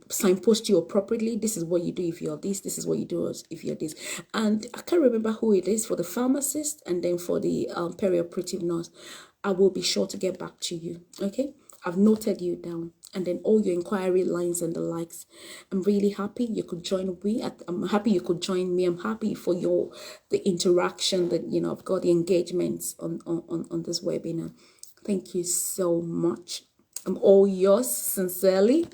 signpost you appropriately. This is what you do if you're this is what you do if you're this. And I can't remember who it is for the pharmacist, and then for the perioperative nurse, I will be sure to get back to you. Okay, I've noted you down, and then all your inquiry lines and the likes. I'm really happy you could join me. I'm happy you could join me. I'm happy for the interaction that I've got the engagements on this webinar. Thank you so much. I'm all yours sincerely.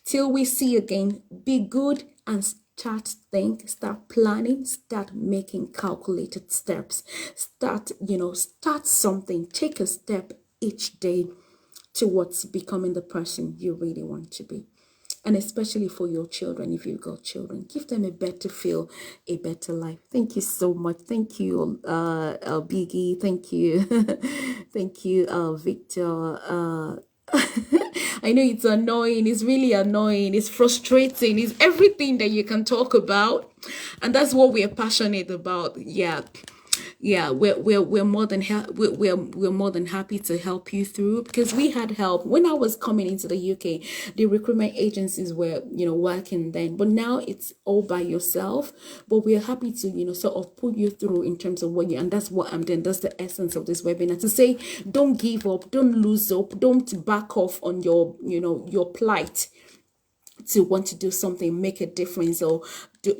Till we see you again, be good and start planning, start making calculated steps. Start something. Take a step each day towards becoming the person you really want to be. And especially for your children, if you've got children, give them a better feel, a better life. Thank you so much. Thank you, Biggie. Thank you. Thank you, Victor. I know it's annoying. It's really annoying. It's frustrating. It's everything that you can talk about. And that's what we're passionate about. Yeah, we're more than we're more than happy to help you through, because we had help when I was coming into the UK. The recruitment agencies were working then, but now it's all by yourself. But we're happy to sort of put you through in terms of what you, and that's what I'm doing. That's the essence of this webinar, to say don't give up, don't lose up, don't back off on your plight, to want to do something, make a difference, or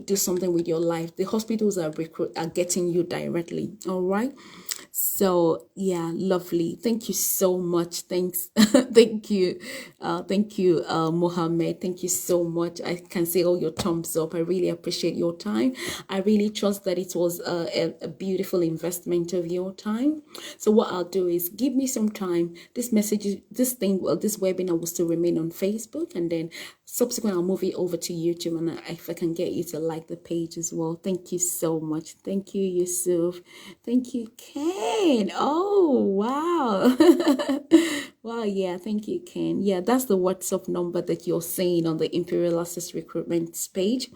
do something with your life. The hospitals are getting you directly. All right. So yeah, lovely. Thank you so much. Thanks. Thank you. Thank you, Mohammed. Thank you so much. I can see all your thumbs up. I really appreciate your time. I really trust that it was a beautiful investment of your time. So what I'll do is give me some time. This webinar will still remain on Facebook, and then subsequent I'll move it over to YouTube, and if I can get you to like the page as well. Thank you so much. Thank you, Yusuf. Thank you, Ken. Oh, wow. Wow, yeah, thank you, Ken. Yeah, that's the WhatsApp number that you're seeing on the Imperial Access Recruitment page.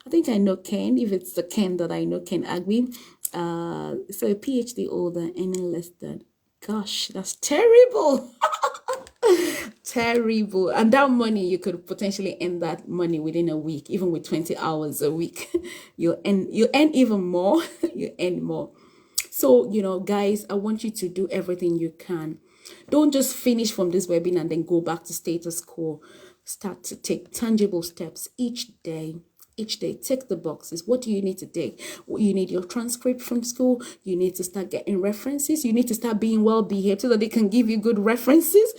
I think I know Ken, if it's the Ken that I know, Ken Agbi. So a PhD holder, any less than. Gosh, that's terrible. Terrible. And that money, you could potentially earn that money within a week, even with 20 hours a week. You earn even more. You earn more. So, guys, I want you to do everything you can. Don't just finish from this webinar and then go back to status quo. Start to take tangible steps each day. Each day, tick the boxes. What do you need to take? You need your transcript from school. You need to start getting references. You need to start being well behaved so that they can give you good references,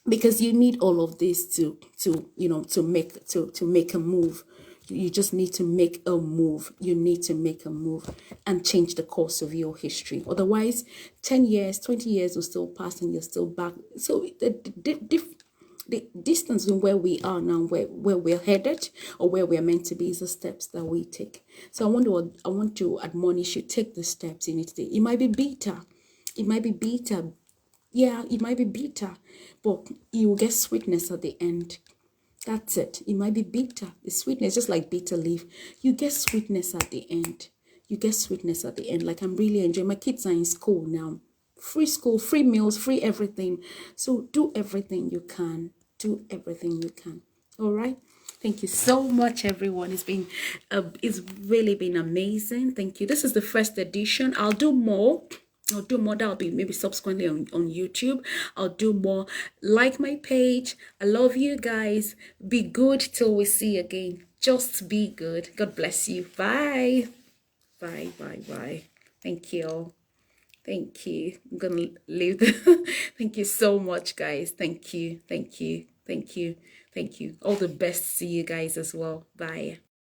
because you need all of this to make a move. You just need to make a move. You need to make a move and change the course of your history. Otherwise, 10 years, 20 years will still pass and you're still back. So the distance in where we are now, where we're headed, or where we're meant to be, is the steps that we take. So I want to admonish you, take the steps you need to take. It might be bitter. It might be bitter. Yeah, it might be bitter, but you will get sweetness at the end. That's it. It might be bitter. The sweetness, just like bitter leaf. You get sweetness at the end. You get sweetness at the end. Like, I'm really enjoying. My kids are in school now. Free school, free meals, free everything. So do everything you can. Do everything you can. All right. Thank you so much, everyone. It's really been amazing. Thank you. This is the first edition. I'll do more. That'll be maybe subsequently on YouTube. I'll do more. Like my page. I love you guys. Be good till we see again. Just be good. God bless you. Bye. Bye, bye, bye. Thank you. Thank you. I'm gonna leave. Thank you so much, guys. Thank you. Thank you. Thank you. Thank you. All the best. See you guys as well. Bye.